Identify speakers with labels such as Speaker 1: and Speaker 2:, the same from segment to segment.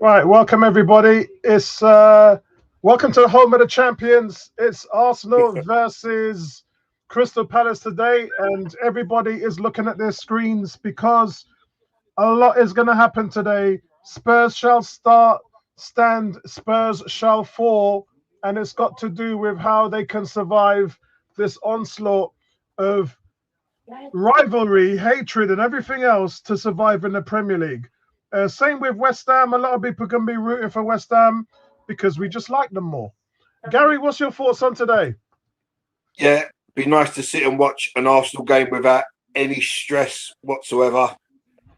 Speaker 1: Right, welcome everybody. It's welcome to the home of the champions. It's Arsenal versus Crystal Palace today, and everybody is looking at their screens because a lot is going to happen today. Spurs shall stand, Spurs shall fall, and it's got to do with how they can survive this onslaught of rivalry, hatred, and everything else to survive in the Premier League. Same with West Ham. A lot of people can be rooting for West Ham because we just like them more. Gary, what's your thoughts on today?
Speaker 2: Yeah, be nice to sit and watch an Arsenal game without any stress whatsoever.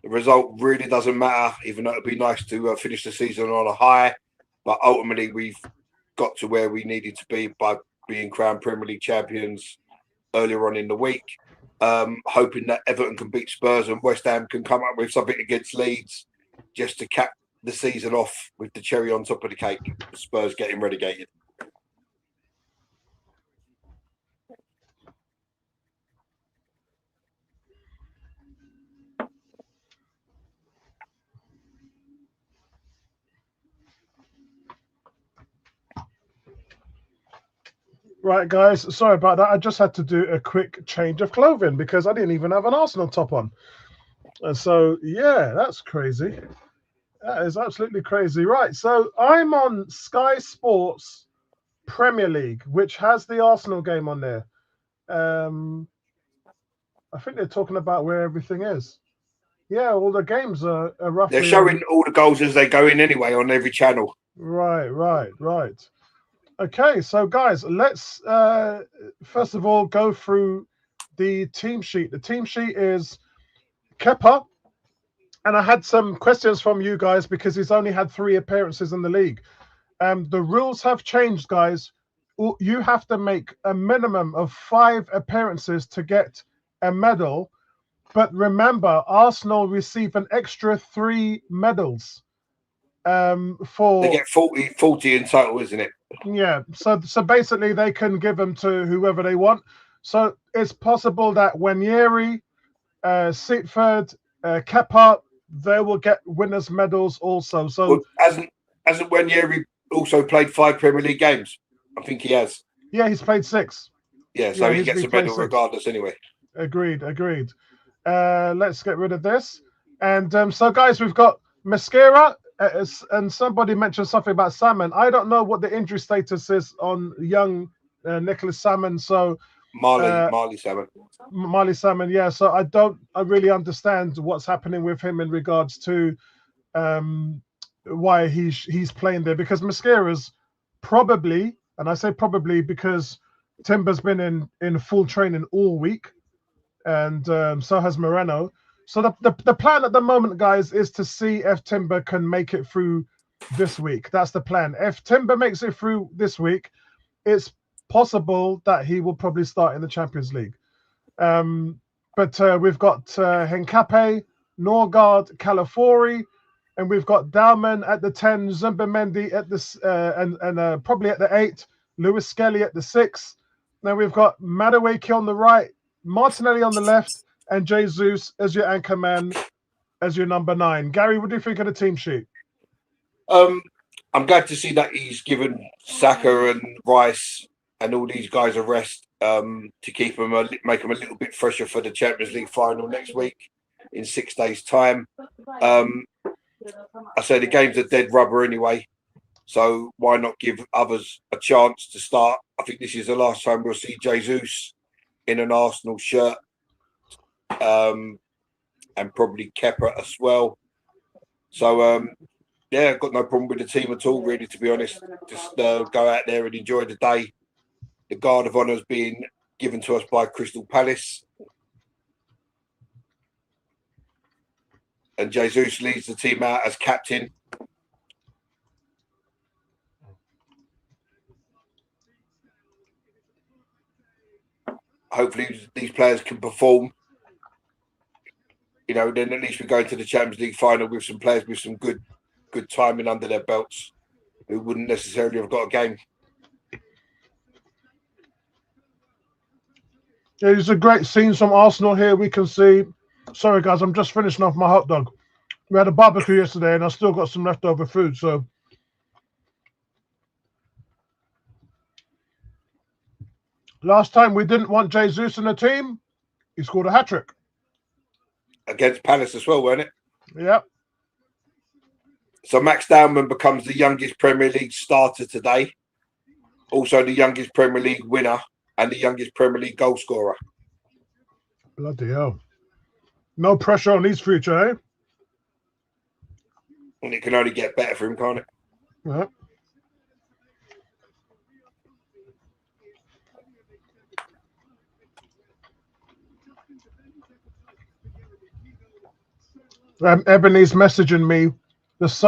Speaker 2: The result really doesn't matter, even though it'd be nice to finish the season on a high. But ultimately, we've got to where we needed to be by being crowned Premier League champions earlier on in the week. Hoping that Everton can beat Spurs and West Ham can come up with something against Leeds just to cap the season off with the cherry on top of the cake. Spurs getting relegated.
Speaker 1: Right, guys, sorry about that. I just had to do a quick change of clothing because I didn't even have an Arsenal top on. And so, yeah, that's crazy. That is absolutely crazy. Right, so I'm on Sky Sports Premier League, which has the Arsenal game on there. Um, I think they're talking about where everything is. Yeah, all the games are
Speaker 2: They're
Speaker 1: roughly on.
Speaker 2: showing all the goals as they go in anyway on every channel.
Speaker 1: Right. Okay, so guys, let's first of all go through the team sheet. The team sheet is Kepa, and I had some questions from you guys because he's only had 3 appearances in the league. The rules have changed, guys. You have to make a minimum of 5 appearances to get a medal. But remember, Arsenal receive an extra 3 medals
Speaker 2: They
Speaker 1: for
Speaker 2: get 40 in total, isn't it?
Speaker 1: yeah. So basically, they can give them to whoever they want. So it's possible that Wanyeri, Seatford, Kepa, they will get winners' medals also.
Speaker 2: Well,
Speaker 1: So
Speaker 2: hasn't Wanyeri also played 5 Premier League games? I think he has.
Speaker 1: yeah, he's played 6.
Speaker 2: Yeah, so
Speaker 1: Yeah,
Speaker 2: he gets
Speaker 1: he
Speaker 2: a
Speaker 1: played
Speaker 2: medal
Speaker 1: 6.
Speaker 2: regardless anyway.
Speaker 1: Agreed. Let's get rid of this. And so, guys, we've got Mascara, and somebody mentioned something about Salmon. I don't know what the injury status is on young Nicholas Salmon. So, uh,
Speaker 2: Marley Salmon.
Speaker 1: Marley Salmon, yeah. So I really understand what's happening with him in regards to um, why he's playing there because Mascara's probably, and I say probably because Timber's been in full training all week and so has Moreno. So the plan at the moment, guys, is to see if Timber can make it through this week. That's the plan. If Timber makes it through this week, it's possible that he will probably start in the Champions League. Um, but we've got Henkape, Norgard, Calafori, and we've got Dalman at the 10, Zumbamendi at the and probably at the 8, Lewis Skelly at the 6. Then we've got Madueke on the right, Martinelli on the left, and Jesus as your anchor man, as your number 9. Gary, what do you think of the team sheet?
Speaker 2: Um, I'm glad to see that he's given Saka and Rice and all these guys a rest to keep them, make them a little bit fresher for the Champions League final next week in 6 days' time. I say the game's a dead rubber anyway, so why not give others a chance to start? I think this is the last time we'll see Jesus in an Arsenal shirt, and probably Kepa as well. So yeah, got no problem with the team at all, really, to be honest. Just go out there and enjoy the day. The Guard of Honour is being given to us by Crystal Palace. And Jesus leads the team out as captain. Hopefully these players can perform. You know, then at least we go into the Champions League final with some players with some good timing under their belts who wouldn't necessarily have got a game.
Speaker 1: There's a great scenes from Arsenal here. We can see. Sorry, guys, I'm just finishing off my hot dog. We had a barbecue yesterday, and I still got some leftover food. So last time we didn't want Jesus in the team, he scored a hat-trick.
Speaker 2: Against Palace as well, weren't it?
Speaker 1: Yep.
Speaker 2: So Max Dowman becomes the youngest Premier League starter today. Also the youngest Premier League winner and the youngest Premier League goal scorer.
Speaker 1: Bloody hell. No pressure on his future, eh?
Speaker 2: And it can only get better for him, can't it?
Speaker 1: Yep. Ebony's messaging me.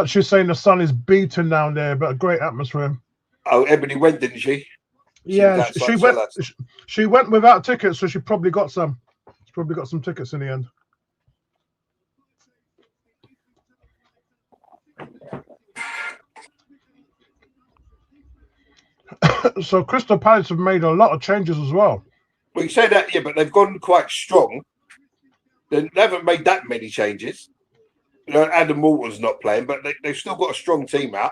Speaker 1: She's saying the sun is beaten down there, but a great atmosphere.
Speaker 2: Oh, Ebony went, didn't she?
Speaker 1: Yeah, she went without tickets, so she probably got some. She's probably got some tickets in the end. So Crystal Palace have made a lot of changes as well.
Speaker 2: Well, you say that, yeah, but they've gone quite strong. They haven't made that many changes. You know, Adam Morton's not playing, but they've still got a strong team out.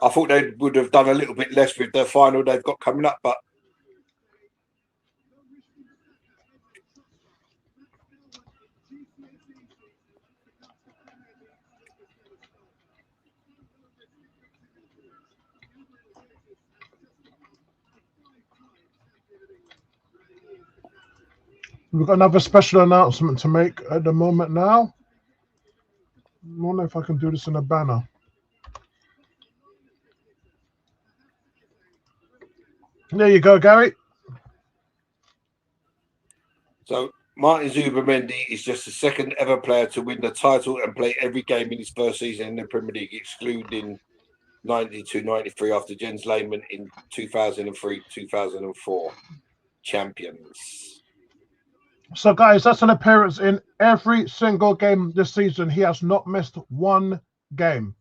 Speaker 2: I thought they would have done a little bit less with the final they've got coming up, but
Speaker 1: we've got another special announcement to make at the moment now. I wonder if I can do this in a banner. There you go, Gary.
Speaker 2: So Martin Zubimendi is just the second ever player to win the title and play every game in his first season in the Premier League, excluding 92-93 after Jens Lehmann in 2003-2004. Champions.
Speaker 1: So, guys, that's an appearance in every single game this season. He has not missed one game.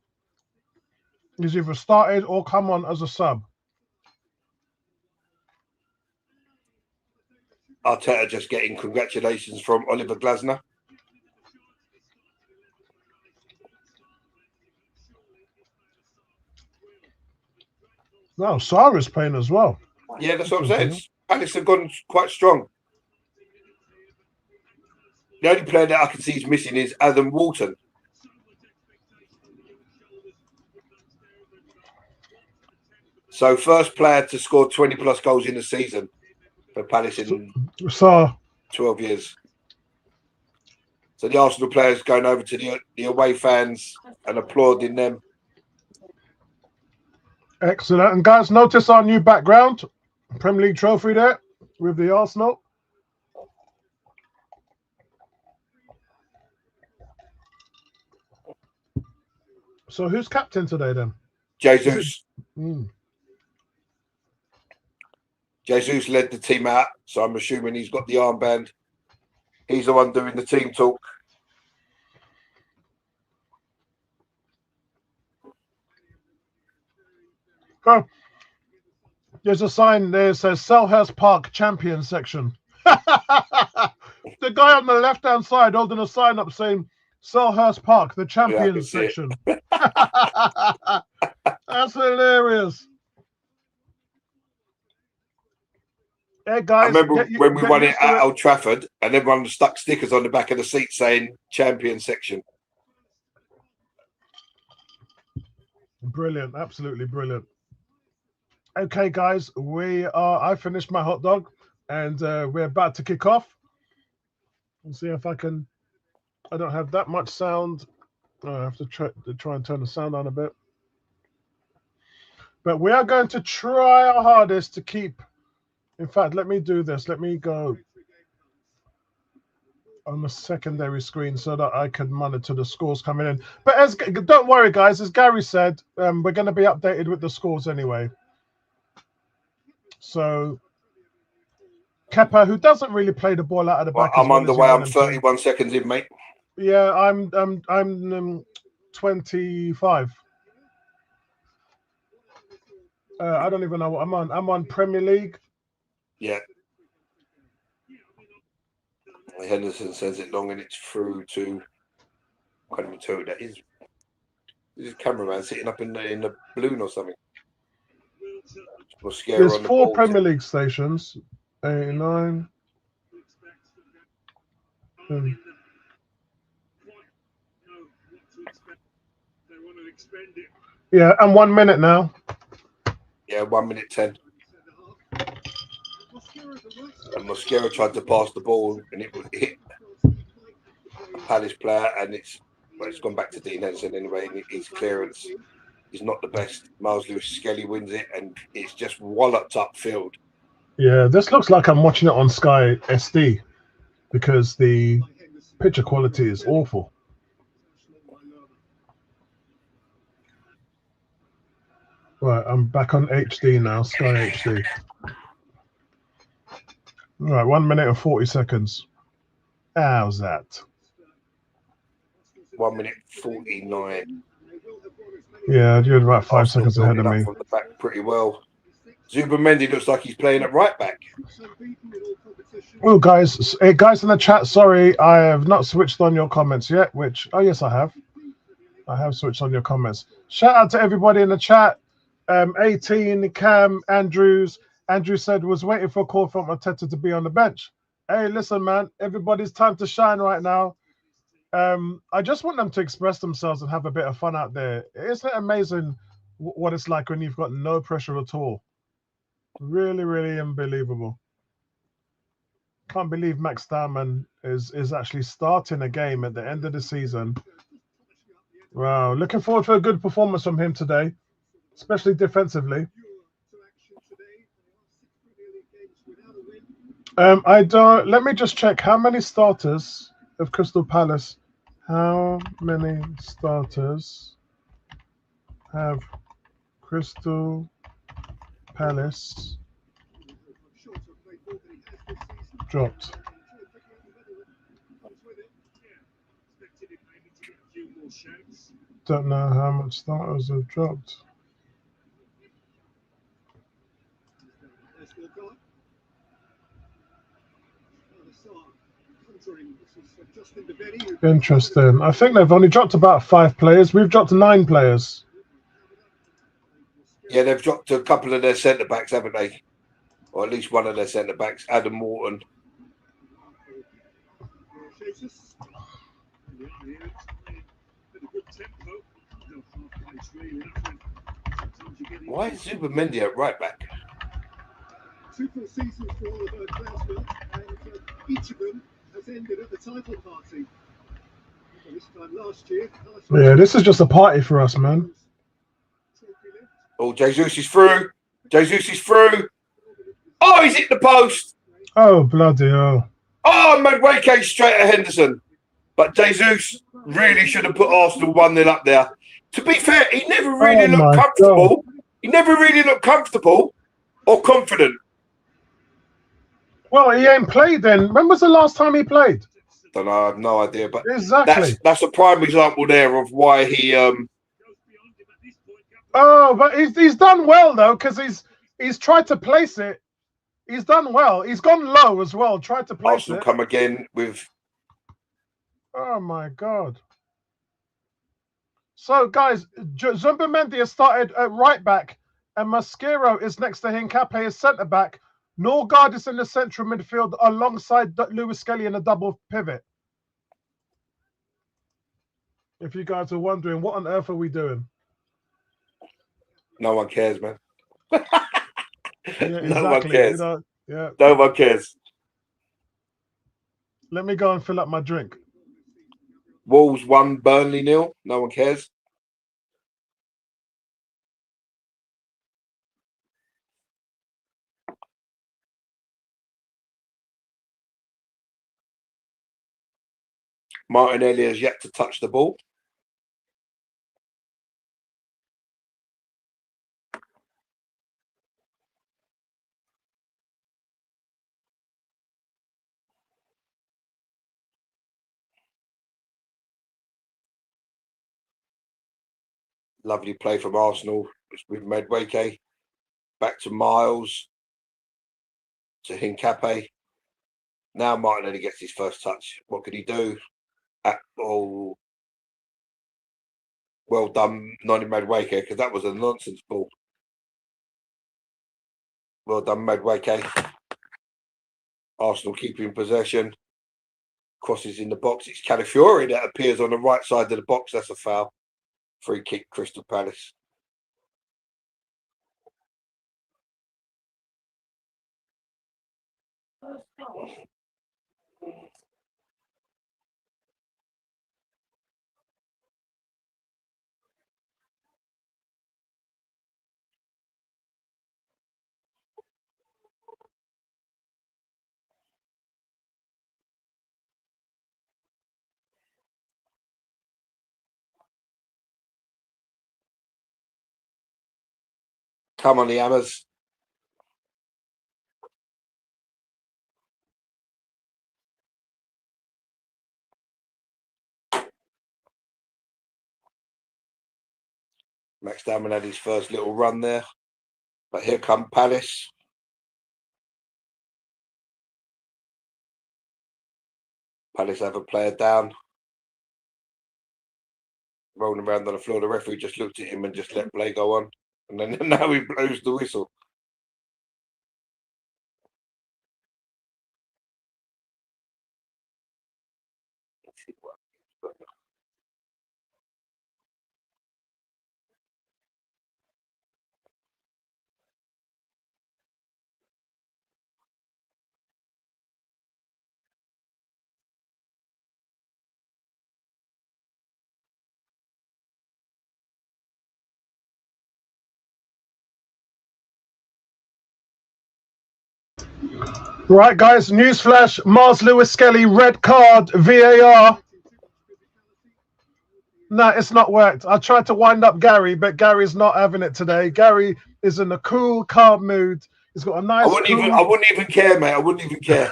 Speaker 1: He's either started or come on as a sub.
Speaker 2: Arteta just getting congratulations from Oliver Glasner.
Speaker 1: Wow, Sarah's playing as well.
Speaker 2: Yeah, that's what I'm saying. Palace have gone quite strong. The only player that I can see is missing is Adam Walton. So first player to score 20 plus goals in the season for Palace in 12 years. So the Arsenal players going over to the away fans and applauding them.
Speaker 1: Excellent. And guys, notice our new background. Premier League trophy there with the Arsenal. So who's captain today then?
Speaker 2: Jesus. Jesus led the team out, so I'm assuming he's got the armband. He's the one doing the team talk.
Speaker 1: Oh, there's a sign there that says Selhurst Park Champion section. The guy on the left-hand side holding a sign up saying Selhurst Park, the Champions section. That's hilarious. Hey guys,
Speaker 2: I remember when we won it at Old Trafford and everyone stuck stickers on the back of the seat saying Champion section.
Speaker 1: Brilliant, absolutely brilliant. Okay, guys, I finished my hot dog and we're about to kick off. Let's see if I can. I don't have that much sound. I have to try and turn the sound on a bit. But we are going to try our hardest to keep. In fact, let me do this. Let me go on the secondary screen so that I can monitor the scores coming in. But don't worry, guys. As Gary said, we're going to be updated with the scores anyway. So, Kepa, who doesn't really play the ball out of the back.
Speaker 2: I'm on the way. I'm 31 seconds in, mate.
Speaker 1: Yeah, I'm 25. I don't even know what I'm on. I'm on Premier League.
Speaker 2: Yeah. Henderson says it long and it's through to I can't even tell who that is. This is a cameraman sitting up in the balloon or something.
Speaker 1: There's 4 Premier League stations. 89. Yeah, and 1 minute now.
Speaker 2: Yeah, 1 minute 10. And Mosquera tried to pass the ball and it hit a Palace player, and it's gone back to Dean Henderson anyway. And his clearance is not the best. Miles Lewis Skelly wins it, and it's just walloped upfield.
Speaker 1: Yeah, this looks like I'm watching it on Sky SD because the picture quality is awful. Right, I'm back on HD now, Sky HD. Right, 1 minute and 40 seconds. How's that?
Speaker 2: 1 minute 49.
Speaker 1: Yeah, you're about 5
Speaker 2: Arsenal
Speaker 1: seconds ahead of
Speaker 2: building
Speaker 1: me.
Speaker 2: up from the back pretty well. Zubimendi looks like he's playing at right back.
Speaker 1: Oh, guys in the chat, sorry, I have not switched on your comments yet, oh, yes, I have. I have switched on your comments. Shout out to everybody in the chat. 18, Cam, Andrews. Andrew said was waiting for a call from Arteta to be on the bench. Hey, listen, man, everybody's time to shine right now. I just want them to express themselves and have a bit of fun out there. Isn't it amazing what it's like when you've got no pressure at all? Really, really unbelievable. Can't believe Max Darman is actually starting a game at the end of the season. Wow, looking forward to a good performance from him today, especially defensively. Let me just check how many starters of Crystal Palace. How many starters have Crystal Palace dropped? Don't know how much starters have dropped. Interesting. I think they've only dropped about 5 players. We've dropped 9 players.
Speaker 2: Yeah, they've dropped a couple of their centre backs, haven't they? Or at least one of their centre backs, Adam Morton. Why is Zubimendi at right back?
Speaker 3: 2 full seasons for Oliver Glasgow, and each of them has ended at the title party. This time last year.
Speaker 1: Yeah, this is just a party for us, man.
Speaker 2: Oh, Jesus is through. Jesus is through. Oh, he's hit the post.
Speaker 1: Oh, bloody hell.
Speaker 2: Oh, Madueke straight at Henderson. But Jesus really should have put Arsenal 1-0 up there. To be fair, he never really looked comfortable. God. He never really looked comfortable or confident.
Speaker 1: Well, he ain't played then. When was the last time he played?
Speaker 2: Don't know. I have no idea. But
Speaker 1: exactly,
Speaker 2: that's a prime example there of why he.
Speaker 1: Oh, but he's done well though, because he's tried to place it. He's done well. He's gone low as well. Tried to place
Speaker 2: Arsenal
Speaker 1: it.
Speaker 2: Come again with.
Speaker 1: Oh my God. So guys, Zubimendi has started at right back, and Mosquera is next to Hincapié as centre back. Norgard is in the central midfield alongside Lewis Skelly in a double pivot. If you guys are wondering, what on earth are we doing?
Speaker 2: No one cares, man.
Speaker 1: Yeah, exactly.
Speaker 2: No one cares.
Speaker 1: You know, yeah.
Speaker 2: No one cares.
Speaker 1: Let me go and fill up my drink.
Speaker 2: Wolves 1, Burnley 0. No one cares. Martinelli has yet to touch the ball. Lovely play from Arsenal with Madueke. Back to Miles. To Hincapié. Now Martinelli gets his first touch. What could he do? Oh, Well done, Nonny Madueke, because that was a nonsense ball. Well done, Madueke. Arsenal keeping possession. Crosses in the box. It's Calafiori that appears on the right side of the box. That's a foul. Free kick, Crystal Palace. Come on, the Hammers. Max Damon had his first little run there. But here come Palace. Palace have a player down. Rolling around on the floor. The referee just looked at him and just let play go on. And then now he blows the whistle.
Speaker 1: Right, guys, newsflash, Mars Lewis Skelly, red card, VAR. No, it's not worked. I tried to wind up Gary, but Gary's not having it today. Gary is in a cool, calm mood. He's got a nice.
Speaker 2: I wouldn't even care, mate. I wouldn't even care.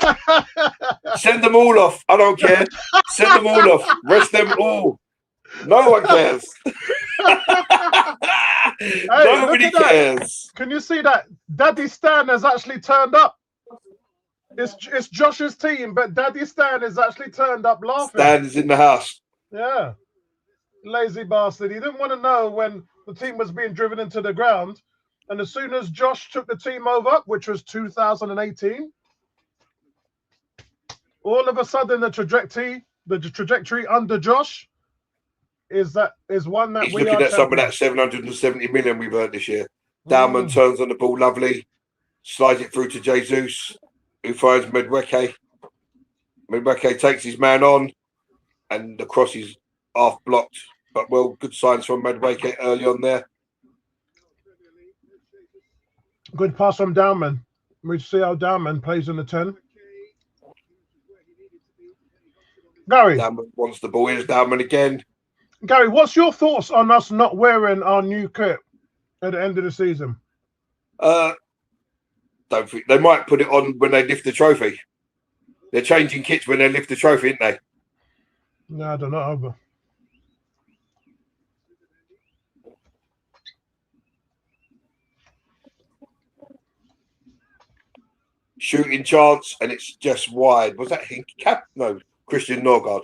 Speaker 2: Send them all off. I don't care. Send them all off. Rest them all. No one cares.
Speaker 1: Hey,
Speaker 2: nobody cares.
Speaker 1: Can you see that? Daddy Stan has actually turned up. It's Josh's team, but Daddy Stan has actually turned up laughing.
Speaker 2: Stan is in the house.
Speaker 1: Yeah. Lazy bastard. He didn't want to know when the team was being driven into the ground. And as soon as Josh took the team over, which was 2018, all of a sudden the trajectory under Josh is one that
Speaker 2: he's
Speaker 1: we
Speaker 2: looking
Speaker 1: are
Speaker 2: at some of that 770 million we've earned this year. Dowman turns on the ball, lovely, slides it through to Jesus, who finds Madueke. Madueke takes his man on, and the cross is half blocked. But well, good signs from Madueke early on there.
Speaker 1: Good pass from Dowman. We see how Dowman plays in the 10. Gary.
Speaker 2: Dowman wants the ball. Here's Dowman again.
Speaker 1: Gary, what's your thoughts on us not wearing our new kit at the end of the season?
Speaker 2: Don't think they might put it on when they lift the trophy. They're changing kits when they lift the trophy, aren't they?
Speaker 1: No, I don't know.
Speaker 2: Shooting chance, and it's just wide. Was that Cap? No, Christian Norgard.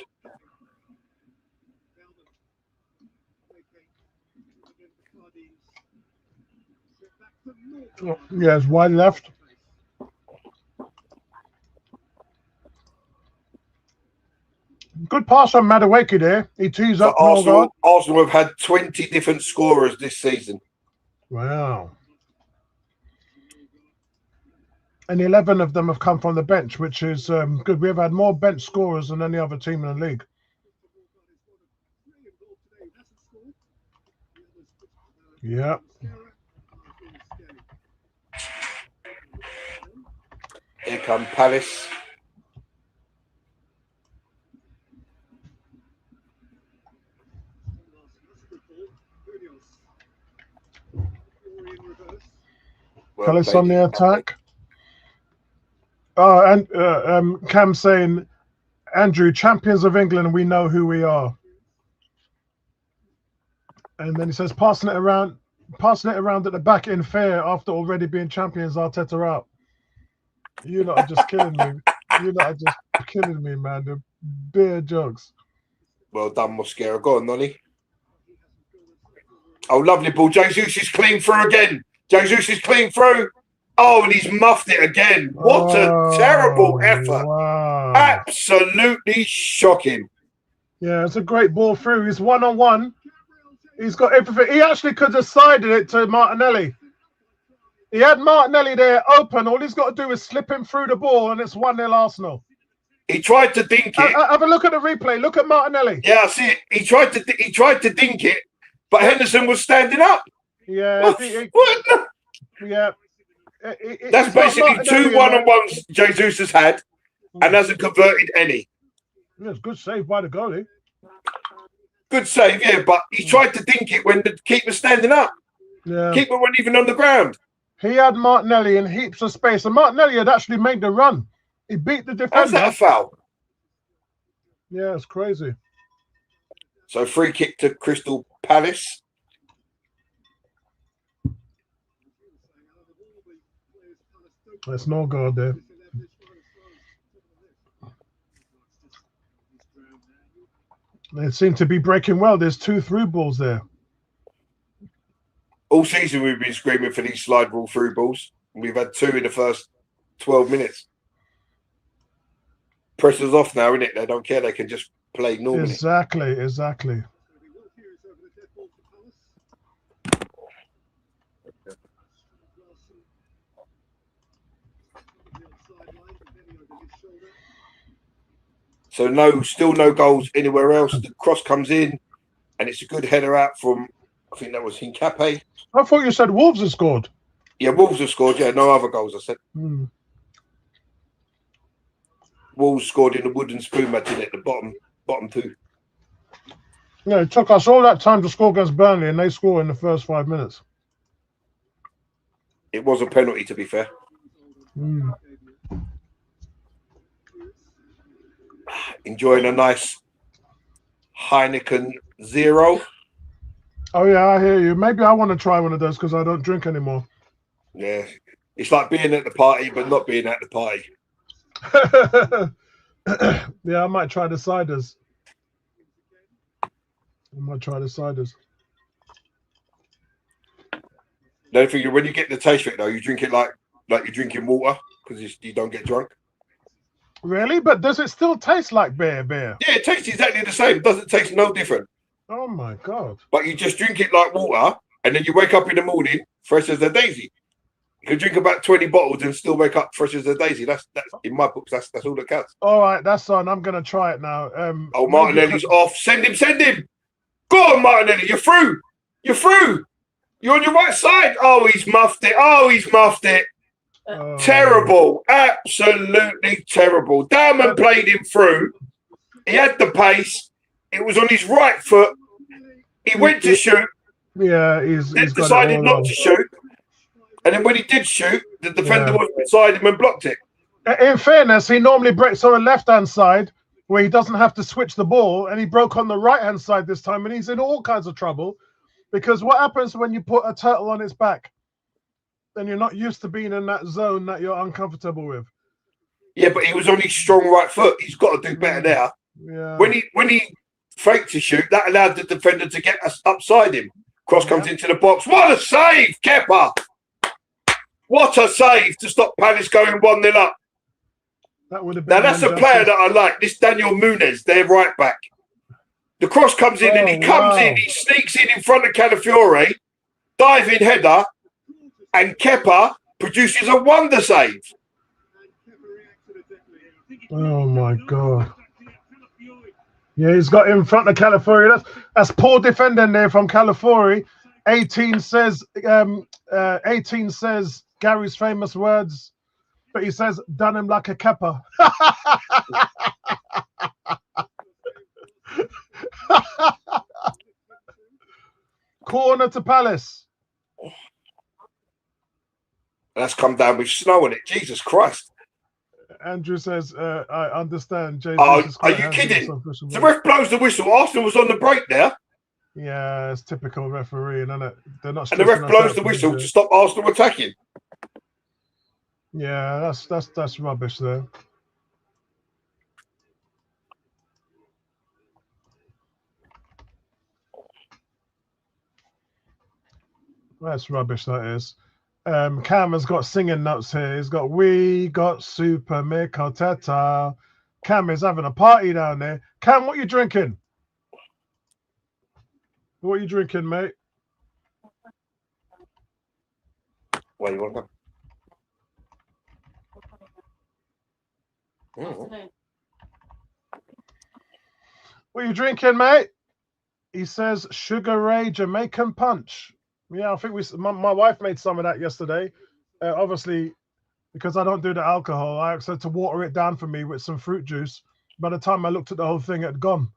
Speaker 1: Yeah, it's wide left. Good pass on Madueke there. He tees up Norgard.
Speaker 2: Arsenal have had 20 different scorers this season.
Speaker 1: Wow. And 11 of them have come from the bench, which is good. We've had more bench scorers than any other team in the league. Yeah.
Speaker 2: Here come Palace.
Speaker 1: Palace on the attack. Oh, and Cam saying, Andrew, champions of England, we know who we are. And then he says, passing it around at the back in fair after already being champions, Arteta out. You lot are just killing me. You lot are just killing me, man. The beer jugs.
Speaker 2: Well done, Mosquera. Go on, Nonny. Oh, lovely ball. Jesus is clean through again. Jesus is clean through. Oh, and he's muffed it again. What a terrible effort.
Speaker 1: Wow.
Speaker 2: Absolutely shocking.
Speaker 1: Yeah, it's a great ball through. He's one-on-one. He's got everything. He actually could have sided it to Martinelli. He had Martinelli there open. All he's got to do is slip him through the ball, and it's 1-0 Arsenal.
Speaker 2: He tried to dink it.
Speaker 1: Have a look at the replay. Look at Martinelli.
Speaker 2: Yeah, I see it. He tried to dink it, but Henderson was standing up.
Speaker 1: Yeah.
Speaker 2: What?
Speaker 1: Yeah.
Speaker 2: That's basically two one-on-ones Jesus has had and hasn't converted any.
Speaker 1: Yeah, it's good save by the goalie.
Speaker 2: Good save, yeah, but he tried to dink it when the keeper's standing up.
Speaker 1: Yeah.
Speaker 2: Keeper wasn't even on the ground.
Speaker 1: He had Martinelli in heaps of space, and Martinelli had actually made the run. He beat the defender.
Speaker 2: How's that a foul?
Speaker 1: Yeah, it's crazy.
Speaker 2: So free kick to Crystal Palace.
Speaker 1: There's no goal there. They seem to be breaking well. There's 2 through balls there.
Speaker 2: All season we've been screaming for these slide rule through balls. We've had 2 in the first 12 minutes. Pressure's off now, isn't it? They don't care. They can just play normally.
Speaker 1: Exactly.
Speaker 2: So still no goals anywhere else. The cross comes in, and it's a good header out from, I think that was Hincape.
Speaker 1: I thought you said Wolves have scored.
Speaker 2: Yeah, Wolves have scored. Yeah, no other goals, I said. Wolves scored in the wooden spoon match, didn't it? The bottom 2.
Speaker 1: Yeah, it took us all that time to score against Burnley, and they score in the first 5 minutes.
Speaker 2: It was a penalty, to be fair. Enjoying a nice Heineken 0.
Speaker 1: Oh, yeah, I hear you. Maybe I want to try one of those because I don't drink anymore.
Speaker 2: Yeah. It's like being at the party, but not being at the party.
Speaker 1: Yeah, I might try the ciders.
Speaker 2: The only thing, when you get the taste of it, though, you drink it like you're drinking water because you don't get drunk.
Speaker 1: Really? But does it still taste like beer?
Speaker 2: Yeah, it tastes exactly the same. It doesn't taste no different.
Speaker 1: Oh, my God.
Speaker 2: But you just drink it like water, and then you wake up in the morning fresh as a daisy. You can drink about 20 bottles and still wake up fresh as a daisy. That's in my books. That's all that counts.
Speaker 1: All right, that's on. I'm going to try it now.
Speaker 2: Martinelli's off. Send him. Go on, Martinelli. You're through. You're on your right side. Oh, he's muffed it. Terrible. Absolutely terrible. Diamond played him through. He had the pace. It was on his right foot. He went to shoot.
Speaker 1: Yeah, he's
Speaker 2: decided not to shoot. And then when he did shoot, the defender was beside him and blocked it.
Speaker 1: In fairness, he normally breaks on the left-hand side where he doesn't have to switch the ball, and he broke on the right-hand side this time, and he's in all kinds of trouble because what happens when you put a turtle on its back? Then you're not used to being in that zone that you're uncomfortable with.
Speaker 2: Yeah, but he was on his strong right foot. He's got to do better there.
Speaker 1: Yeah.
Speaker 2: When he faked to shoot, that allowed the defender to get us upside him. Cross comes into the box. What a save, Kepa! What a save to stop Palace going 1-0 up.
Speaker 1: That would have been.
Speaker 2: Now that's a player that I like. This Daniel Muniz, their right back. The cross comes in and he comes in. He sneaks in front of Calafiore, diving header, and Kepa produces a wonder save.
Speaker 1: Oh my God! Yeah, he's got in front of Calafiore. That's poor defending there from Calafiore. 18 says Gary's famous words, but he says, "Done him like a Kepa." Corner to Palace.
Speaker 2: That's come down with snow on it. Jesus Christ.
Speaker 1: Andrew says, I understand. Jesus
Speaker 2: are you kidding? The ref blows the whistle. Arsenal was on the break there.
Speaker 1: Yeah, it's typical refereeing, isn't it? They're not.
Speaker 2: And the ref blows the whistle to stop Arsenal attacking.
Speaker 1: Yeah, that's rubbish there. That's rubbish, that is. Cam has got singing notes here. He's got "We got Super Mikel Teta." Cam is having a party down there. Cam, what you drinking? What are you drinking, mate?
Speaker 2: Where you want to go? Mm.
Speaker 1: What are you drinking, mate? He says Sugar Ray Jamaican Punch. Yeah, I think my wife made some of that yesterday. Obviously, because I don't do the alcohol, I asked her to water it down for me with some fruit juice. By the time I looked at the whole thing, it had gone.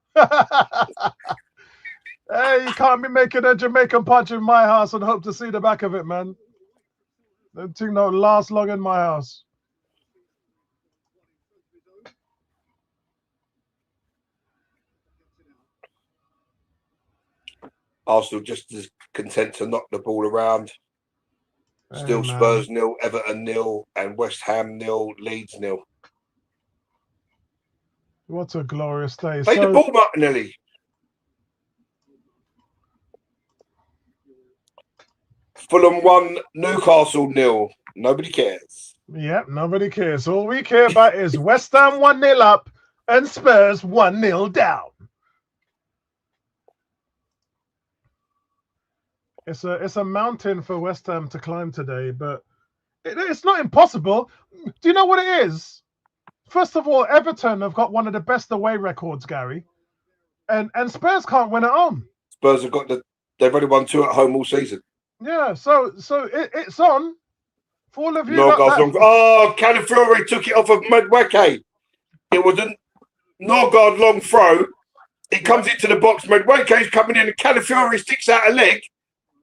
Speaker 1: Hey, you can't be making a Jamaican punch in my house and hope to see the back of it, man. That thing don't last long in my house.
Speaker 2: Arsenal just as content to knock the ball around. Still
Speaker 1: Hey,
Speaker 2: Spurs 0, Everton 0, and West Ham 0, Leeds 0.
Speaker 1: What a glorious day.
Speaker 2: Play the ball, Martinelli. Fulham 1, Newcastle 0. Nobody cares.
Speaker 1: Yep, nobody cares. All we care about is West Ham 1-0 up and Spurs 1-0 down. It's a mountain for West Ham to climb today, but it's not impossible. Do you know what it is? First of all, Everton have got one of the best away records, Gary, and Spurs can't win at home.
Speaker 2: Spurs have they've only won 2 at home all season.
Speaker 1: Yeah, so it's on for all of you.
Speaker 2: Calafiori took it off of Madueke. It was a Norgard long throw. It comes into the box. Madueke's coming in, and Calafiori sticks out a leg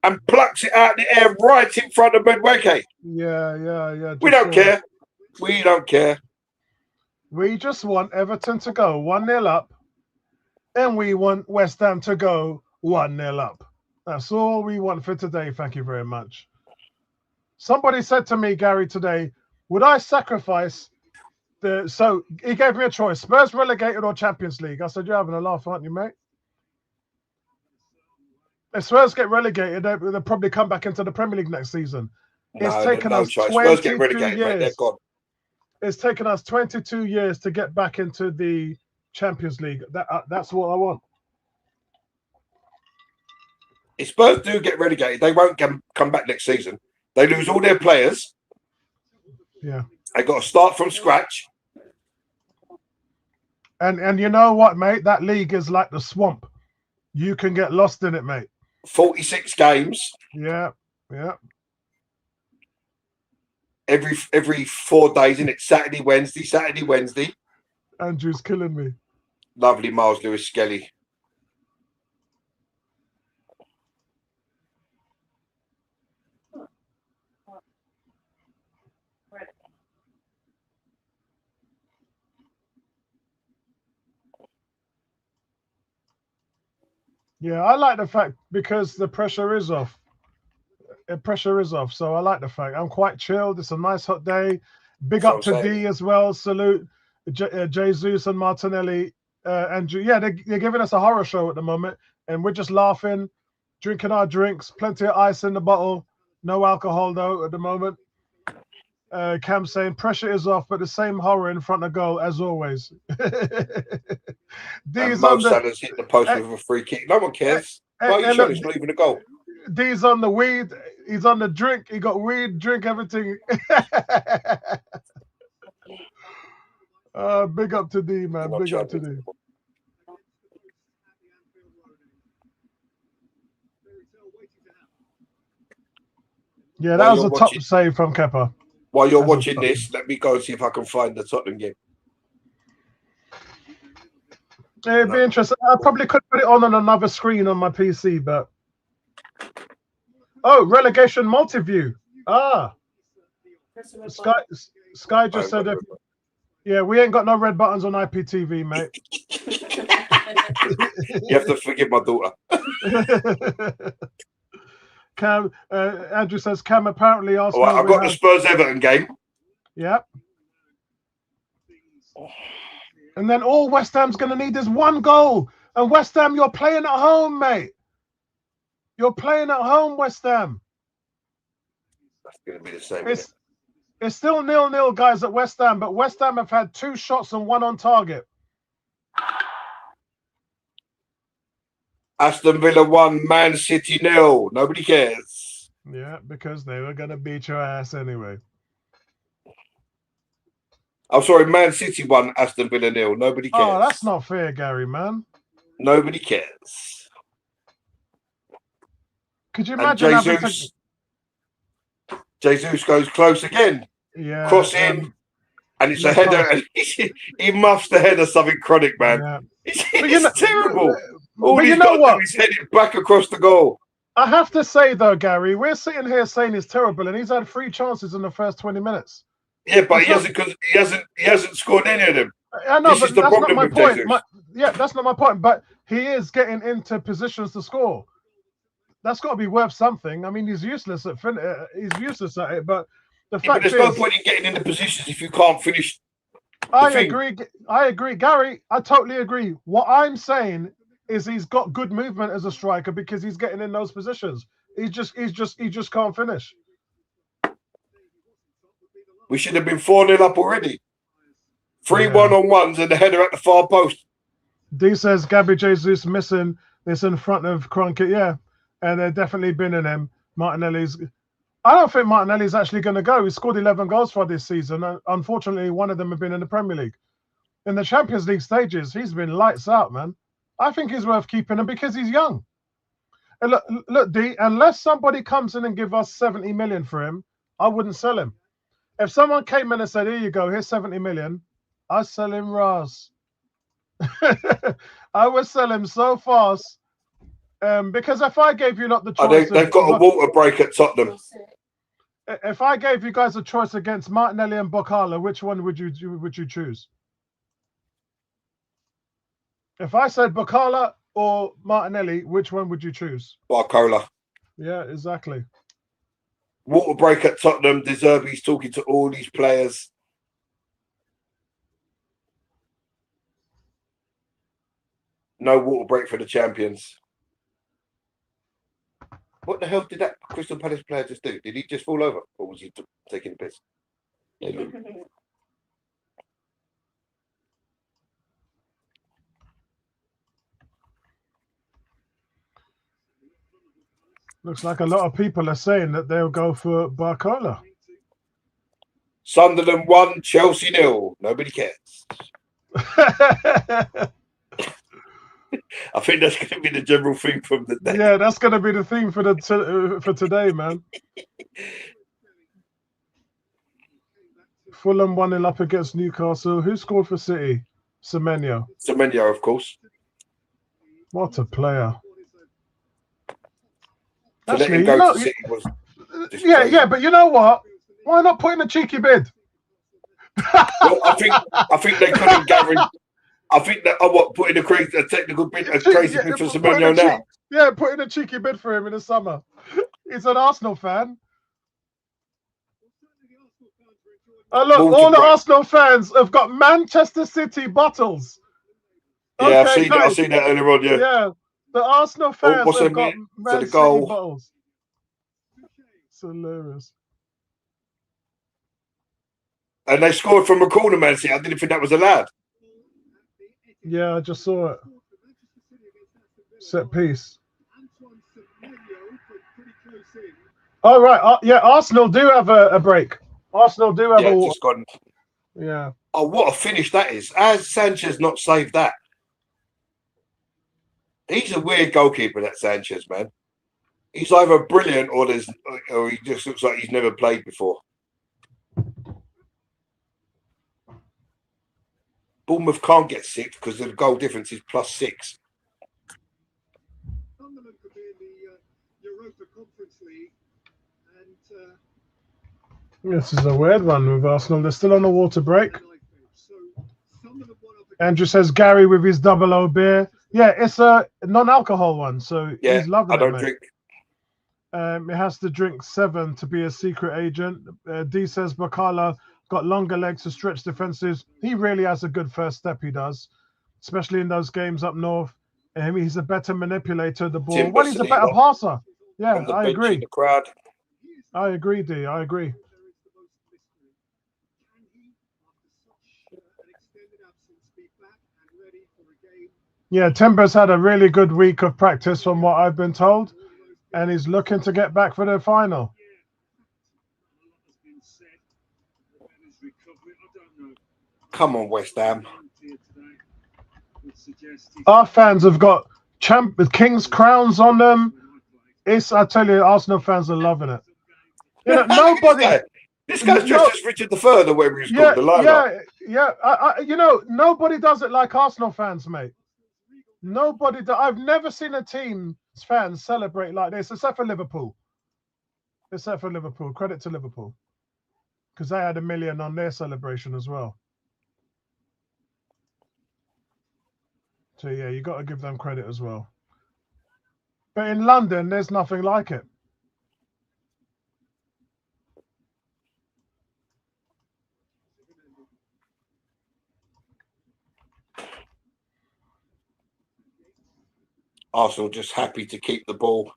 Speaker 2: and plucks it out of the air right in front of Madueke.
Speaker 1: Yeah.
Speaker 2: We don't care. We don't care.
Speaker 1: We just want Everton to go 1-0 up, and we want West Ham to go 1-0 up. That's all we want for today. Thank you very much. Somebody said to me, Gary, today, would I sacrifice so he gave me a choice, Spurs relegated or Champions League. I said, you're having a laugh, aren't you, mate? If Spurs get relegated, they'll probably come back into the Premier League next season. It's taken us 22 years.
Speaker 2: Mate, they're gone.
Speaker 1: It's taken us 22 years to get back into the Champions League. That's what I want.
Speaker 2: If Spurs do get relegated, they won't come back next season. They lose all their players.
Speaker 1: Yeah.
Speaker 2: They got to start from scratch.
Speaker 1: And you know what, mate? That league is like the swamp. You can get lost in it, mate.
Speaker 2: 46 games.
Speaker 1: Yeah.
Speaker 2: Every 4 days, in it. Saturday, Wednesday.
Speaker 1: Andrew's killing me.
Speaker 2: Lovely Miles Lewis Skelly.
Speaker 1: Yeah, I like the fact because the pressure is off. So I like the fact. I'm quite chilled. It's a nice hot day. Big up to D as well. Salute Jesus and Martinelli. Andrew. Yeah, they're giving us a horror show at the moment. And we're just laughing, drinking our drinks. Plenty of ice in the bottle. No alcohol, though, at the moment. Cam saying pressure is off, but the same horror in front of goal as always.
Speaker 2: Mo Salah's hit the post with a free kick. No one cares. Why are you sure it's not even a goal?
Speaker 1: D's on the weed. He's on the drink. He got weed, drink, everything. Big up to D, man. Big up to D. Yeah, that was a top save from Kepa.
Speaker 2: While you're watching this, let me go and see if I can find the Tottenham game.
Speaker 1: It'd be interesting. I probably could put it on another screen on my PC, but relegation multi-view. Sky just said that. Yeah, we ain't got no red buttons on IPTV, mate.
Speaker 2: You have to forgive my daughter.
Speaker 1: Cam, Andrew says Cam apparently Arsenal.
Speaker 2: I've got the Spurs Everton game.
Speaker 1: Yep. And then all West Ham's going to need is one goal. And West Ham, you're playing at home, mate. You're playing at home, West Ham.
Speaker 2: That's going to be the same.
Speaker 1: It's still 0-0, guys, at West Ham, but West Ham have had 2 shots and 1 on target.
Speaker 2: Aston Villa 1, Man City 0. Nobody cares.
Speaker 1: Yeah, because they were going to beat your ass anyway.
Speaker 2: I'm sorry, Man City 1, Aston Villa 0. Nobody cares.
Speaker 1: Oh, that's not fair, Gary, man.
Speaker 2: Nobody cares.
Speaker 1: Could you imagine having to...
Speaker 2: Jesus goes close again.
Speaker 1: Yeah.
Speaker 2: Cross in. And it's a header. And he muffs the header something chronic, man. Yeah. It's terrible. All he's got to do is head it back across the goal.
Speaker 1: I have to say, though, Gary, we're sitting here saying it's terrible, and he's had 3 chances in the first 20 minutes.
Speaker 2: Yeah, but he hasn't scored any of them.
Speaker 1: I know, but that's not my point. That's not my point. But he is getting into positions to score. That's got to be worth something. I mean, he's useless at it. But the fact is,
Speaker 2: there's no point in getting into positions if you can't finish.
Speaker 1: I agree, Gary. I totally agree. What I'm saying is he's got good movement as a striker because he's getting in those positions. He just can't finish.
Speaker 2: We should have been 4-0 up already. 3 1-on-1s and the header at the far post.
Speaker 1: D says Gabby Jesus missing this in front of Cronkite. Yeah. And they're definitely binning him. Martinelli's. I don't think Martinelli's actually going to go. He scored 11 goals for this season. Unfortunately, one of them have been in the Premier League. In the Champions League stages, he's been lights out, man. I think he's worth keeping him because he's young. And look, D, unless somebody comes in and give us 70 million for him, I wouldn't sell him. If someone came in and said, here you go, here's 70 million, I'd sell him Ras. I would sell him so fast. Because if I gave you the choice,
Speaker 2: they've got a water break at Tottenham.
Speaker 1: If I gave you guys a choice against Martinelli and Bocala, which one would you choose? If I said Bocala or Martinelli, which one would you choose?
Speaker 2: Bocala.
Speaker 1: Yeah, exactly.
Speaker 2: Water break at Tottenham. De Zerbi's talking to all these players. No water break for the champions. What the hell did that Crystal Palace player just do? Did he just fall over? Or was he taking the piss?
Speaker 1: Looks like a lot of people are saying that they'll go for Barcola.
Speaker 2: Sunderland 1, Chelsea 0. Nobody cares. I think that's going to be the general theme from the day.
Speaker 1: Yeah, that's going to be the theme for today, man. Fulham 1-0 up against Newcastle. Who scored for City? Semenyo.
Speaker 2: Semenyo, of course.
Speaker 1: What a player.
Speaker 2: To let him go to City was
Speaker 1: yeah, but you know what? Why not put in a cheeky bid?
Speaker 2: Well, I think they couldn't guarantee. I think that put in a technical bid, a crazy bid for Semenyo now.
Speaker 1: Yeah, put in a cheeky bid for him in the summer. He's an Arsenal fan. Look, all the Arsenal fans have got Manchester City bottles.
Speaker 2: Yeah, okay, I've seen that earlier on. Yeah,
Speaker 1: the Arsenal fans have got Man City bottles. It's hilarious.
Speaker 2: And they scored from a corner, Man City. I didn't think that was allowed.
Speaker 1: Yeah, I just saw it. Set piece. Oh, right. Yeah, Arsenal do have a break. Arsenal do have a...
Speaker 2: Just gone.
Speaker 1: Yeah.
Speaker 2: Oh, what a finish that is. Has Sanchez not saved that? He's a weird goalkeeper, that Sanchez, man. He's either brilliant or he just looks like he's never played before. Bournemouth can't get 6 because the goal difference is +6.
Speaker 3: Sunderland could be in the Europa Conference League, and
Speaker 1: this is a weird one with Arsenal. They're still on the water break. Andrew says Gary with his 00 beer. Yeah, it's a non-alcohol one, so he's loving it.
Speaker 2: I don't drink.
Speaker 1: It has to drink 7 to be a secret agent. D says Bacala got longer legs to stretch defenses. He really has a good first step, he does, especially in those games up north. He's a better manipulator of the ball. He's a better passer. Yeah, I agree.
Speaker 2: The crowd.
Speaker 1: I agree, D. I agree.
Speaker 3: There is the most mystery. Can he, after such an extended absence, be back and ready for a game?
Speaker 1: Yeah, Timber's had a really good week of practice from what I've been told,
Speaker 3: All of those
Speaker 1: and he's looking to get back for the final.
Speaker 3: a lot has been said about his recovery. I don't know.
Speaker 2: Come on, West Ham.
Speaker 3: Here today would suggest he's
Speaker 1: Our fans have got King's crowns on them. I tell you, Arsenal fans are loving it. You know, nobody.
Speaker 2: This guy's dressed as Richard III or whatever he's called, the Layla.
Speaker 1: You know, nobody does it like Arsenal fans, mate. Nobody. I've never seen a team's fans celebrate like this, except for Liverpool. Except for Liverpool. Credit to Liverpool, because they had 1 million on their celebration as well. So yeah, you got to give them credit as well. But in London, there's nothing like it.
Speaker 2: Arsenal just happy to keep the ball.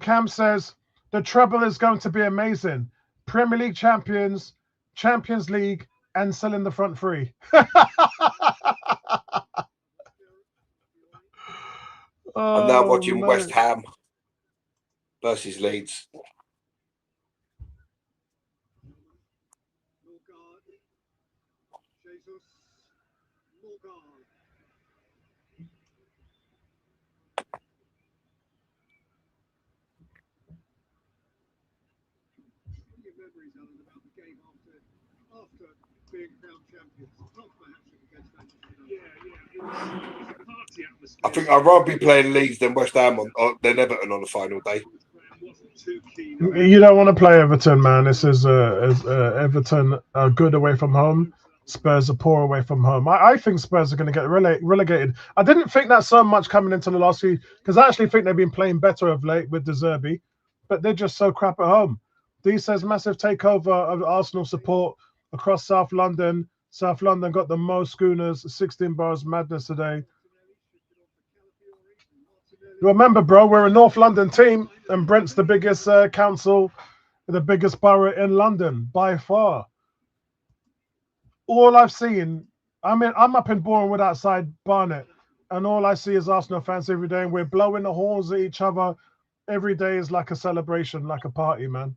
Speaker 1: Cam says the treble is going to be amazing. Premier League champions, Champions League, and selling the front three.
Speaker 2: I'm now watching West Ham versus Leeds.
Speaker 3: memories, Alan, about the game after being crowned champions. Apart from a hat-trick against Manchester United. It was a party atmosphere.
Speaker 2: I think I'd rather be playing Leeds than West Ham than Everton on the final day.
Speaker 1: You don't want to play Everton, man. This is Everton are good away from home. Spurs are poor away from home. I think Spurs are going to get relegated. I didn't think that so much coming into the last few, because I actually think they've been playing better of late with De Zerbi, but they're just so crap at home. D says massive takeover of Arsenal support across South London. South London got the most schooners, 16 bars madness today. Remember, bro, we're a North London team, and Brent's the biggest council, the biggest borough in London by far. All I've seen, I mean, I'm up in Bournemouth outside Barnet, and all I see is Arsenal fans every day, and we're blowing the horns at each other. Every day is like a celebration, like a party, man.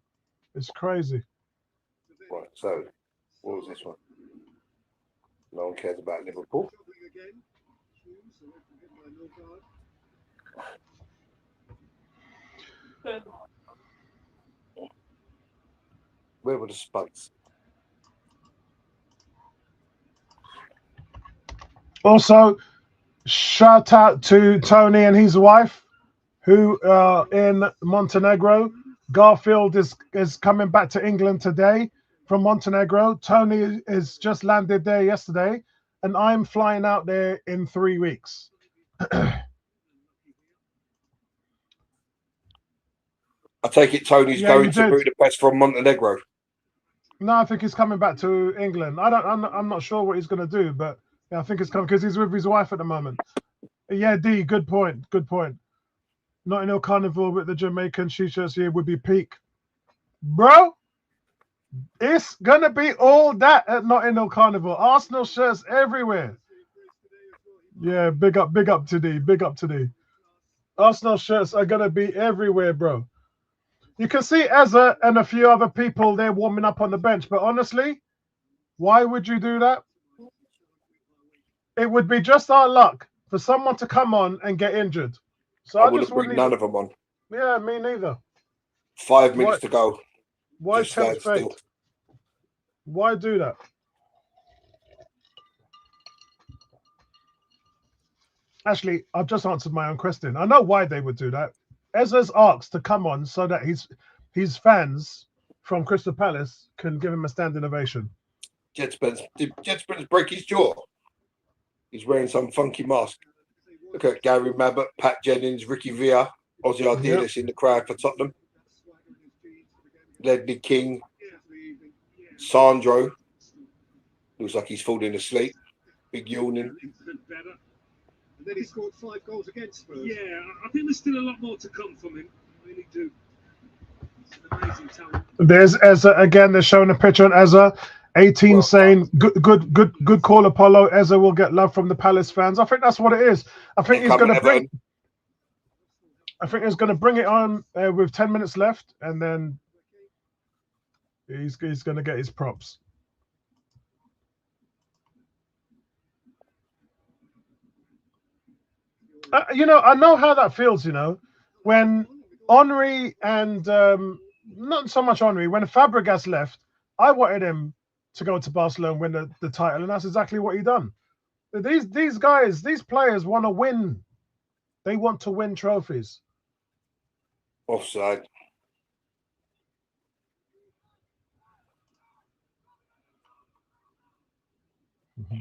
Speaker 1: It's crazy.
Speaker 2: Right, so what was this one? No one cares about Liverpool. Where were the Spuds?
Speaker 1: Also, shout out to Tony and his wife, who are in Montenegro. Garfield is coming back to England today from Montenegro. Tony is just landed there yesterday, and I'm flying out there in 3 weeks.
Speaker 2: I take it Tony's going to Budapest from Montenegro.
Speaker 1: No, I think he's coming back to England. I'm not sure what he's going to do, but yeah, I think it's coming because he's with his wife at the moment. Yeah, D, good point. Good point. Notting Hill Carnival with the Jamaican shirts here would be peak. Bro, it's going to be all that at Notting Hill Carnival. Arsenal shirts everywhere. Yeah, big up to D. Big up to D. Arsenal shirts are going to be everywhere, bro. You can see Eza and a few other people there warming up on the bench, but honestly, why would you do that? It would be just our luck for someone to come on and get injured. So
Speaker 2: I wouldn't bring none of them on.
Speaker 1: Yeah, me neither.
Speaker 2: 5 minutes to go.
Speaker 1: Why tempt fate? Why do that? Actually, I've just answered my own question. I know why they would do that. Eza's asked to come on so that his fans from Crystal Palace can give him a standing ovation.
Speaker 2: Did Jet Spence break his jaw? He's wearing some funky mask. Look at Gary Mabbott, Pat Jennings, Ricky Villa, Ozzy Ardiles in the crowd for Tottenham. Ledley King, Sandro. Looks like he's falling asleep. Big yawning.
Speaker 3: And then he scored 5 goals against Spurs. Yeah, I think there's still a lot more to come from him. I really do.
Speaker 1: There's Ezra again. They're showing a picture on Ezra. 18 saying good call, Apollo. Ezra will get love from the Palace fans. I think that's what it is. I think he's going to bring. I think he's going to bring it on with 10 minutes left, and then he's going to get his props. You know, I know how that feels. You know, when Henry and not so much Henry, when Fabregas left, I wanted him to go to Barcelona and win the title, and that's exactly what he done. These guys, these players want to win. They want to win trophies.
Speaker 2: Offside.
Speaker 1: Mm-hmm.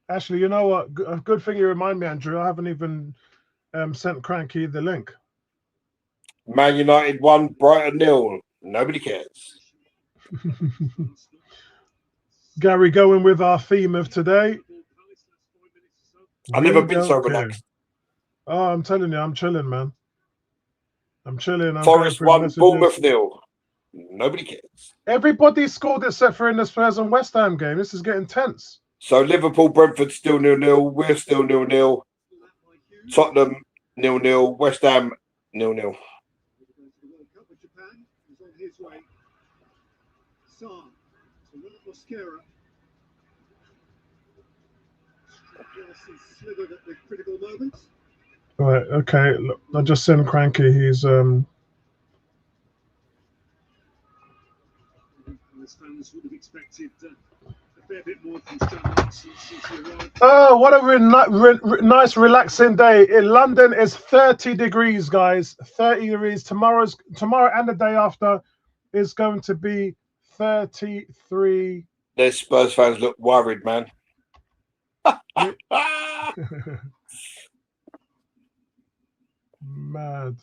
Speaker 1: Actually, you know what? A good thing you remind me, Andrew. I haven't even sent Cranky the link.
Speaker 2: Man United 1, Brighton 0. Nobody cares.
Speaker 1: Gary, going with our theme of today.
Speaker 2: I've never been so relaxed.
Speaker 1: Oh, I'm telling you, I'm chilling, man. I'm chilling.
Speaker 2: Forest 1, Bournemouth 0. Nobody cares.
Speaker 1: Everybody scored except for in the Spurs and West Ham game. This is getting tense.
Speaker 2: So Liverpool, Brentford still 0-0. We're still 0-0. Tottenham 0-0. West Ham 0-0.
Speaker 1: Right, okay. Look, I just sent Cranky. He's
Speaker 3: fans would have expected a fair bit more from Stanley since he arrived.
Speaker 1: Oh, what a nice relaxing day. In London is 30 degrees, guys. 30 degrees. Tomorrow and the day after is going to be 33.
Speaker 2: Their Spurs fans look worried, man.
Speaker 1: Mad.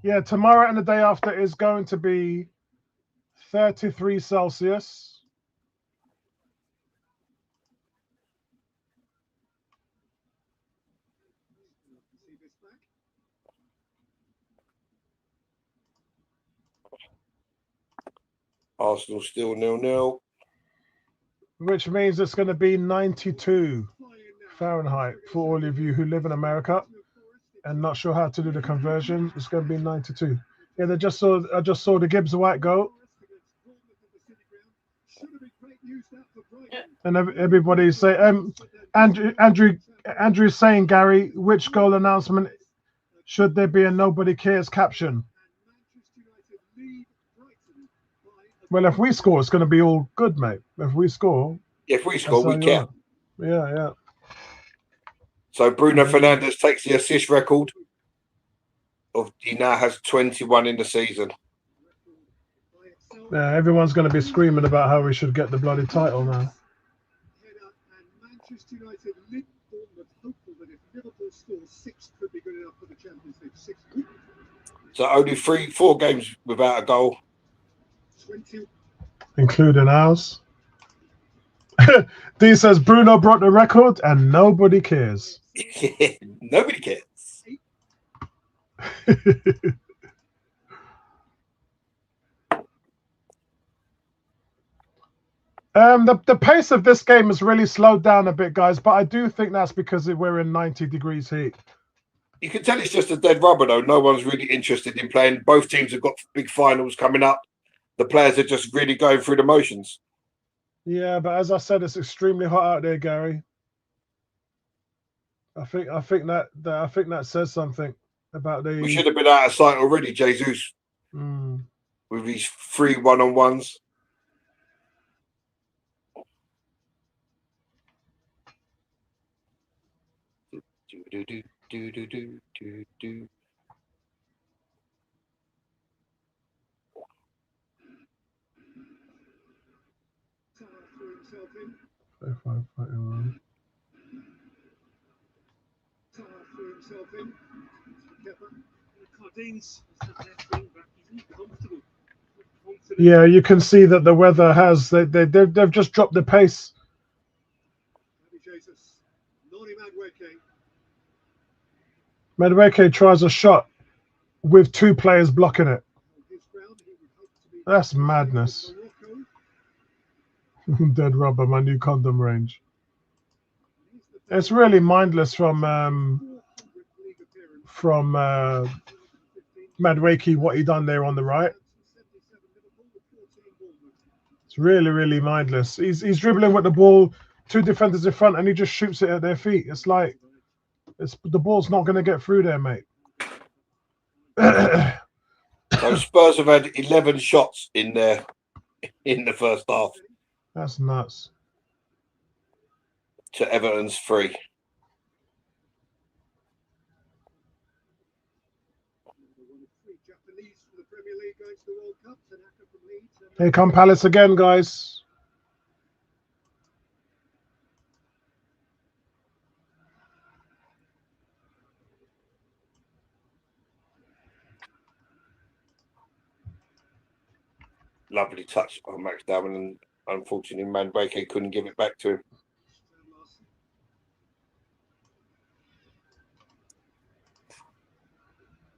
Speaker 1: Yeah, tomorrow and the day after is going to be 33 Celsius.
Speaker 2: Arsenal still 0-0.
Speaker 1: Which means it's going to be 92 Fahrenheit for all of you who live in America and not sure how to do the conversion. It's going to be 92. Yeah, I just saw the Gibbs White goal. And everybody's saying, Andrew's saying, Gary, which goal announcement should there be a nobody cares caption? Well, if we score, it's going to be all good, mate. If we score,
Speaker 2: we can.
Speaker 1: Yeah.
Speaker 2: So Bruno Fernandes takes the assist record. He now has 21 in the season.
Speaker 1: Yeah, everyone's going to be screaming about how we should get the bloody title now.
Speaker 2: So only 4 games without a goal.
Speaker 1: Including ours. D says Bruno broke the record and nobody cares.
Speaker 2: Nobody cares.
Speaker 1: The pace of this game has really slowed down a bit, guys, but I do think that's because we're in 90 degrees heat.
Speaker 2: You can tell it's just a dead rubber, though. No one's really interested in playing. Both teams have got big finals coming up. The players are just really going through the motions.
Speaker 1: Yeah, but as I said, it's extremely hot out there, Gary. I think that says something about the.
Speaker 2: We should have been out of sight already, Jesus. With these 3 one-on-ones. Do.
Speaker 1: Yeah, you can see that the weather has they've just dropped the pace. Madueke tries a shot with 2 players blocking it. That's madness. Dead rubber, my new condom range. It's really mindless from Madueke, what he done there on the right. It's really, really mindless. He's dribbling with the ball, 2 defenders in front, and he just shoots it at their feet. It's like the ball's not going to get through there, mate.
Speaker 2: So Spurs have had 11 shots in there in the first half.
Speaker 1: That's nuts.
Speaker 2: To Everton's 3.
Speaker 1: Here come Palace again, guys.
Speaker 2: Lovely touch by Max Darwin, and unfortunately, Madueke couldn't give it back to him.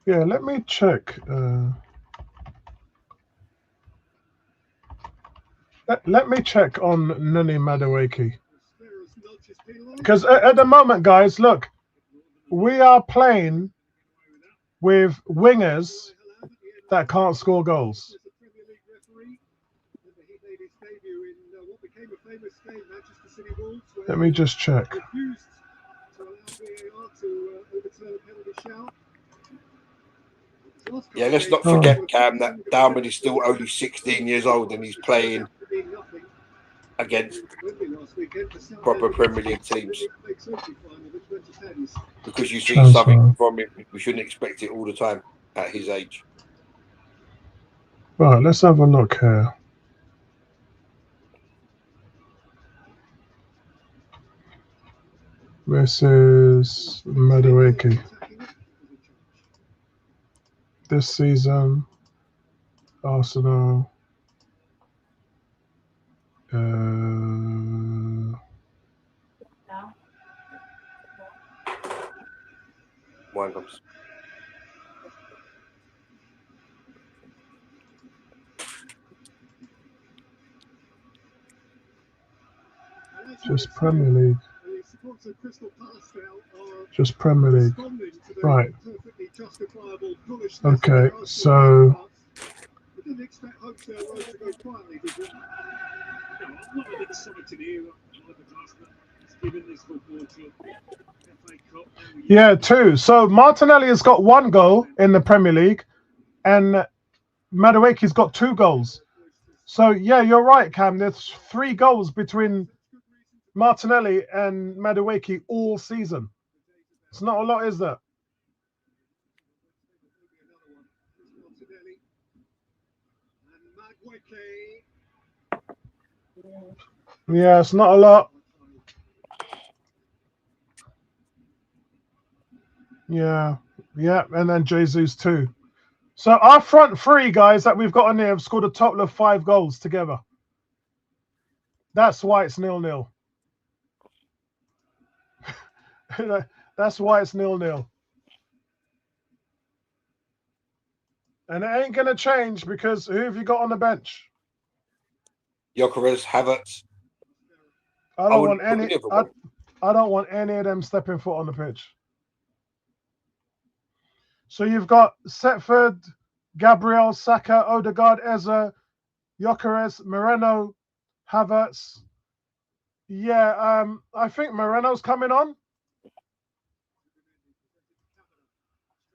Speaker 1: Yeah, let me check. Let me check on Nani Madueke. Because at the moment, guys, look, we are playing with wingers that can't score goals. Let me just check.
Speaker 2: Yeah, let's not forget, Cam, that Darwin is still only 16 years old and he's playing against proper Premier League teams. Because you see something from him, we shouldn't expect it all the time at his age.
Speaker 1: Right, let's have a look here. This is Madueke. This season, Arsenal.
Speaker 2: Wine comes.
Speaker 1: Just Premier League. Just Premier League. Right. Okay, so. Yeah, 2. So Martinelli has got 1 goal in the Premier League, and Madueke's got 2 goals. So yeah, you're right, Cam. There's 3 goals between Martinelli and Madueke all season. It's not a lot, is there? Yeah, it's not a lot. Yeah, and then Jesus too. So our front 3 guys that we've got on here have scored a total of 5 goals together. That's why it's 0-0. That's why it's 0-0. And it ain't gonna change because who have you got on the bench?
Speaker 2: Gyökeres, Havertz.
Speaker 1: I don't want any. I don't want any of them stepping foot on the pitch. So you've got Setford, Gabriel, Saka, Odegaard, Eze, Gyökeres, Moreno, Havertz. Yeah, I think Moreno's coming on.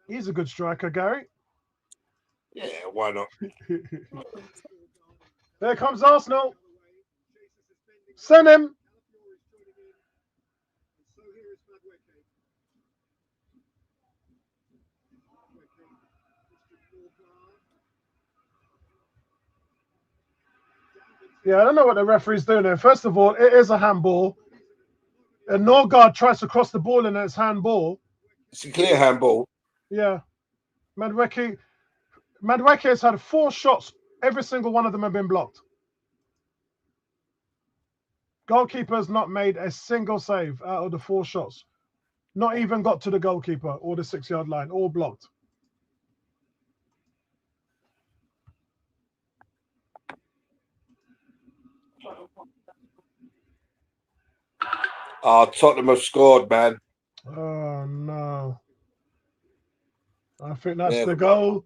Speaker 1: He's a good striker, Gary.
Speaker 2: Yeah, why not?
Speaker 1: There comes Arsenal. Send him. Yeah, I don't know what the referee's doing there. First of all, it is a handball. And Norgard tries to cross the ball and it's handball.
Speaker 2: It's a clear handball.
Speaker 1: Yeah. Madueke has had 4 shots. Every single one of them have been blocked. Goalkeeper's not made a single save out of the 4 shots. Not even got to the goalkeeper or the 6-yard line, all blocked.
Speaker 2: Tottenham have scored, man.
Speaker 1: Oh no. I think that's
Speaker 2: Yeah,
Speaker 1: the goal.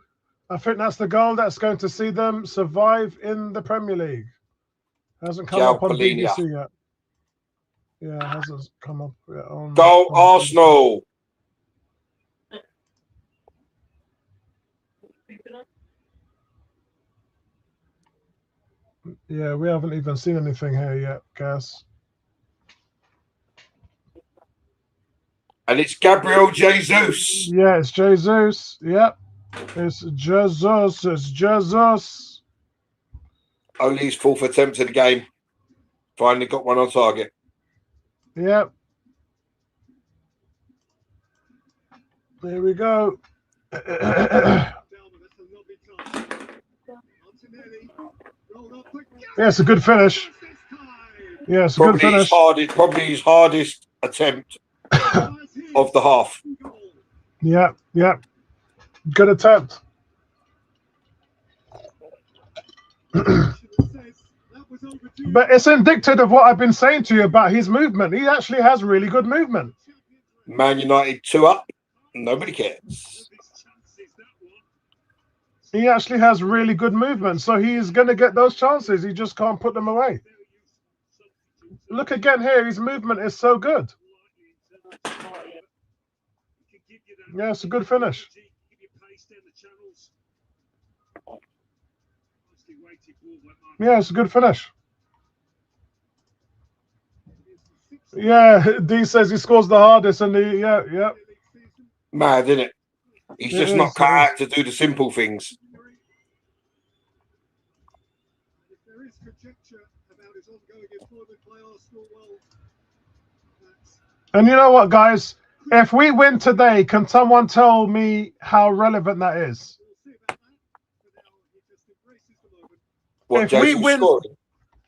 Speaker 1: I think that's the goal that's going to see them survive in the Premier League. Hasn't come up on
Speaker 2: Polinia.
Speaker 1: BBC yet. Yeah, it hasn't come up yet on.
Speaker 2: Go Arsenal.
Speaker 1: Yeah, we haven't even seen anything here yet, Gas.
Speaker 2: And it's Gabriel Jesus.
Speaker 1: Yeah, it's Jesus. Yep. It's Jesus. It's Jesus.
Speaker 2: Only his 4th attempt of the game. Finally got one on target.
Speaker 1: Yep. There we go. Yeah, it's a good finish. Yeah, it's a good finish.
Speaker 2: Probably his hardest attempt of the half.
Speaker 1: Yeah, yeah. Good attempt. But it's indicative of what I've been saying to you about his movement. He actually has really good movement.
Speaker 2: Man United 2 up. Nobody cares.
Speaker 1: He actually has really good movement. So he's going to get those chances. He just can't put them away. Look again here. His movement is so good. Yeah, it's a good finish. Yeah, it's a good finish. Yeah, D says he scores the hardest, and yeah.
Speaker 2: Mad, isn't it? He's just not cut out to do the simple things.
Speaker 1: And you know what, guys? If we win today, can someone tell me how relevant that is?
Speaker 2: What, Jason scored?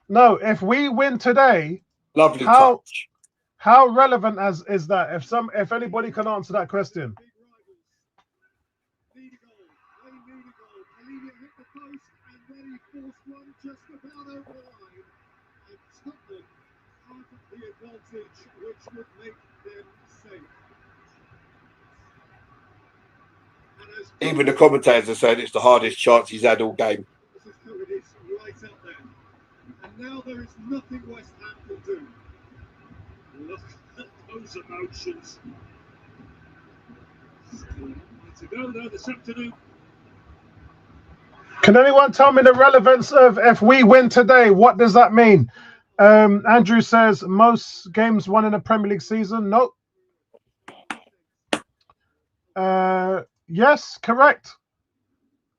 Speaker 1: No, if we win today,
Speaker 2: lovely touch.
Speaker 1: How relevant is that? If anybody can answer that question.
Speaker 2: Even the commentators are saying it's the hardest chance he's had all game.
Speaker 3: And now there is nothing West Ham can do. Look at those emotions. To go there this afternoon.
Speaker 1: Can anyone tell me the relevance of if we win today? What does that mean? Andrew says most games won in a Premier League season. Nope. Yes, correct.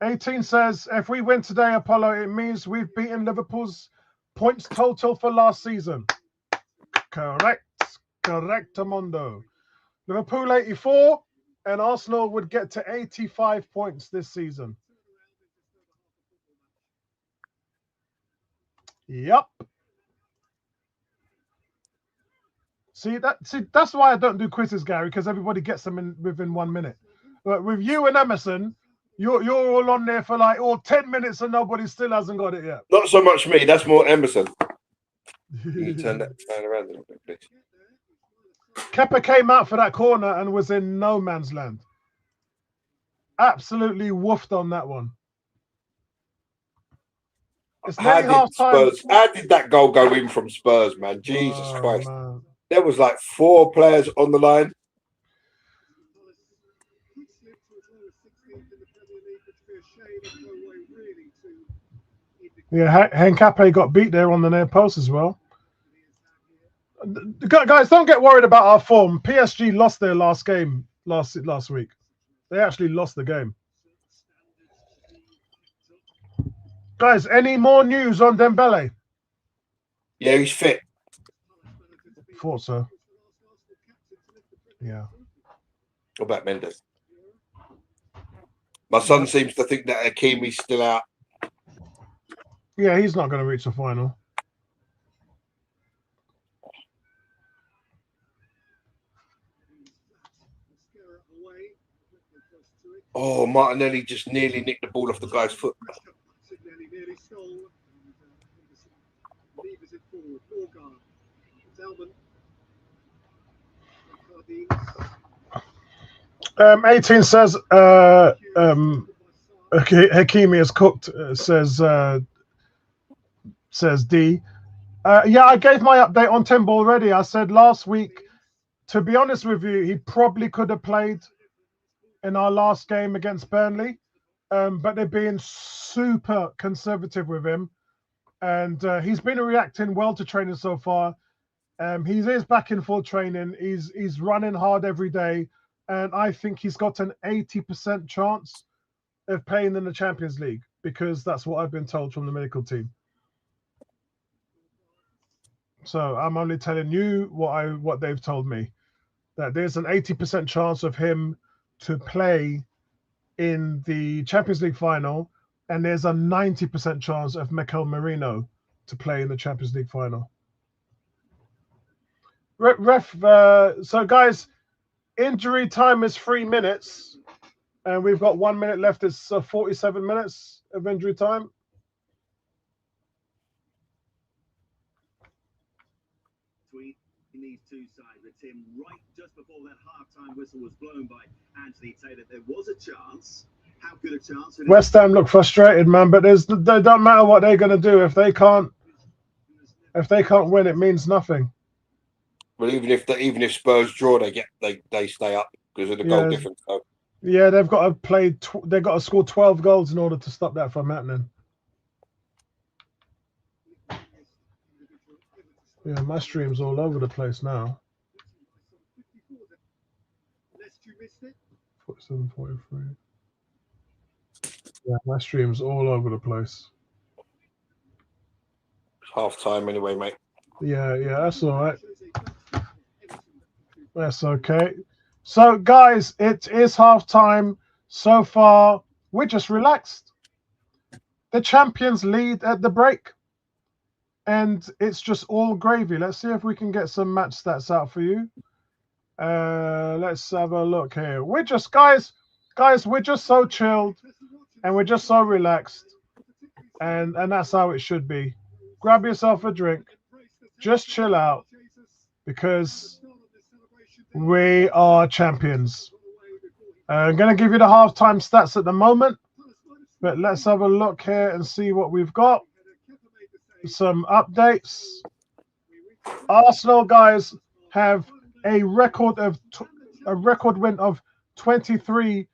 Speaker 1: 18 says if we win today, Apollo, it means we've beaten Liverpool's points total for last season. Correct. Correctamundo. Liverpool 84 and Arsenal would get to 85 points this season. Yep. See, that's why I don't do quizzes, Gary, because everybody gets them within 1 minute. But with you and Emerson, you're all on there for like 10 minutes and nobody still hasn't got it yet.
Speaker 2: Not so much me, that's more Emerson. You turn around a little bit, please.
Speaker 1: Kepa came out for that corner and was in no man's land. Absolutely woofed on that one. It's nearly half time.
Speaker 2: How did that goal go in from Spurs, man? Jesus Christ. Man. There was like 4 players on the line.
Speaker 1: Yeah, Henkape got beat there on the near post as well. Guys, don't get worried about our form. PSG lost their last game last week. They actually lost the game. Guys, any more news on Dembele?
Speaker 2: Yeah, he's fit.
Speaker 1: Thought so. Yeah.
Speaker 2: What about Mendes? My son seems to think that Hakimi's still out.
Speaker 1: Yeah, he's not going to reach the final.
Speaker 2: Oh, Martinelli just nearly nicked the ball off the guy's foot.
Speaker 3: Nearly stole. Levers it forward. Morgan. Zelman.
Speaker 1: 18 says Hakimi is cooked. Says D. Yeah, I gave my update on Timber already. I said last week, to be honest with you, he probably could have played in our last game against Burnley, but they're being super conservative with him, and he's been reacting well to training so far. He is back in full training. He's running hard every day, and I think he's got an 80% chance of playing in the Champions League because that's what I've been told from the medical team. So I'm only telling you what they've told me, that there's an 80% chance of him to play in the Champions League final, and there's a 90% chance of Mikel Merino to play in the Champions League final. So guys, injury time is 3 minutes, and we've got 1 minute left. It's 47 minutes of injury time.
Speaker 4: In these two sides, but Tim, right just before that half-time whistle was blown by Anthony Taylor, there was a chance. How good a chance?
Speaker 1: West Ham look frustrated, man, but they don't matter what they're going to do if they can't win. It means nothing.
Speaker 2: Well, even if Spurs draw, they stay up because of the goal difference. So.
Speaker 1: Yeah, they've got to play. They've got to score 12 goals in order to stop that from happening. Yeah, my stream's all over the place now. 47.43. Yeah, my stream's all over the place.
Speaker 2: Half time anyway, mate.
Speaker 1: Yeah, that's all right. That's okay. So, guys, it is half time. So far, we're just relaxed. The champions lead at the break. And it's just all gravy. Let's see if we can get some match stats out for you. Let's have a look here. We're just, guys, we're just so chilled and we're just so relaxed. And that's how it should be. Grab yourself a drink. Just chill out because we are champions. I'm going to give you the halftime stats at the moment. But let's have a look here and see what we've got. Some updates. Arsenal, guys, have a record win of 23,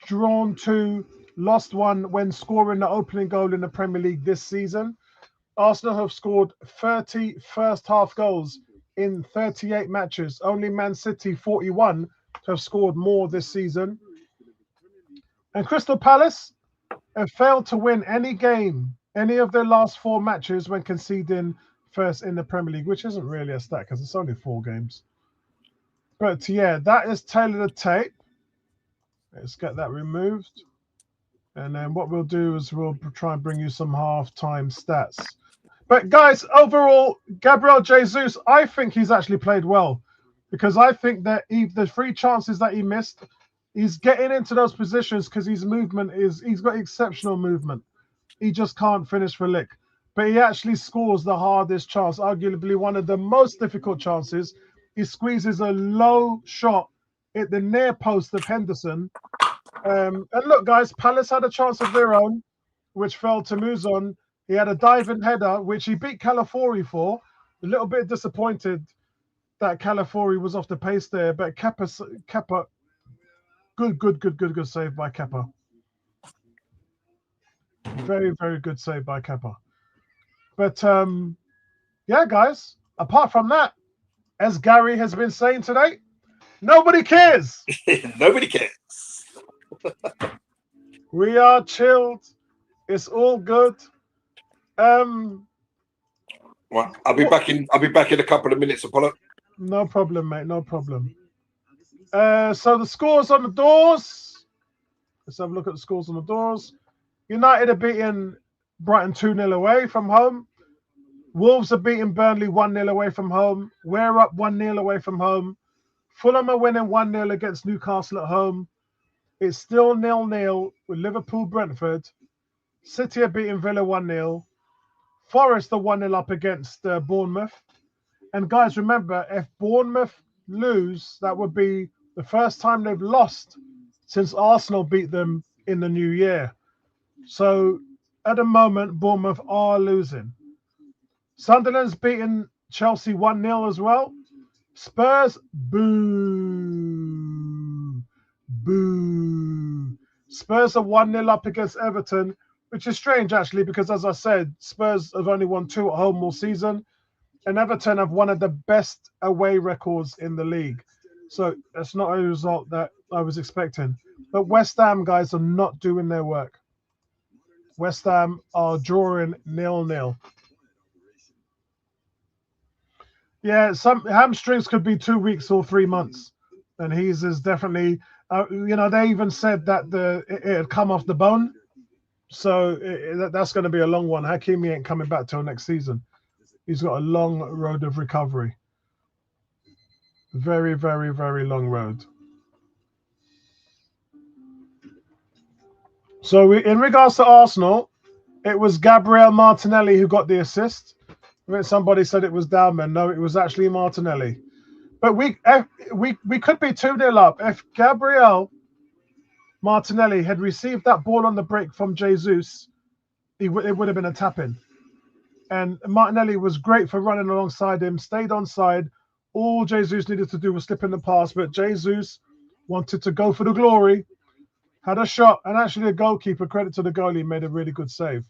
Speaker 1: drawn 2, lost 1 when scoring the opening goal in the Premier League this season. Arsenal have scored 30 first half goals in 38 matches. Only Man City, 41, have scored more this season. And Crystal Palace have failed to win any of their last 4 matches when conceding first in the Premier League, which isn't really a stat because it's only 4 games. But yeah, that is Taylor the Tape. Let's get that removed. And then what we'll do is we'll try and bring you some half-time stats. But guys, overall, Gabriel Jesus, I think he's actually played well because I think that the 3 chances that he missed, he's getting into those positions because he's got exceptional movement. He just can't finish for lick. But he actually scores the hardest chance, arguably one of the most difficult chances. He squeezes a low shot at the near post of Henderson. And look, guys, Palace had a chance of their own, which fell to Muzon. He had a diving header, which he beat Calafiori for. A little bit disappointed that Calafiori was off the pace there. But Kepa, good save by Kepa. Very, very good save by Kepa. But, yeah, guys, apart from that, as Gary has been saying today, nobody cares.
Speaker 2: Nobody cares.
Speaker 1: We are chilled. It's all good.
Speaker 2: Well, I'll be back in a couple of minutes, Apollo.
Speaker 1: No problem, mate. No problem. So the scores on the doors. Let's have a look at the scores on the doors. United are beating Brighton 2-0 away from home. Wolves are beating Burnley 1-0 away from home. We're up 1-0 away from home. Fulham are winning 1-0 against Newcastle at home. It's still 0-0 with Liverpool, Brentford. City are beating Villa 1-0. Forest are 1-0 up against Bournemouth. And guys, remember, if Bournemouth lose, that would be the first time they've lost since Arsenal beat them in the new year. So at the moment, Bournemouth are losing. Sunderland's beaten Chelsea 1-0 as well. Spurs, boo. Boo. Spurs are 1-0 up against Everton, which is strange, actually, because as I said, Spurs have only won 2 at home all season, and Everton have one of the best away records in the league. So that's not a result that I was expecting. But West Ham, guys, are not doing their work. West Ham are drawing 0-0. Yeah, some hamstrings could be 2 weeks or 3 months. And he's is definitely, they even said that it had come off the bone. So that's going to be a long one. Hakimi ain't coming back till next season. He's got a long road of recovery. Very, very, very long road. So in regards to Arsenal, it was Gabriel Martinelli who got the assist. I mean, somebody said it was Dalman. No, it was actually Martinelli. But we could be 2-0 up. If Gabriel Martinelli had received that ball on the break from Jesus, it would have been a tap-in. And Martinelli was great for running alongside him, stayed onside. All Jesus needed to do was slip in the pass, but Jesus wanted to go for the glory, had a shot, and actually the goalkeeper, credit to the goalie, made a really good save.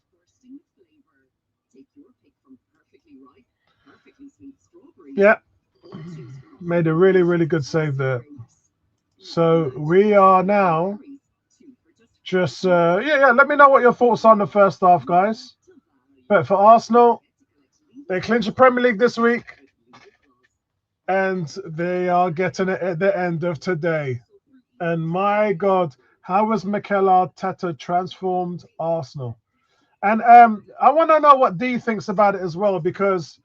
Speaker 1: Yeah, made a really, really good save there. So we are now just, let me know what your thoughts are on the first half, guys. But for Arsenal, they clinch the Premier League this week, and they are getting it at the end of today. And my God, how has Mikel Arteta transformed Arsenal? And I want to know what D thinks about it as well, because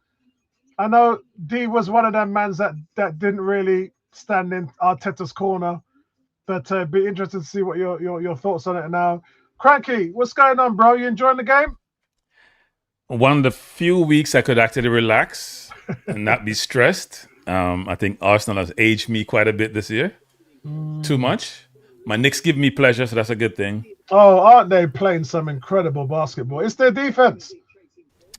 Speaker 1: I know D was one of them mans that didn't really stand in Arteta's corner, but be interested to see what your thoughts on it now. Cranky, what's going on, bro? You enjoying the game?
Speaker 5: One of the few weeks I could actually relax and not be stressed. I think Arsenal has aged me quite a bit this year. Too much. My Knicks give me pleasure, so that's a good thing.
Speaker 1: Oh, aren't they playing some incredible basketball? It's their defense.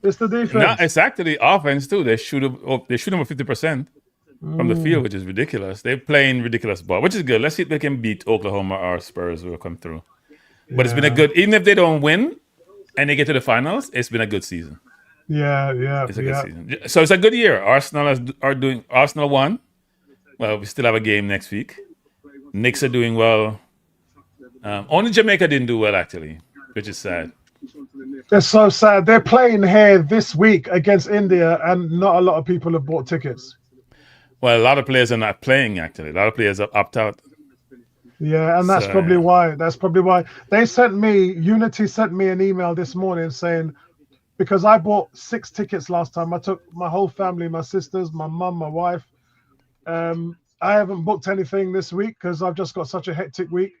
Speaker 1: It's the defense.
Speaker 5: No, it's actually offense too. They shoot over 50% from the field, which is ridiculous. They're playing ridiculous ball, which is good. Let's see if they can beat Oklahoma or Spurs who will come through. But it's been a good, even if they don't win and they get to the finals, it's been a good season.
Speaker 1: Yeah.
Speaker 5: It's a good season. So it's a good year. Arsenal won. Well, we still have a game next week. Knicks are doing well. Only Jamaica didn't do well, actually, which is sad.
Speaker 1: It's so sad. They're playing here this week against India, and not a lot of people have bought tickets.
Speaker 5: Well, a lot of players are not playing, actually. A lot of players have opted out.
Speaker 1: Yeah, and that's probably why. They sent me, Unity sent me an email this morning saying, because I bought 6 tickets last time. I took my whole family, my sisters, my mum, my wife. I haven't booked anything this week because I've just got such a hectic week.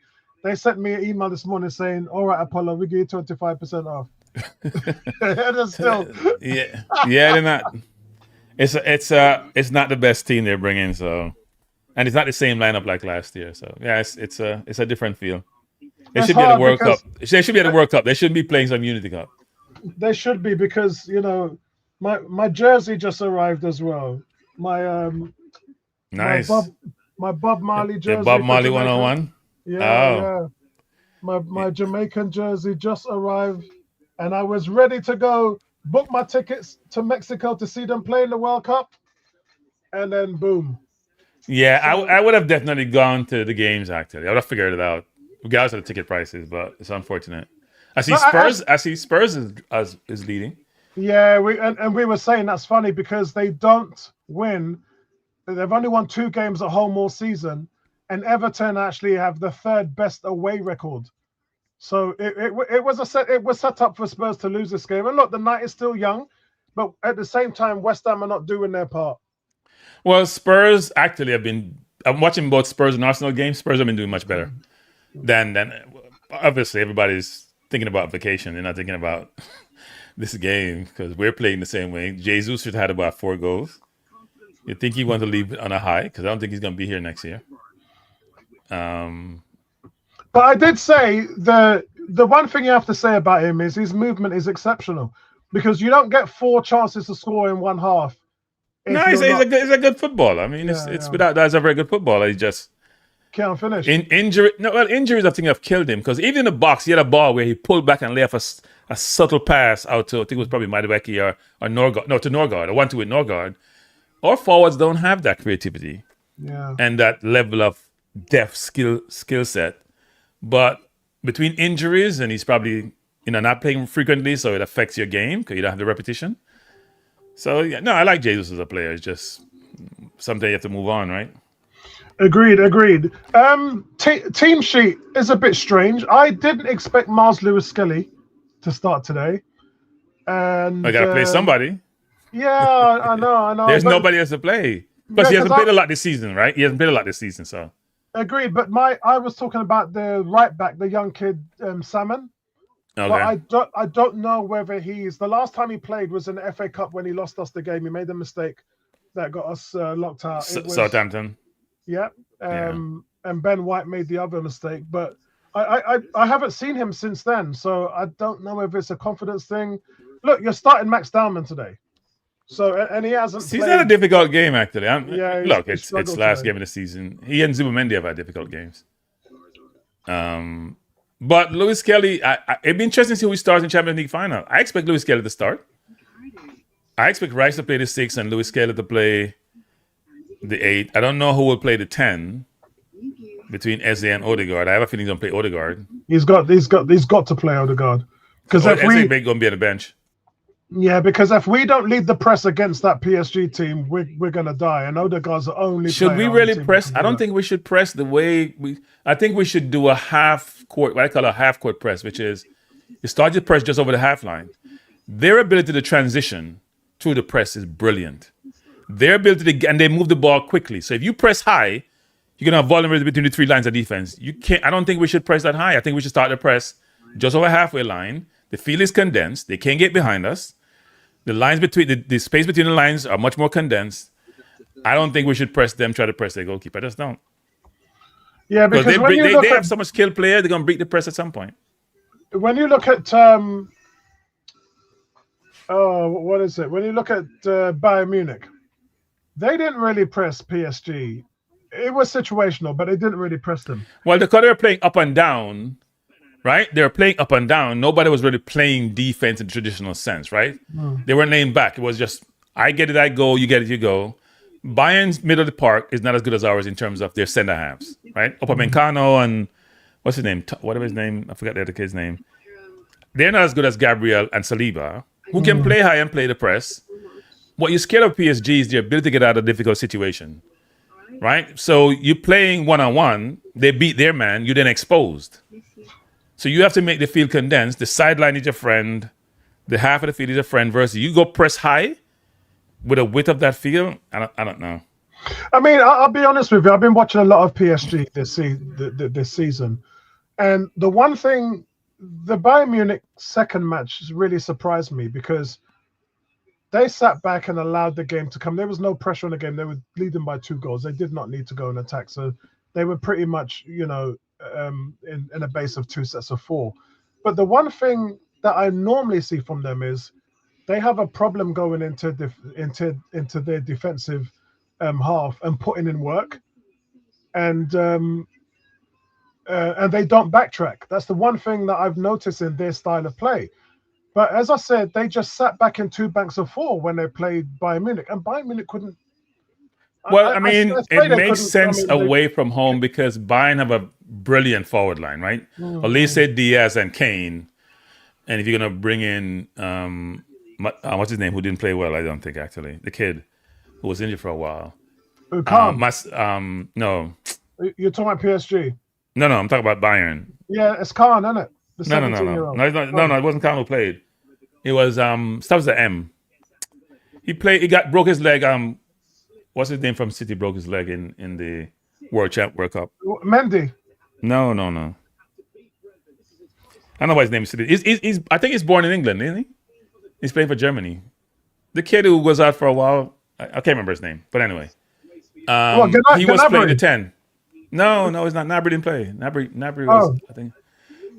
Speaker 1: They sent me an email this morning saying, all right, Apollo, we give you 25% off. Still.
Speaker 5: They're not. It's not the best team they're bringing, so, and it's not the same lineup like last year. So yeah, it's a different feel. They should be at the World Cup. They should be at the World Cup. They shouldn't be playing some Unity Cup.
Speaker 1: They should be, because my jersey just arrived as well.
Speaker 5: Nice.
Speaker 1: My Bob Marley jersey.
Speaker 5: Bob Marley 101.
Speaker 1: Yeah. My Jamaican jersey just arrived, and I was ready to go book my tickets to Mexico to see them play in the World Cup, and then boom.
Speaker 5: Yeah, I would have definitely gone to the games, actually. I would have figured it out, regardless of the ticket prices, but it's unfortunate. I see Spurs is leading.
Speaker 1: Yeah, we were saying that's funny because they don't win. They've only won 2 games at home all season, and Everton actually have the 3rd best away record. So it was set up for Spurs to lose this game. And look, the night is still young, but at the same time, West Ham are not doing their part.
Speaker 5: Well, Spurs actually have been. I'm watching both Spurs and Arsenal games. Spurs have been doing much better. then obviously everybody's thinking about vacation. They're not thinking about this game because we're playing the same way. Jesus should have had about 4 goals. You think he wants to leave on a high because I don't think he's going to be here next year.
Speaker 1: But I did say the one thing you have to say about him is his movement is exceptional, because you don't get 4 chances to score in one half.
Speaker 5: No, he's a good footballer. I mean, it's without that, he's a very good footballer. He just
Speaker 1: can't finish.
Speaker 5: Injuries I think have killed him, because even in the box, he had a ball where he pulled back and lay off a subtle pass out to, I think it was probably Madueke or Norgard. No, to Norgard, a 1-2 with Norgard. Our forwards don't have that creativity and that level of depth skill set. But between injuries, and he's probably not playing frequently, so it affects your game because you don't have the repetition. So yeah, no, I like Jesus as a player. It's just someday you have to move on, right?
Speaker 1: Agreed. Team sheet is a bit strange. I didn't expect Mars Lewis Skelly to start today, and
Speaker 5: I gotta play somebody.
Speaker 1: Yeah, I know.
Speaker 5: There's nobody else to play. Plus, he hasn't played a lot this season, right? He hasn't played a lot this season, so.
Speaker 1: Agreed, but I was talking about the right back, the young kid, Salmon.
Speaker 5: Okay.
Speaker 1: But I don't know whether he's. The last time he played was in the FA Cup when he lost us the game. He made a mistake that got us locked out.
Speaker 5: Southampton.
Speaker 1: Yeah. And Ben White made the other mistake, but I haven't seen him since then, so I don't know if it's a confidence thing. Look, you're starting Max Dowman today. So, and he hasn't.
Speaker 5: He's had a difficult game, actually. Look, it's last game of the season. He and Zubimendi have had difficult games. But Lewis Kelly, it'd be interesting to see who he starts in Champions League final. I expect Lewis Kelly to start. I expect Rice to play the 6 and Lewis Kelly to play the 8. I don't know who will play the 10 between Eze and Odegaard. I have a feeling he's going to play Odegaard.
Speaker 1: He's got to play Odegaard. Because
Speaker 5: Eze is going to be on the bench.
Speaker 1: Yeah, because if we don't lead the press against that PSG team, we're gonna die. And Odegaard's the only.
Speaker 5: Should we really press? I don't think we should press the way we. I think we should do a half court, what I call a half court press, which is you start your press just over the half line. Their ability to transition through the press is brilliant. Their ability to and they move the ball quickly. So if you press high, you're gonna have vulnerability between the 3 lines of defense. You can't. I don't think we should press that high. I think we should start the press just over halfway line. The field is condensed. They can't get behind us. The lines between the space between the lines are much more condensed. I don't think we should press them, try to press their goalkeeper. I just don't.
Speaker 1: Yeah, because
Speaker 5: they have so much skilled player, they're gonna break the press at some point.
Speaker 1: When you look at what is it? When you look at Bayern Munich, they didn't really press PSG. It was situational, but they didn't really press them.
Speaker 5: Well, because they were playing up and down. Right? They were playing up and down. Nobody was really playing defense in the traditional sense, right? They weren't laying back. It was just, I get it, I go, you get it, you go. Bayern's middle of the park is not as good as ours in terms of their center halves, right? Upamecano and, what's his name? Whatever his name, I forgot the other kid's name. They're not as good as Gabriel and Saliba, who can play high and play the press. What you're scared of PSG is their ability to get out of a difficult situation, right? So you're playing one-on-one, they beat their man, you're then exposed. So you have to make the field condensed. The sideline is your friend. The half of the field is your friend. Versus you go press high with a width of that field. I don't know.
Speaker 1: I mean, I'll be honest with you. I've been watching a lot of PSG this season, and the one thing, the Bayern Munich second match really surprised me because they sat back and allowed the game to come. There was no pressure on the game. They were leading by 2 goals. They did not need to go and attack. So they were pretty much, in a base of 2 sets of 4. But the one thing that I normally see from them is they have a problem going into their defensive half and putting in work, and they don't backtrack. That's the one thing that I've noticed in their style of play. But as I said, they just sat back in 2 banks of 4 when they played Bayern Munich, and Bayern Munich couldn't.
Speaker 5: Well, it makes sense away from home because Bayern have a brilliant forward line, right? Elise, Diaz, and Kane. And if you're going to bring in, what's his name, who didn't play well, I don't think, actually. The kid who was injured for a while. No.
Speaker 1: You're talking about PSG?
Speaker 5: No, I'm talking about Bayern.
Speaker 1: Yeah, it's Khan, isn't it? The
Speaker 5: No.
Speaker 1: 17-year-old.
Speaker 5: No, it wasn't Khan who played. It was, starts with the M. He broke his leg, what's his name from City broke his leg in the World Cup?
Speaker 1: Mendy.
Speaker 5: No. I don't know why his name is. He's I think he's born in England, isn't he? He's playing for Germany. The kid who was out for a while, I can't remember his name, but anyway, he was playing the 10. No, he's not. Nabry didn't play. Nabry was, I think,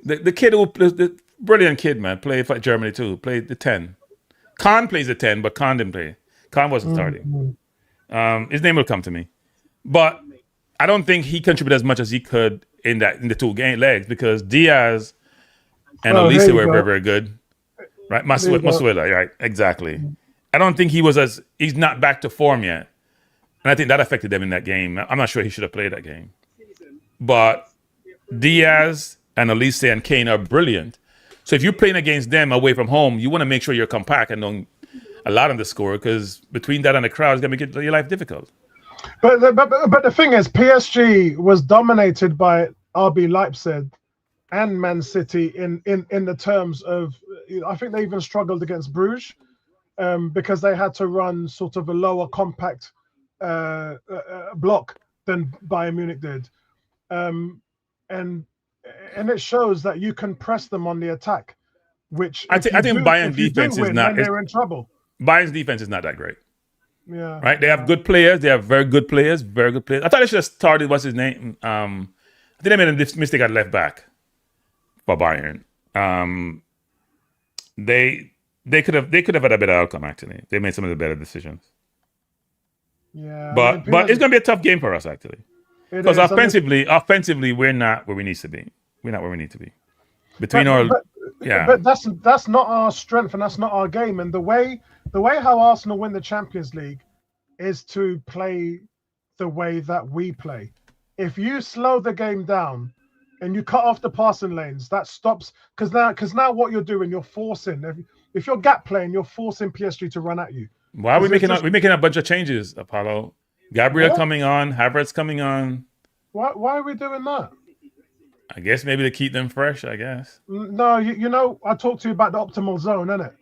Speaker 5: the kid who the brilliant kid, man, played for Germany too. Played the 10. Khan plays the 10, but Khan didn't play. Khan wasn't starting. His name will come to me, but I don't think he contributed as much as he could in the two legs because Diaz and Elise were very, very good. Right, Masuela, right, exactly. I don't think he's not back to form yet. And I think that affected them in that game. I'm not sure he should have played that game. But Diaz and Elise and Kane are brilliant. So if you're playing against them away from home, you want to make sure you're compact and don't allow them to score because between that and the crowd, it's going to make your life difficult.
Speaker 1: But the thing is, PSG was dominated by RB Leipzig and Man City in the terms of, I think they even struggled against Bruges because they had to run sort of a lower compact block than Bayern Munich did, and it shows that you can press them on the attack. Which
Speaker 5: I think Bayern defense is not.
Speaker 1: They're in trouble.
Speaker 5: Bayern's defense is not that great.
Speaker 1: Yeah.
Speaker 5: Right. They have good players. They have very good players. Very good players. I thought they should have started. What's his name? I think they made a mistake at left back for Bayern. They could have had a better outcome actually. They made some of the better decisions.
Speaker 1: Yeah,
Speaker 5: but it's going to be a tough game for us actually, because offensively we're not where we need to be. We're not where we need to be.
Speaker 1: But that's not our strength and that's not our game. And the way how Arsenal win the Champions League is to play the way that we play. If you slow the game down and you cut off the passing lanes, that stops because now what you're doing, you're forcing. If you're gap playing, you're forcing PSG to run at you.
Speaker 5: Why are we making a bunch of changes, Apollo? Gabriel coming on, Havertz coming on.
Speaker 1: Why are we doing that?
Speaker 5: I guess maybe to keep them fresh, I guess.
Speaker 1: No, you know, I talked to you about the optimal zone, innit?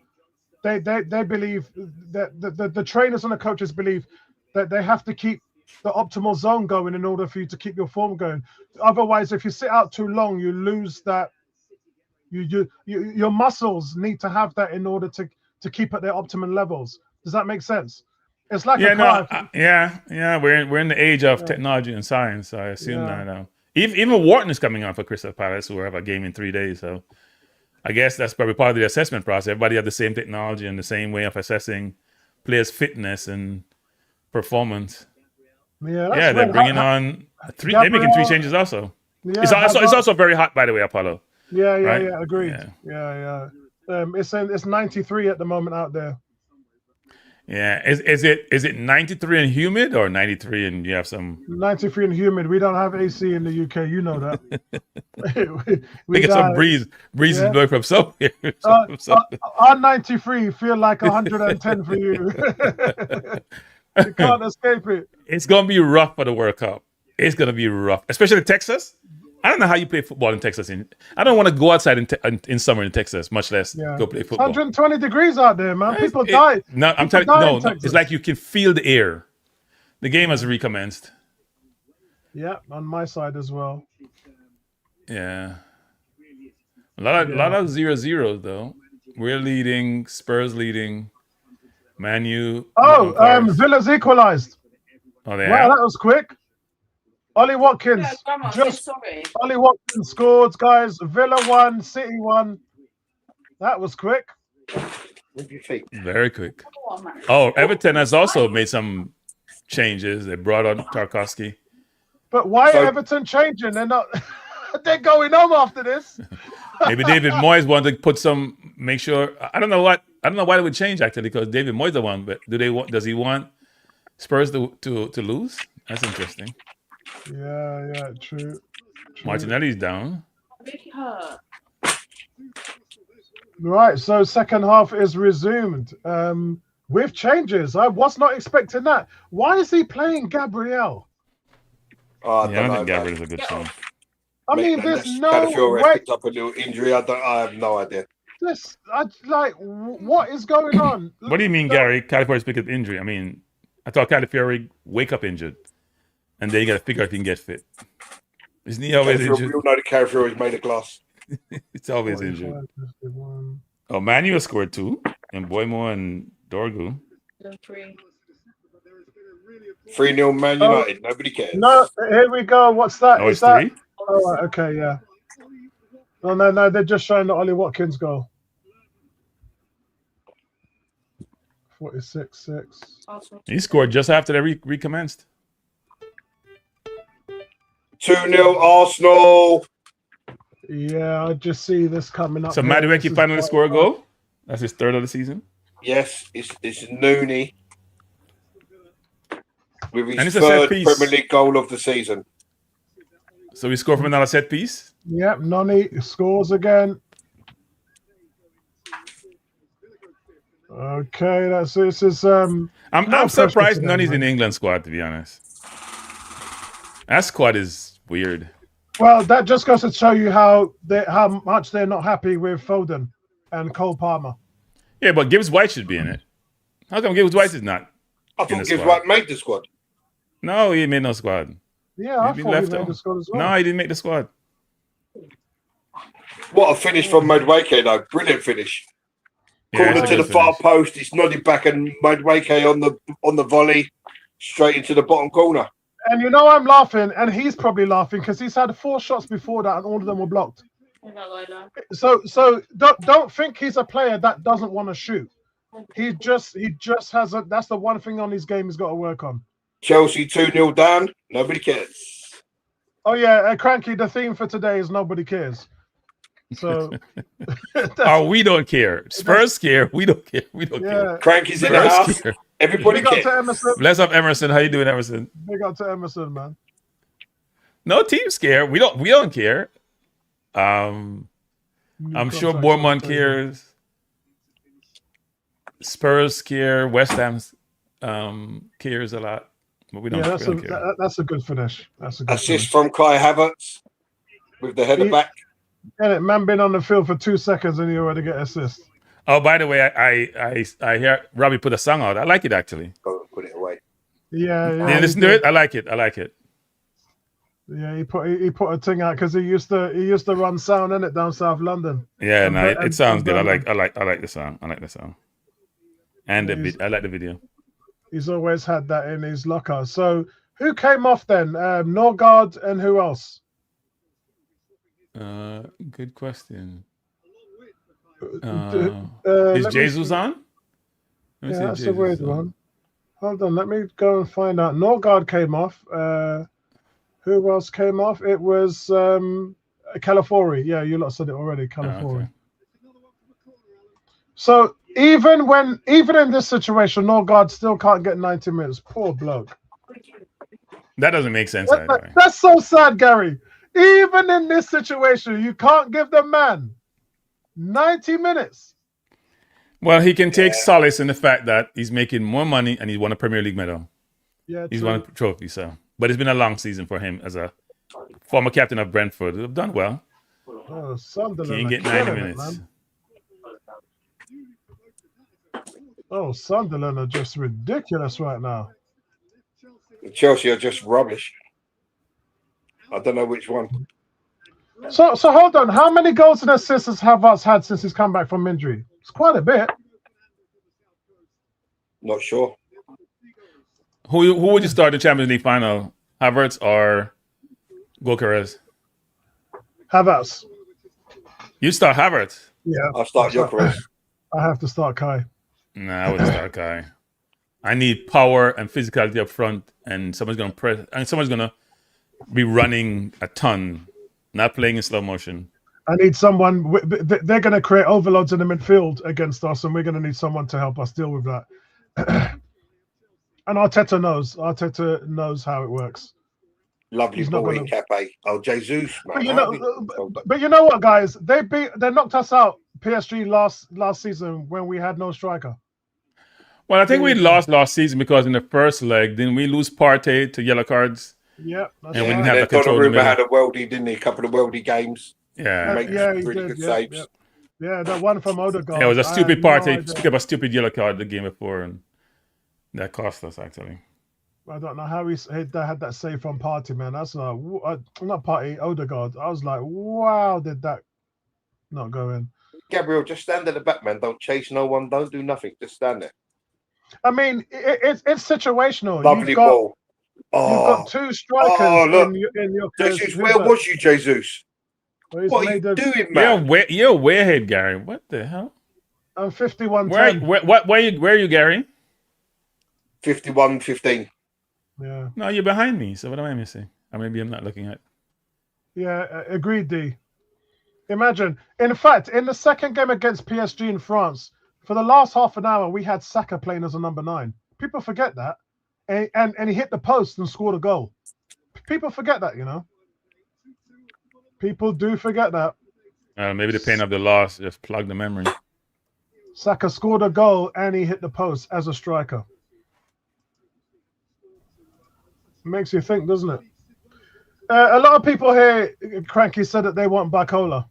Speaker 1: They believe that the trainers and the coaches believe that they have to keep the optimal zone going in order for you to keep your form going. Otherwise, if you sit out too long, you lose that. Your muscles need to have that in order to keep at their optimum levels. Does that make sense? It's like a car.
Speaker 5: We're in the age of technology and science. So I assume that even Wharton is coming on for Crystal Palace, who have a game in 3 days. So I guess that's probably part of the assessment process. Everybody have the same technology and the same way of assessing players' fitness and performance. They're bringing on they're making 3 changes also. Yeah, it's also very hot, by the way, Apollo.
Speaker 1: Yeah, agreed. Yeah. It's 93 at the moment out there.
Speaker 5: Yeah, is it 93 and humid or 93 and you have some
Speaker 1: 93 and humid? We don't have AC in the UK, you know that.
Speaker 5: we get some breeze is blowing from somewhere.
Speaker 1: Our 93 feel like 110 for you. You can't escape it.
Speaker 5: It's gonna be rough for the World Cup. It's gonna be rough, especially Texas. I don't know how you play football in Texas. I don't want to go outside in summer in Texas, much less go play football.
Speaker 1: 120 degrees out there, man. People die.
Speaker 5: No, I'm telling you, no. It's like you can feel the air. The game has recommenced.
Speaker 1: Yeah, on my side as well.
Speaker 5: Yeah. A lot of 0-0 though. We're leading, Spurs leading, Man U.
Speaker 1: Villa's equalized.
Speaker 5: Oh, they
Speaker 1: wow, that was quick. Ollie Watkins. Ollie Watkins scored, guys. Villa won, City won. That was quick.
Speaker 5: Very quick. Oh, Everton has also made some changes. They brought on Tarkowski.
Speaker 1: But why are Everton changing? They're not. They're going home after this.
Speaker 5: Maybe David Moyes wanted to put make sure. I don't know why they would change actually, because David Moyes the one. But does he want Spurs to lose? That's interesting.
Speaker 1: Yeah, true.
Speaker 5: Martinelli's down.
Speaker 1: Right, so second half is resumed with changes. I was not expecting that. Why is he playing Gabriel?
Speaker 5: I don't think Gabriel is a good song.
Speaker 1: I mean, there's no way.
Speaker 2: Picked up a little injury. I have no idea.
Speaker 1: What is going on?
Speaker 5: What do you mean, Gary? Calafiori's picked up injury. I mean, I thought Calafiori wake up injured. And then you got to figure out if he can get fit. Isn't he always injured?
Speaker 2: We all know that Calafiori's made of glass.
Speaker 5: It's always injured.
Speaker 1: 45, 51.
Speaker 5: Oh, Manuel scored 2, and Boymo and Dorgu.
Speaker 2: 3-0 Man United. Nobody cares.
Speaker 1: No, here we go. What's that?
Speaker 5: Oh,
Speaker 1: Is
Speaker 5: it's
Speaker 1: that?
Speaker 5: 3?
Speaker 1: Oh, right, okay, yeah. No, they're just showing the Ollie Watkins goal. 46-6.
Speaker 5: He scored just after they recommenced.
Speaker 2: 2-0 Arsenal.
Speaker 1: Yeah, I just see this coming up.
Speaker 5: So
Speaker 1: here.
Speaker 5: Madueke
Speaker 1: This is
Speaker 5: finally
Speaker 1: quite
Speaker 5: scored a
Speaker 1: hard.
Speaker 5: goal. That's his 3rd of the season.
Speaker 2: Yes, it's Nooney with
Speaker 5: And
Speaker 2: his
Speaker 5: it's a set
Speaker 2: 3rd
Speaker 5: piece.
Speaker 2: Premier League goal of the season.
Speaker 5: So he scored from another set piece.
Speaker 1: Yep, Noni scores again. Okay, this is
Speaker 5: I'm
Speaker 1: no
Speaker 5: surprised
Speaker 1: pressure today,
Speaker 5: none is
Speaker 1: man.
Speaker 5: in the England squad, to be honest. That squad is weird.
Speaker 1: Well, that just goes to show you how much they're not happy with Foden and Cole Palmer.
Speaker 5: Yeah, but Gibbs White should be in it. How come Gibbs White is not?
Speaker 2: I
Speaker 5: In
Speaker 2: thought
Speaker 5: the
Speaker 2: Gibbs
Speaker 5: squad.
Speaker 2: White made the squad.
Speaker 5: No, he made no squad.
Speaker 1: Yeah, I
Speaker 5: He'd be
Speaker 1: thought he
Speaker 5: left
Speaker 1: made
Speaker 5: out.
Speaker 1: the squad as well.
Speaker 5: No, he didn't make the squad.
Speaker 2: What a finish from Madueke, though. Brilliant finish.
Speaker 5: Yeah,
Speaker 2: Corner
Speaker 5: it's a
Speaker 2: to the
Speaker 5: good
Speaker 2: far
Speaker 5: finish.
Speaker 2: post. It's nodded back and Madueke on the volley straight into the bottom corner.
Speaker 1: And you know I'm laughing, and he's probably laughing because he's had 4 shots before that, and all of them were blocked. So don't think he's a player that doesn't want to shoot. He just has a. That's the one thing on his game he's got to work on.
Speaker 2: Chelsea 2-0 down. Nobody cares.
Speaker 1: Oh yeah, Cranky. The theme for today is nobody cares. So
Speaker 5: Oh, we don't care. Spurs care. We don't care. We don't care.
Speaker 1: yeah,
Speaker 2: Cranky's in the
Speaker 5: Spurs
Speaker 2: house.
Speaker 5: care.
Speaker 2: Everybody
Speaker 1: big up to
Speaker 2: cares.
Speaker 1: Emerson.
Speaker 5: Bless up, Emerson. How you doing, Emerson?
Speaker 1: Big up to Emerson, man.
Speaker 5: No teams care. We don't care. I'm sure Bournemouth cares. Spurs care. West Ham cares a lot. But we don't,
Speaker 1: Yeah,
Speaker 5: we don't care.
Speaker 1: that's a good finish. That's a good
Speaker 2: Assist
Speaker 1: finish.
Speaker 2: from Kai Havertz with the header back.
Speaker 1: And it man been on the field for 2 seconds and he already get assist.
Speaker 5: Oh, by the way, I hear Robbie put a song out. I like it actually.
Speaker 2: Go and put it away.
Speaker 1: Yeah,
Speaker 5: Yeah, listen to it. I like it. I like it.
Speaker 1: Yeah, he put a thing out because he used to run sound in it down South London.
Speaker 5: Yeah,
Speaker 1: And
Speaker 5: no,
Speaker 1: Bur-
Speaker 5: it sounds
Speaker 1: and
Speaker 5: good. I
Speaker 1: Birmingham.
Speaker 5: like the song. I like the song. And I like the video.
Speaker 1: He's always had that in his locker. So who came off then? Norgard and who else?
Speaker 5: Good question.
Speaker 1: Let
Speaker 5: Is
Speaker 1: me
Speaker 5: Jesus
Speaker 1: see.
Speaker 5: on? Let me
Speaker 1: Yeah,
Speaker 5: see if
Speaker 1: that's a
Speaker 5: Jesus
Speaker 1: weird
Speaker 5: is on.
Speaker 1: one. Hold on, let me go and find out. Norgard came off. Who else came off? It was Calafori. Yeah, you lot said it already. Calafori.
Speaker 5: okay.
Speaker 1: So even in this situation, Norgard still can't get 90 minutes. Poor bloke.
Speaker 5: That doesn't make sense. Either.
Speaker 1: That's so sad, Gary. Even in this situation, you can't give the man 90 minutes.
Speaker 5: Well, he can take solace in the fact that he's making more money and he won a Premier League medal.
Speaker 1: Yeah,
Speaker 5: He's
Speaker 1: true.
Speaker 5: won a trophy. So, but it's been a long season for him as a former captain of Brentford. They've done well.
Speaker 1: Oh, Sunderland.
Speaker 5: Can't
Speaker 1: are
Speaker 5: get 90
Speaker 1: killing it,
Speaker 5: minutes.
Speaker 1: man. Oh, Sunderland are just ridiculous right now.
Speaker 2: Chelsea are just rubbish. I don't know which one.
Speaker 1: So hold on. How many goals and assists has Havertz had since he's come back from injury? It's quite a bit.
Speaker 2: Not sure.
Speaker 5: Who would you start the Champions League final? Havertz or Gyökeres?
Speaker 1: Havertz.
Speaker 5: You start Havertz.
Speaker 1: Yeah.
Speaker 2: I'll start Gyökeres.
Speaker 1: I have to start Kai.
Speaker 5: Nah, I wouldn't start Kai. I need power and physicality up front, and someone's gonna press, and someone's gonna be running a ton, not playing in slow motion.
Speaker 1: I need someone. They're going to create overloads in the midfield against us, and we're going to need someone to help us deal with that. And Arteta knows how it works.
Speaker 2: Lovely
Speaker 1: He's not
Speaker 2: ball
Speaker 1: gonna-
Speaker 2: in Cape. Oh, Jesus, man.
Speaker 1: But you know what, guys? They knocked us out, PSG last season when we had no striker.
Speaker 5: Well, I think we lost last season because in the first leg, didn't we lose Partey to yellow cards?
Speaker 1: Yeah, that's
Speaker 5: And we
Speaker 1: right.
Speaker 5: didn't have the control in the
Speaker 2: Donnarumma had
Speaker 5: middle.
Speaker 2: a worldie, didn't he? A couple of worldie games.
Speaker 5: Yeah.
Speaker 2: Makes
Speaker 1: Yeah, he
Speaker 2: really
Speaker 1: did,
Speaker 2: good
Speaker 1: yeah,
Speaker 2: saves.
Speaker 1: Yeah, that one from Odegaard.
Speaker 5: Yeah, it was a stupid
Speaker 1: I had no
Speaker 5: Partey,
Speaker 1: idea.
Speaker 5: pick up a stupid yellow card the game before, and that cost us actually.
Speaker 1: I don't know how he had that save from Partey, man. That's not Partey, Odegaard. I was like, wow, did that not going.
Speaker 2: Gabriel, just stand at the back, man. Don't chase no one. Don't do nothing. Just stand there.
Speaker 1: I mean, it's situational.
Speaker 2: Lovely ball.
Speaker 1: You've got two strikers
Speaker 2: look.
Speaker 1: in your
Speaker 2: Jesus, where was you, Jesus?
Speaker 1: Well,
Speaker 2: What are you doing, man?
Speaker 5: You're way ahead, Gary. What the hell?
Speaker 1: I'm 51.
Speaker 5: Where are you, Gary?
Speaker 2: 51-15.
Speaker 1: Yeah.
Speaker 5: No, you're behind me. So what am I missing? Or maybe I'm not looking at.
Speaker 1: Yeah, agreed, D. Imagine. In fact, in the second game against PSG in France, for the last half an hour, we had Saka playing as a number 9. People forget that. And he hit the post and scored a goal. People forget that, you know. People do forget that.
Speaker 5: Maybe the pain of the loss just plugged the memory.
Speaker 1: Saka scored a goal and he hit the post as a striker. Makes you think, doesn't it? A lot of people here, Cranky, said that they want Barcola.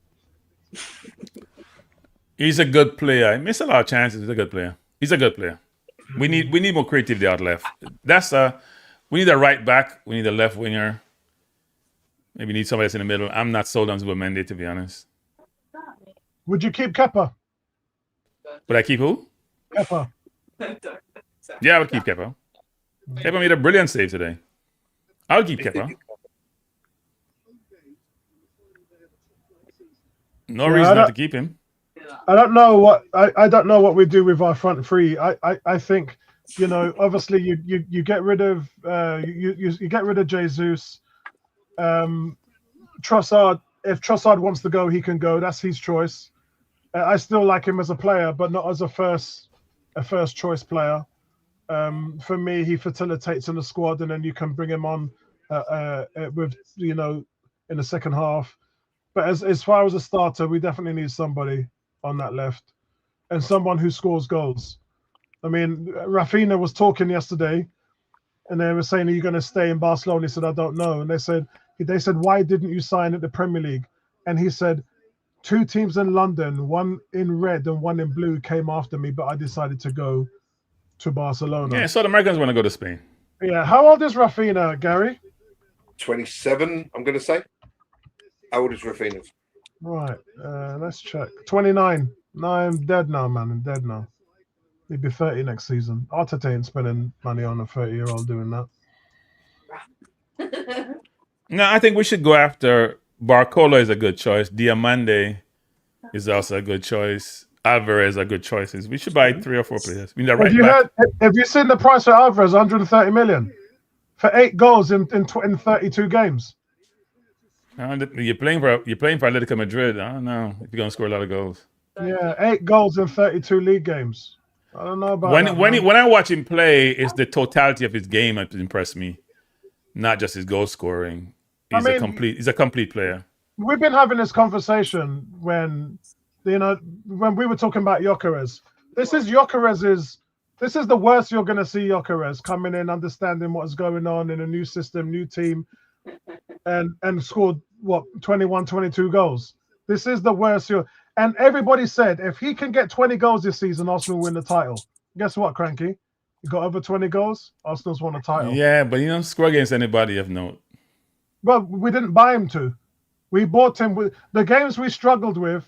Speaker 5: He's a good player. He missed a lot of chances. He's a good player. He's a good player. We need more creativity out left. We need a right back. We need a left winger. Maybe need somebody else in the middle. I'm not sold on Zubimendi, to be honest.
Speaker 1: Would you keep Kepa?
Speaker 5: Would I keep who?
Speaker 1: Kepa.
Speaker 5: Yeah, I would keep Kepa. Kepa made a brilliant save today. I'll keep Kepa. No reason not to keep him.
Speaker 1: I don't know what we do with our front three. I think, you know, obviously you get rid of you get rid of Jesus. Trossard, if Trossard wants to go, he can go. That's his choice. I still like him as a player, but not as a first choice player. For me, he facilitates in the squad, and then you can bring him on with, you know, in the second half. But as far as a starter, we definitely need somebody on that left, and someone who scores goals. I mean, Rafinha was talking yesterday, and they were saying, "Are you going to stay in Barcelona?" He said, "I don't know." And they said, "Why didn't you sign at the Premier League?" And he said, 2 teams in London, one in red and one in blue, came after me, but I decided to go to Barcelona.
Speaker 5: Yeah, so the Americans want to go to Spain.
Speaker 1: Yeah. How old is Rafinha, Gary?
Speaker 2: 27, I'm going to say. How old is Rafinha?
Speaker 1: Right. Let's check. 29. No, I'm dead now, man. I'm dead now. He'll be 30 next season. Arteta ain't spending money on a 30-year-old doing that.
Speaker 5: No, I think we should go after Barcola is a good choice. Diamande is also a good choice. Alvarez are good choices. We should buy 3 or 4 players. We need a right back.
Speaker 1: Have you seen the price for Alvarez? 130 million for 8 goals in 32 games.
Speaker 5: You're playing for Atletico Madrid. I don't know if you're gonna score a lot of goals.
Speaker 1: Yeah, 8 goals in 32 league games. I don't know about
Speaker 5: when I watch him play, it's the totality of his game that impressed me, not just his goal scoring. He's a complete player.
Speaker 1: We've been having this conversation when we were talking about Gyökeres. This is the worst you're going to see Gyökeres coming in, understanding what's going on in a new system, new team, and scored 21, 22 goals. This is the worst and everybody said if he can get 20 goals this season, Arsenal will win the title. Guess what, Cranky? He got over 20 goals, Arsenal's won a title.
Speaker 5: Yeah, but he don't score against anybody of note.
Speaker 1: Well, we didn't buy him to. We bought him with the games we struggled with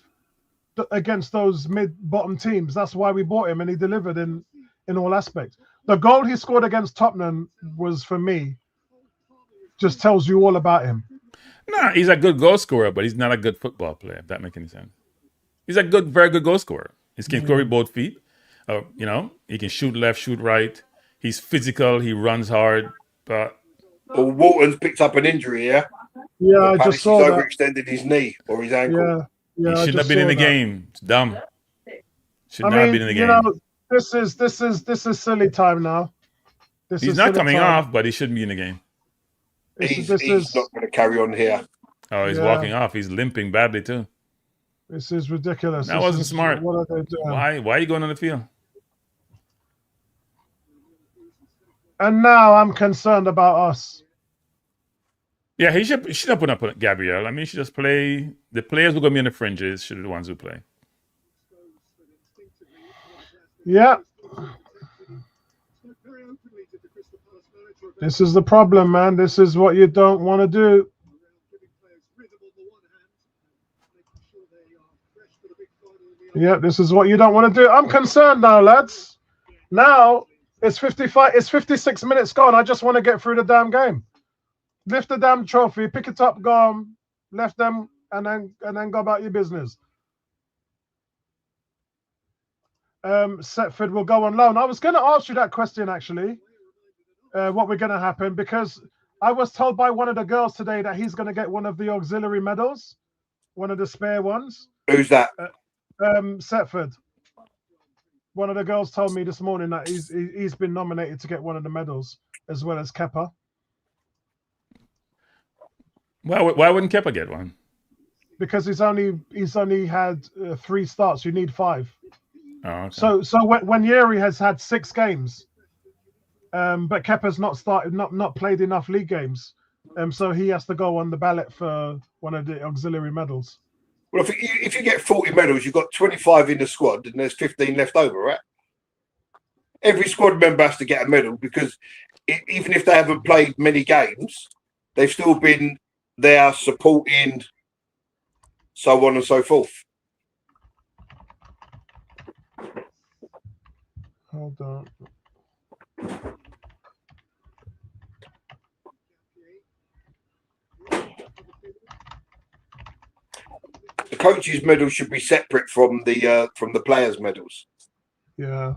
Speaker 1: against those mid-bottom teams. That's why we bought him, and he delivered in all aspects. The goal he scored against Tottenham was, for me, just tells you all about him.
Speaker 5: No, he's a good goal scorer, but he's not a good football player, if that makes any sense. He's a very good goal scorer. He can score with both feet. He can shoot left, shoot right. He's physical. He runs hard. But
Speaker 2: Walton's picked up an injury, yeah?
Speaker 1: Yeah, I just saw
Speaker 2: he's
Speaker 1: that.
Speaker 2: Overextended his knee or his ankle.
Speaker 1: Yeah,
Speaker 5: he shouldn't have been in the game. It's dumb. Should not have been in the game.
Speaker 1: This is silly time now.
Speaker 5: He's not coming off, but he shouldn't be in the game.
Speaker 2: He's not going to carry on here.
Speaker 5: Oh, he's walking off. He's limping badly too.
Speaker 1: This is ridiculous.
Speaker 5: That wasn't smart.
Speaker 1: What are they doing?
Speaker 5: Why are you going on the field?
Speaker 1: And now I'm concerned about us.
Speaker 5: Yeah, he should have put up Gabriel. I mean, he should just play. The players who are going to be on the fringes should be the ones who play.
Speaker 1: Yeah. This is the problem, man. This is what you don't want to do. Yeah, this is what you don't want to do. I'm concerned now, lads. Now it's 55. It's 56 minutes gone. I just want to get through the damn game. Lift the damn trophy, pick it up, go on, left them, and then go about your business. Setford will go on loan. I was going to ask you that question actually. What we're going to happen, because I was told by one of the girls today that he's going to get one of the auxiliary medals, one of the spare ones.
Speaker 2: Who's that?
Speaker 1: Setford. One of the girls told me this morning that he's been nominated to get one of the medals, as well as Kepa.
Speaker 5: Why wouldn't Kepa get one?
Speaker 1: Because he's only had 3 starts. You need 5.
Speaker 5: Oh, okay.
Speaker 1: So when Yeri has had 6 games, but Kepa's not played enough league games, so he has to go on the ballot for one of the auxiliary medals.
Speaker 2: Well, if you get 40 medals, you've got 25 in the squad, and there's 15 left over, right? Every squad member has to get a medal, because even if they haven't played many games, they've still been there supporting, so on and so forth.
Speaker 1: Hold on.
Speaker 2: The coaches' medals should be separate from the players' medals.
Speaker 1: Yeah.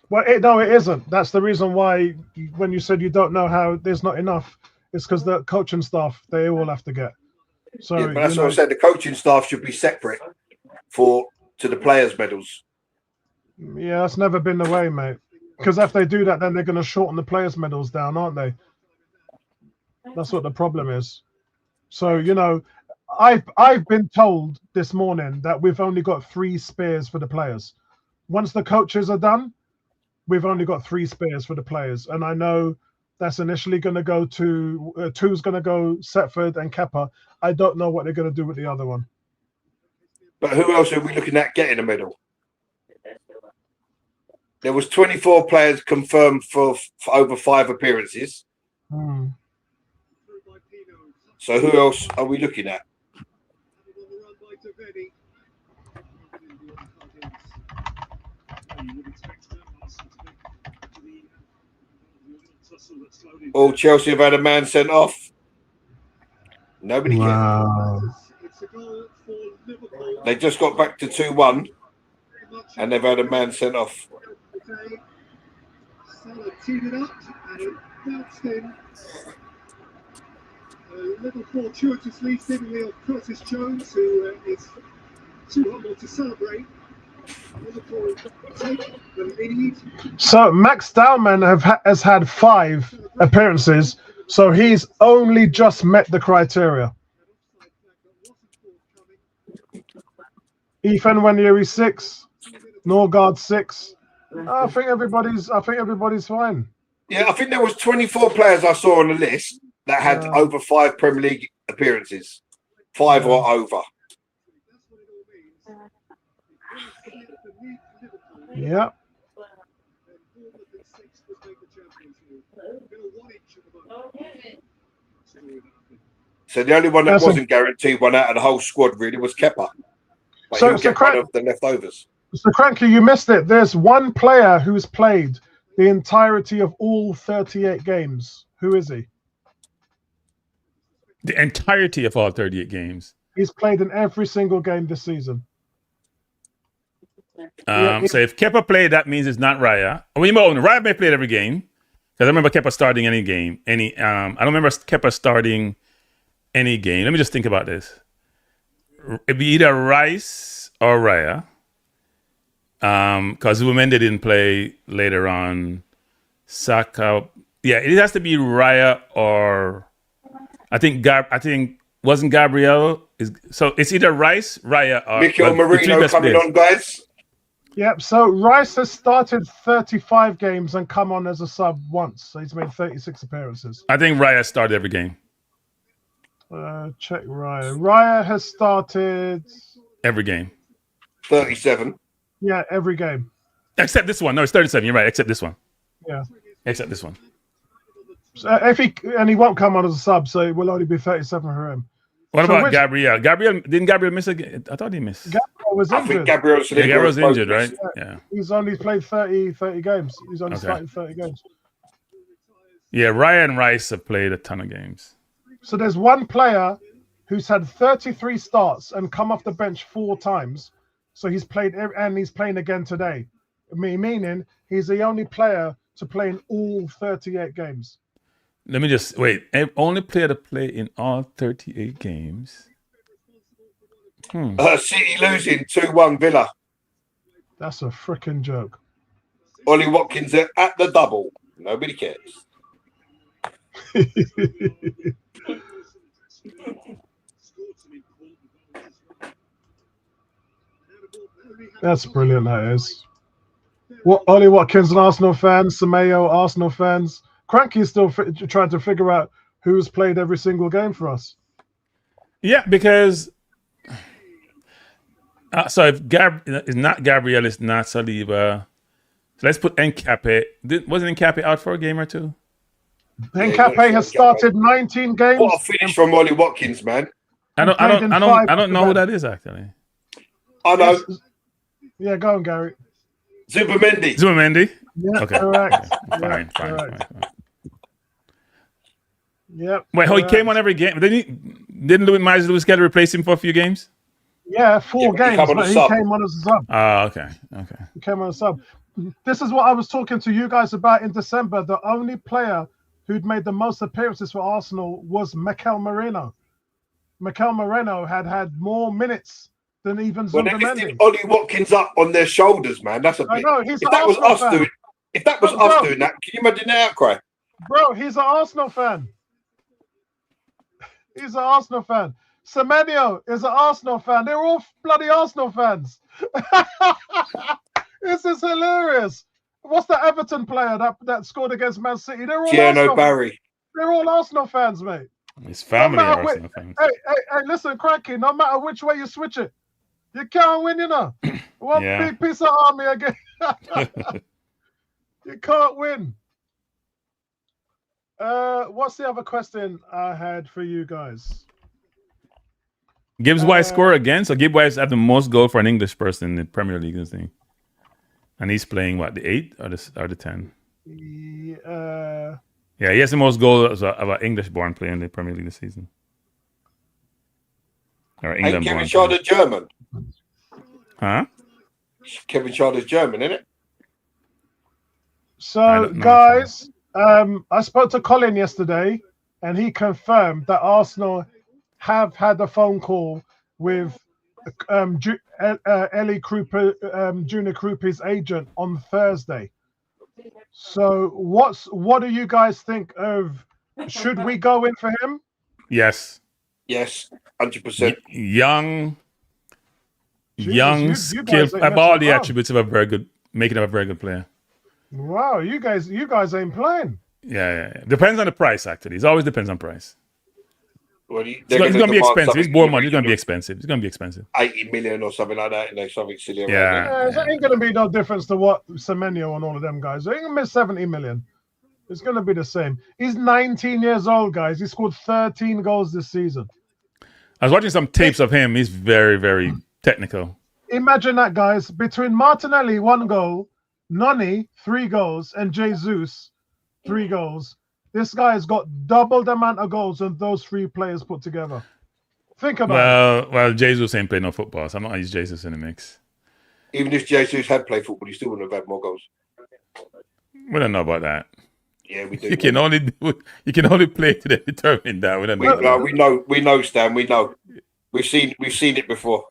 Speaker 1: Well, it isn't. That's the reason why when you said you don't know how there's not enough, it's because the coaching staff, they all have to get. So
Speaker 2: Yeah, but that's what I said. The coaching staff should be separate to the players' medals.
Speaker 1: Yeah, that's never been the way, mate. Because if they do that, then they're going to shorten the players' medals down, aren't they? That's what the problem is. So, I've been told this morning that we've only got 3 spares for the players. Once the coaches are done, we've only got 3 spares for the players. And I know that's initially going to go to 2's going to go Setford and Kepa. I don't know what they're going to do with the other one.
Speaker 2: But who else are we looking at getting a medal? There was 24 players confirmed for over 5 appearances. So who else are we looking at? All Chelsea have had a man sent off. Nobody cares. They just got back to 2-1 and they've had a man sent off.
Speaker 3: A little fortuitously, seemingly of Curtis Jones, who is too humble to celebrate. Liverpool take the lead.
Speaker 1: So Max Dowman has had 5 appearances, so he's only just met the criteria. Ethan Wanyeri 6, Norgard 6. I think everybody's fine.
Speaker 2: Yeah, I think there was 24 players I saw on the list that had over 5 Premier League appearances, 5 or over.
Speaker 1: Yeah.
Speaker 2: So the only one that wasn't guaranteed one out of the whole squad really was Kepa. But he'll get one of the leftovers.
Speaker 1: So Cranky, you missed it. There's one player who's played the entirety of all 38 games. Who is he?
Speaker 5: The entirety of all 38 games.
Speaker 1: He's played in every single game this season.
Speaker 5: So if Kepa played, that means it's not Raya. Raya may play every game, because I remember Kepa starting any game. I don't remember Kepa starting any game. Let me just think about this. It'd be either Rice or Raya, because Women didn't play later on. Saka, yeah, it has to be Raya or I think wasn't Gabriel. So it's either Rice, Raya, or
Speaker 2: Mikel Merino coming on, guys.
Speaker 1: Yep, so Rice has started 35 games and come on as a sub once. So he's made 36 appearances.
Speaker 5: I think Raya started every game.
Speaker 1: Check Raya. Raya has started...
Speaker 5: every game.
Speaker 2: 37.
Speaker 1: Yeah, every game.
Speaker 5: Except this one. No, it's 37. You're right, except this one.
Speaker 1: Yeah.
Speaker 5: Except this one.
Speaker 1: So he won't come on as a sub, so it will only be 37 for him.
Speaker 5: What
Speaker 1: So
Speaker 5: about
Speaker 1: which-
Speaker 5: Gabriel? Didn't Gabriel miss a game? I thought he missed.
Speaker 1: Gabriel was
Speaker 2: I think
Speaker 1: injured.
Speaker 2: Gabriel's
Speaker 5: Injured, right? Yeah.
Speaker 1: He's only played 30 games. He's only
Speaker 5: Okay.
Speaker 1: started 30 games.
Speaker 5: Yeah, Ryan Rice have played a ton of games.
Speaker 1: So there's one player who's had 33 starts and come off the bench 4 times. So he's played, and he's playing again today. Meaning he's the only player to play in all 38 games.
Speaker 5: Let me just wait. Only player to play in all 38 games.
Speaker 2: City losing 2-1 Villa.
Speaker 1: That's a freaking joke.
Speaker 2: Ollie Watkins at the double. Nobody cares.
Speaker 1: That's brilliant, that is. What Ollie Watkins and Arsenal fans, Semedo, Arsenal fans. Cranky's still trying to figure out who's played every single game for us.
Speaker 5: Yeah, because so if it's not Gabriel, it's not Saliba. So let's put Nkape. Wasn't Nkape out for a game or two?
Speaker 1: Nkape has started 19 games.
Speaker 2: What a finish from Ollie Watkins, man.
Speaker 5: I don't know who that is actually.
Speaker 2: I know.
Speaker 1: Yeah, go on, Gary.
Speaker 2: Zubimendi.
Speaker 1: Yeah,
Speaker 5: Okay.
Speaker 1: correct.
Speaker 5: Fine.
Speaker 1: Yep.
Speaker 5: Wait, he came on every game. Didn't Miles Lewis get to replace him for a few games?
Speaker 1: Yeah, 4 games, but he came on as a sub.
Speaker 5: Oh, okay.
Speaker 1: He came on as a sub. This is what I was talking to you guys about in December. The only player who'd made the most appearances for Arsenal was Mikel Merino. Mikel Merino had more minutes than even
Speaker 2: Well, they're
Speaker 1: Zubimendi.
Speaker 2: lifting Ollie Watkins up on their shoulders, man. That's a bit.
Speaker 1: I know, he's
Speaker 2: If
Speaker 1: an
Speaker 2: that was
Speaker 1: Arsenal
Speaker 2: us
Speaker 1: fan.
Speaker 2: doing, if that was
Speaker 1: Bro.
Speaker 2: us doing that, can you imagine the outcry?
Speaker 1: Bro, he's an Arsenal fan. He's an Arsenal fan. Semenyo is an Arsenal fan. They're all bloody Arsenal fans. This is hilarious. What's the Everton player that scored against Man City? They're all Arsenal.
Speaker 2: Barry.
Speaker 1: They're all Arsenal fans, mate.
Speaker 5: His family
Speaker 1: No
Speaker 5: are
Speaker 1: matter
Speaker 5: Arsenal fans.
Speaker 1: Hey, listen, Cranky, no matter which way you switch it, you can't win, you know. One
Speaker 5: Yeah.
Speaker 1: big piece of army again. You can't win. What's the other question I had for you guys?
Speaker 5: Gibbs White scored again, so Gibbs White had the most goal for an English person in the Premier League, isn't he? And he's playing what, the 8 or the 10? Yeah, he has the most goals of an English-born player in the Premier League this season. Or
Speaker 2: Ain't
Speaker 5: England-born.
Speaker 2: Kevin Schade German?
Speaker 5: Huh?
Speaker 2: Kevin Schade's German, isn't it?
Speaker 1: So, guys, I spoke to Colin yesterday, and he confirmed that Arsenal have had a phone call with Ellie Krupa, Junior Krupa's agent on Thursday. So, what do you guys think of? Should we go in for him?
Speaker 5: Yes.
Speaker 2: Yes, 100%.
Speaker 5: Young,
Speaker 1: you
Speaker 5: skilled,
Speaker 1: guys
Speaker 5: have all the attributes of a very good, making him a very good player.
Speaker 1: Wow, you guys ain't playing.
Speaker 5: Yeah. Depends on the price, actually. It always depends on price.
Speaker 2: Well,
Speaker 5: It's going to be expensive. It's more money. It's going to be expensive.
Speaker 2: 80 million or something like that, something silly.
Speaker 5: Yeah.
Speaker 1: There ain't going to be no difference to what Semenyo and all of them guys. They're going to miss 70 million. It's going to be the same. He's 19 years old, guys. He scored 13 goals this season.
Speaker 5: I was watching some tapes of him. He's very, very technical.
Speaker 1: Imagine that, guys. Between Martinelli, 1 goal, Noni, 3 goals, and Jesus, 3 goals. This guy has got double the amount of goals than those 3 players put together. Think about it.
Speaker 5: Well, Jesus ain't playing no football, so I'm not going to use Jesus in the mix.
Speaker 2: Even if Jesus had played football, he still wouldn't have had more goals.
Speaker 5: We don't know about that.
Speaker 2: Yeah, we do.
Speaker 5: You can only play to determine that. We don't know.
Speaker 2: We know, Stan. We know. We've seen it before.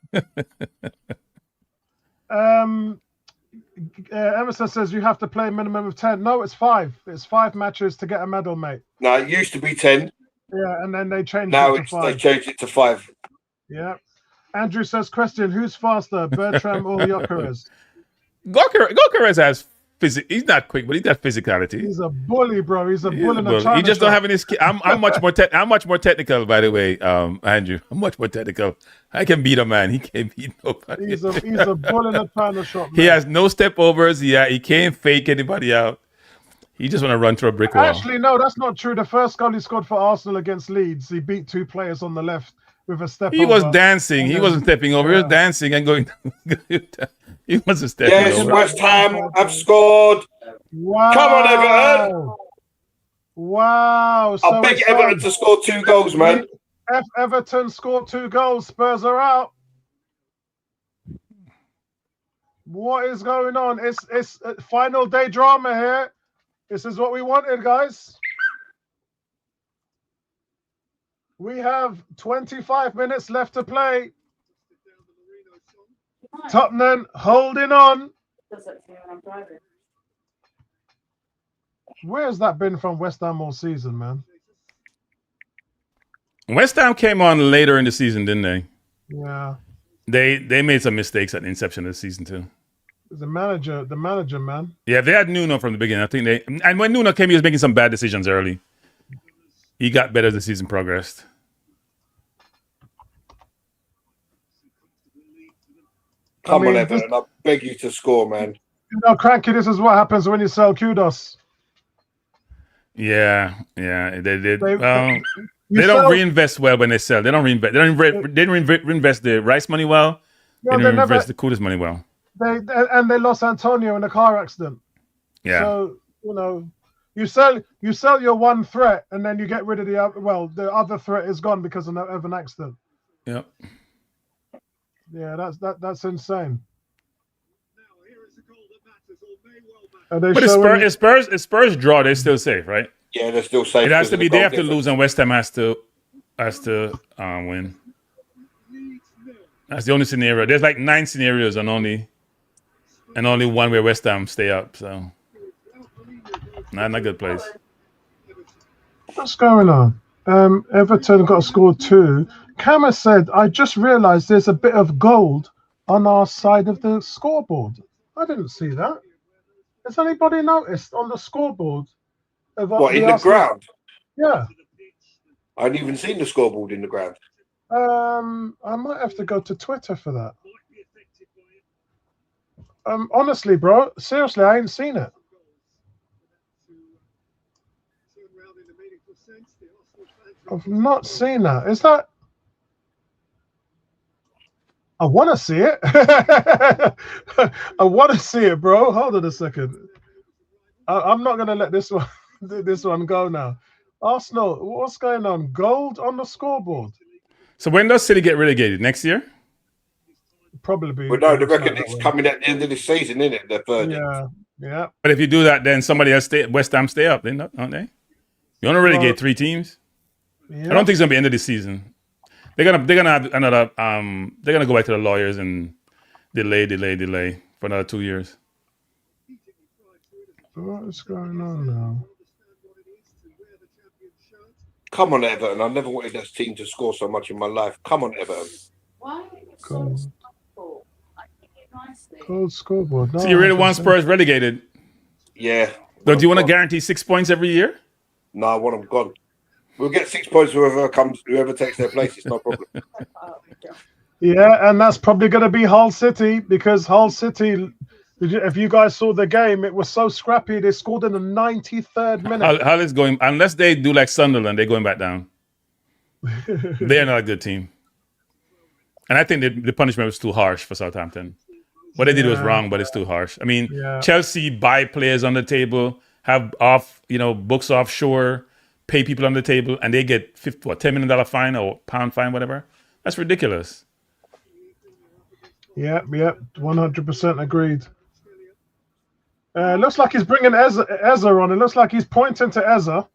Speaker 1: Emerson says you have to play a minimum of 10. No, it's 5. It's 5 matches to get a medal, mate.
Speaker 2: No, it used to be 10.
Speaker 1: Yeah, and then they changed
Speaker 2: Now
Speaker 1: it to 5.
Speaker 2: they changed it to 5.
Speaker 1: Yeah. Andrew says, question, who's faster, Bertram or Gyökeres?
Speaker 5: Gyökeres has physics. He's not quick, but he's got physicality.
Speaker 1: He's a bully, bro. He's a bull in a China
Speaker 5: He just
Speaker 1: shop.
Speaker 5: don't have any skill. I'm much more technical, by the way, Andrew. I'm much more technical. I can beat a man. He can't beat nobody.
Speaker 1: He's a bull in a China shop, man.
Speaker 5: He has no step overs. He can't fake anybody out. He just want to run through a brick wall.
Speaker 1: Actually, no, that's not true. The first goal he scored for Arsenal against Leeds, he beat 2 players on the left with a step
Speaker 5: He
Speaker 1: over.
Speaker 5: was dancing. He wasn't stepping over. He was
Speaker 1: Yeah.
Speaker 5: dancing and going. He wasn't stepping
Speaker 2: Yes,
Speaker 5: over.
Speaker 2: West Ham have scored.
Speaker 1: Wow.
Speaker 2: Come on, Everton.
Speaker 1: Wow.
Speaker 2: I beg Everton to score 2 goals, man.
Speaker 1: Everton scored 2 goals. Spurs are out. What is going on? It's final day drama here. This is what we wanted, guys. We have 25 minutes left to play. Tottenham holding on. Where's that been from West Ham all season, man?
Speaker 5: West Ham came on later in the season, didn't they?
Speaker 1: Yeah.
Speaker 5: They made some mistakes at the inception of the season too.
Speaker 1: The manager, man.
Speaker 5: Yeah, they had Nuno from the beginning. I think and when Nuno came, he was making some bad decisions early. He got better as the season progressed.
Speaker 2: Come on, Everton. I beg you to score, man.
Speaker 1: You know, Cranky, this is what happens when you sell kudos.
Speaker 5: Yeah. They
Speaker 1: You
Speaker 5: don't
Speaker 1: sell-
Speaker 5: reinvest well when they sell. They don't reinvest. They didn't reinvest the Rice money well.
Speaker 1: No,
Speaker 5: They
Speaker 1: they
Speaker 5: didn't
Speaker 1: never.
Speaker 5: reinvest the Kudus money well.
Speaker 1: They lost Antonio in a car accident.
Speaker 5: Yeah.
Speaker 1: So you sell your one threat and then you get rid of the other. Well, the other threat is gone because of an accident.
Speaker 5: Yep.
Speaker 1: Yeah, that's insane.
Speaker 3: Now, here is a goal that matters, or may well matter.
Speaker 1: And
Speaker 5: But if Spurs draw, they're still safe, right?
Speaker 2: Yeah, they're still safe.
Speaker 5: It has to
Speaker 2: because
Speaker 5: be.
Speaker 2: of the
Speaker 5: They have to
Speaker 2: goal
Speaker 5: lose, and West Ham has to win. That's the only scenario. There's like 9 scenarios, and only one where West Ham stay up. So, not a good place.
Speaker 1: What's going on? Everton got scored 2. Kama said, I just realized there's a bit of gold on our side of the scoreboard. I didn't see that. Has anybody noticed on the scoreboard?
Speaker 2: What, in the ground?
Speaker 1: Yeah.
Speaker 2: I hadn't even seen the scoreboard in the ground.
Speaker 1: I might have to go to Twitter for that. Honestly, bro, seriously, I ain't seen it. I've not seen that. Is that? I want to see it. I want to see it, bro. Hold on a second. I'm not gonna let this one go now. Arsenal, what's going on? Gold on the scoreboard.
Speaker 5: So when does City get relegated? Next year?
Speaker 1: Probably.
Speaker 2: But no, the reckon it's coming at the end of the season, isn't it? The third.
Speaker 1: Yeah.
Speaker 5: But if you do that, then somebody else West Ham stay up, then aren't they? You want to relegate 3 teams?
Speaker 1: Yeah.
Speaker 5: I don't think it's gonna be end of the season. They're gonna have another. They're gonna go back to the lawyers and delay for another 2 years.
Speaker 1: What is going on now?
Speaker 2: Come on, Everton. I never wanted this team to score so much in my life. Come on, Everton.
Speaker 1: Gold scoreboard. No,
Speaker 5: So you really want Spurs relegated?
Speaker 2: Yeah.
Speaker 5: Don't you want to guarantee 6 points every year?
Speaker 2: No, I want them gone. We'll get 6 points whoever takes their place. It's no problem.
Speaker 1: Yeah, and that's probably going to be Hull City because Hull City, if you guys saw the game, it was so scrappy. They scored in the 93rd minute.
Speaker 5: Hull is going, unless they do like Sunderland, they're going back down. They're not a good team. And I think the punishment was too harsh for Southampton. What they did was wrong, but it's too harsh. I mean, Chelsea buy players on the table, have books offshore, pay people on the table, and they get $10 million fine or pound fine, whatever. That's ridiculous.
Speaker 1: Yep, 100% agreed. Looks like he's bringing Eza on. It looks like he's pointing to Eza.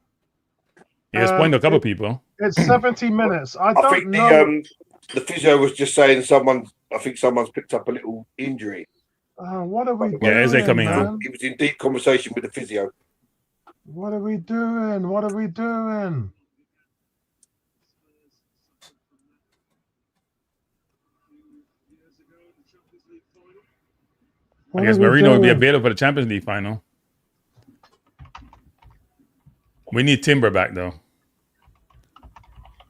Speaker 5: Yeah, he's pointing to a couple people.
Speaker 1: It's 70 minutes. I think
Speaker 2: know. The physio was just saying someone's picked up a little injury.
Speaker 1: What are we doing?
Speaker 5: Yeah, Eze coming
Speaker 1: man?
Speaker 5: on.
Speaker 2: He was in deep conversation with the physio.
Speaker 1: What are we doing? What are we doing?
Speaker 5: I guess Marino will be available for the Champions League final. We need Timber back, though.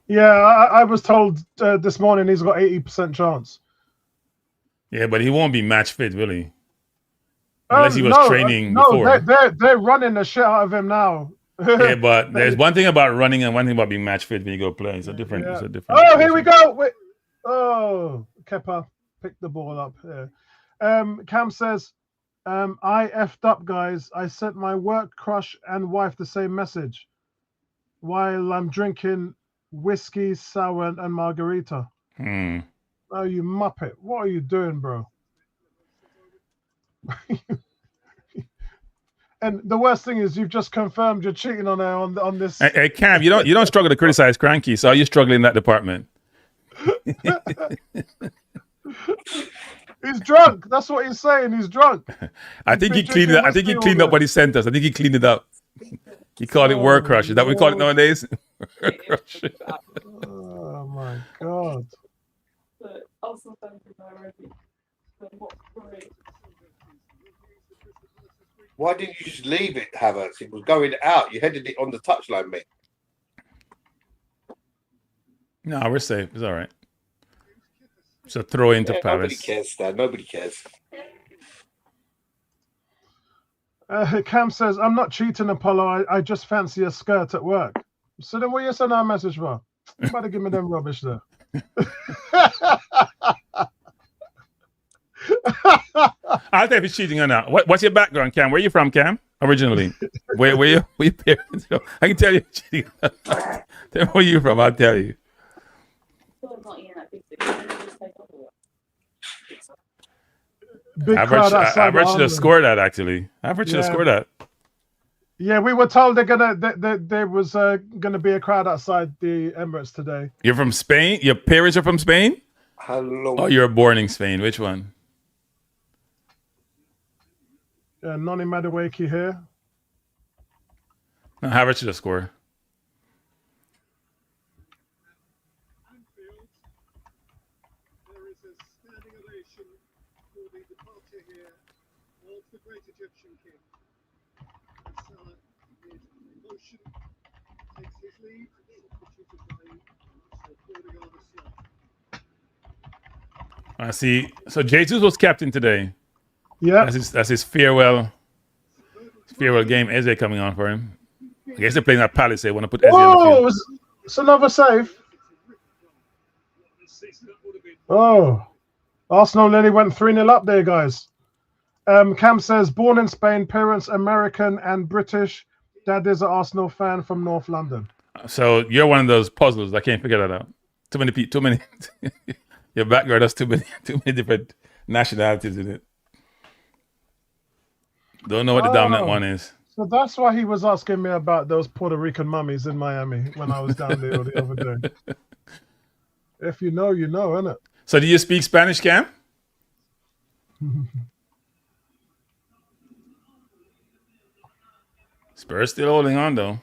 Speaker 1: Yeah, I was told this morning he's got 80% chance.
Speaker 5: Yeah, but he won't be match fit, will he? Unless he was training before.
Speaker 1: They're running the shit out of him now.
Speaker 5: Yeah, but there's one thing about running and one thing about being match fit when you go play. It's a different.
Speaker 1: Yeah.
Speaker 5: It's a different.
Speaker 1: Oh, here we go. Kepa picked the ball up here. Cam says, I effed up, guys. I sent my work crush and wife the same message while I'm drinking whiskey, sour, and margarita. Oh, you muppet. What are you doing, bro? And the worst thing is you've just confirmed you're cheating on her on this.
Speaker 5: Hey, Cam, you don't struggle to criticize Cranky, so are you struggling in that department?
Speaker 1: He's drunk. That's what he's saying. He's drunk.
Speaker 5: I think he cleaned it. I think he cleaned up what he sent us. I think he cleaned it up. He called it work crush. Is that what we call it nowadays? Work crush.
Speaker 1: Oh my god.
Speaker 2: Why didn't you just leave it, Havertz? It was going out. You headed it on the touchline, mate.
Speaker 5: No, we're safe. It's all right. It's a throw into Paris.
Speaker 2: Nobody cares, Stan. Nobody cares.
Speaker 1: Cam says, I'm not cheating, Apollo. I just fancy a skirt at work. So then what you send our message for? You better give me them rubbish there.
Speaker 5: I'll tell if he's cheating or not. What's your background, Cam? Where are you from, Cam? Originally, where you parents from? I can tell you cheating. Tell me where you from. I'll tell you. Average should have scored that. Actually, average should have scored that.
Speaker 1: Yeah, we were told there was gonna be a crowd outside the Emirates today.
Speaker 5: You're from Spain. Your parents are from Spain.
Speaker 2: Hello.
Speaker 5: Oh, you're born in Spain. Which one?
Speaker 1: Noni Madueke here.
Speaker 5: No, Havertz should have scored.
Speaker 3: Anfield, there is a standing ovation for the departure here of the great Egyptian king. Salah, with emotion, takes his leave, substituted by Portugal the slot.
Speaker 5: I see. So Jesus was captain today.
Speaker 1: Yeah.
Speaker 5: That's his farewell game. Eze coming on for him. I guess they're playing at Palace. They want to put Eze on the field.
Speaker 1: It's another save. Oh, Arsenal nearly went 3-0 up there, guys. Cam says, born in Spain, parents American and British. Dad is an Arsenal fan from North London.
Speaker 5: So you're one of those puzzles. I can't figure that out. Too many. Your background has too many different nationalities in it. Don't know what the dominant one is.
Speaker 1: So that's why he was asking me about those Puerto Rican mummies in Miami when I was down there the other day. If you know, you know, innit?
Speaker 5: So do you speak Spanish, Cam? Spurs still holding on, though.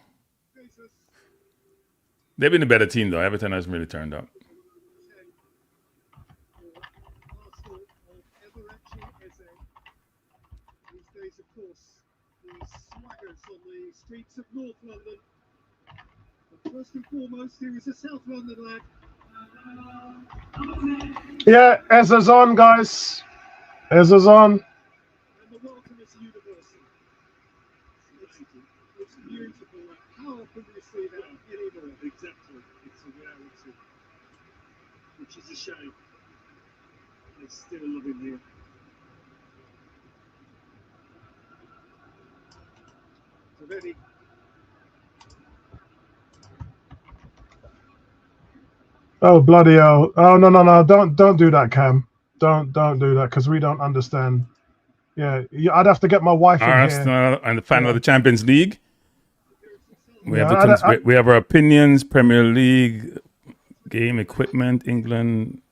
Speaker 5: They've been a better team, though. Everton hasn't really turned up.
Speaker 3: On the streets of North London. But first and foremost, here is a South London lad.
Speaker 1: Yeah, Ezra's on, guys. Ezra's on.
Speaker 3: And the welcome is universal. It's beautiful. How often do you see that anymore? Exactly. It's a reality. Which is a shame. They still love him here. Very.
Speaker 1: Oh bloody hell! Oh no! Don't do that, Cam. Don't do that because we don't understand. Yeah, I'd have to get my wife in
Speaker 5: Arsenal and the fan of the Champions League. We
Speaker 1: Yeah,
Speaker 5: have we have our opinions. Premier League game equipment. England.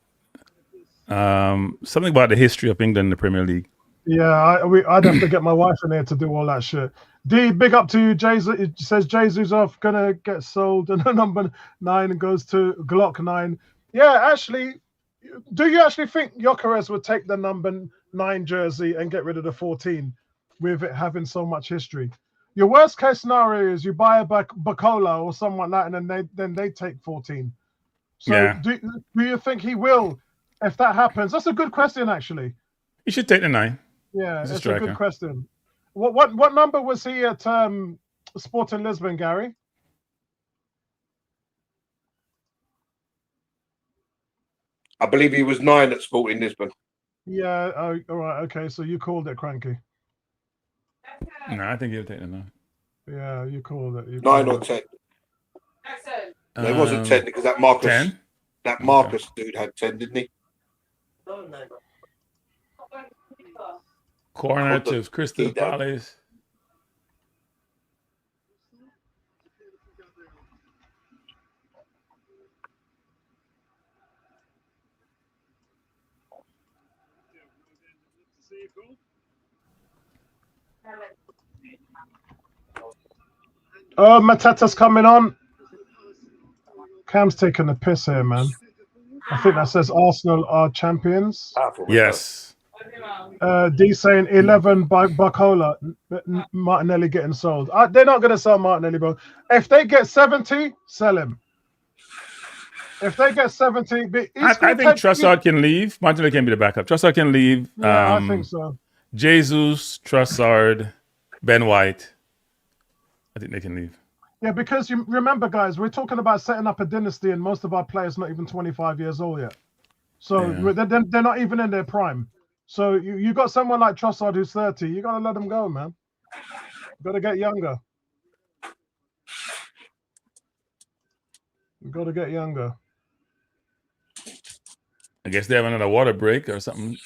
Speaker 5: Something about the history of England in the Premier League.
Speaker 1: Yeah, I'd have to get my wife in there to do all that shit. D, big up to you, Jesus. It says Jesus off, gonna get sold, and the number 9 goes to Glock 9. Yeah, actually, do you actually think Gyökeres would take the number 9 jersey and get rid of the 14 with it having so much history? Your worst case scenario is you buy a Bacola or someone like that, and then they take 14. So
Speaker 5: Yeah.
Speaker 1: do you think he will if that happens? That's a good question, actually.
Speaker 5: He should take the 9.
Speaker 1: Yeah,
Speaker 5: He's a
Speaker 1: it's a good
Speaker 5: striker.
Speaker 1: question. What number was he at Sporting Lisbon, Gary?
Speaker 2: I believe he was 9 at Sporting Lisbon.
Speaker 1: Yeah. Oh, all right. Okay. So you called it, Cranky.
Speaker 5: No, I think he'll take the 9.
Speaker 1: Yeah, you called it.
Speaker 2: 9 or 10. No, it wasn't 10 because that Marcus
Speaker 5: 10?
Speaker 2: that Marcus dude had 10, didn't he?
Speaker 5: Corner to Crystal
Speaker 2: He done.
Speaker 5: Palace.
Speaker 1: Oh, Matata's coming on. Cam's taking the piss here, man. I think that says Arsenal are champions.
Speaker 5: Yes.
Speaker 1: D saying 11 by Barcola. Martinelli getting sold. They're not going to sell Martinelli, bro. If they get 70, sell him. If they get 70,
Speaker 5: I think Trossard can leave. Martinelli can be the backup. Trossard can leave.
Speaker 1: Yeah, I think so.
Speaker 5: Jesus, Trossard, Ben White. I think they can leave.
Speaker 1: Yeah, because you remember, guys, we're talking about setting up a dynasty, and most of our players not even 25 years old yet. So they're not even in their prime. So you got someone like Trossard who's 30. You got to let him go, man. You got to get younger. You got to get younger.
Speaker 5: I guess they have another water break or something.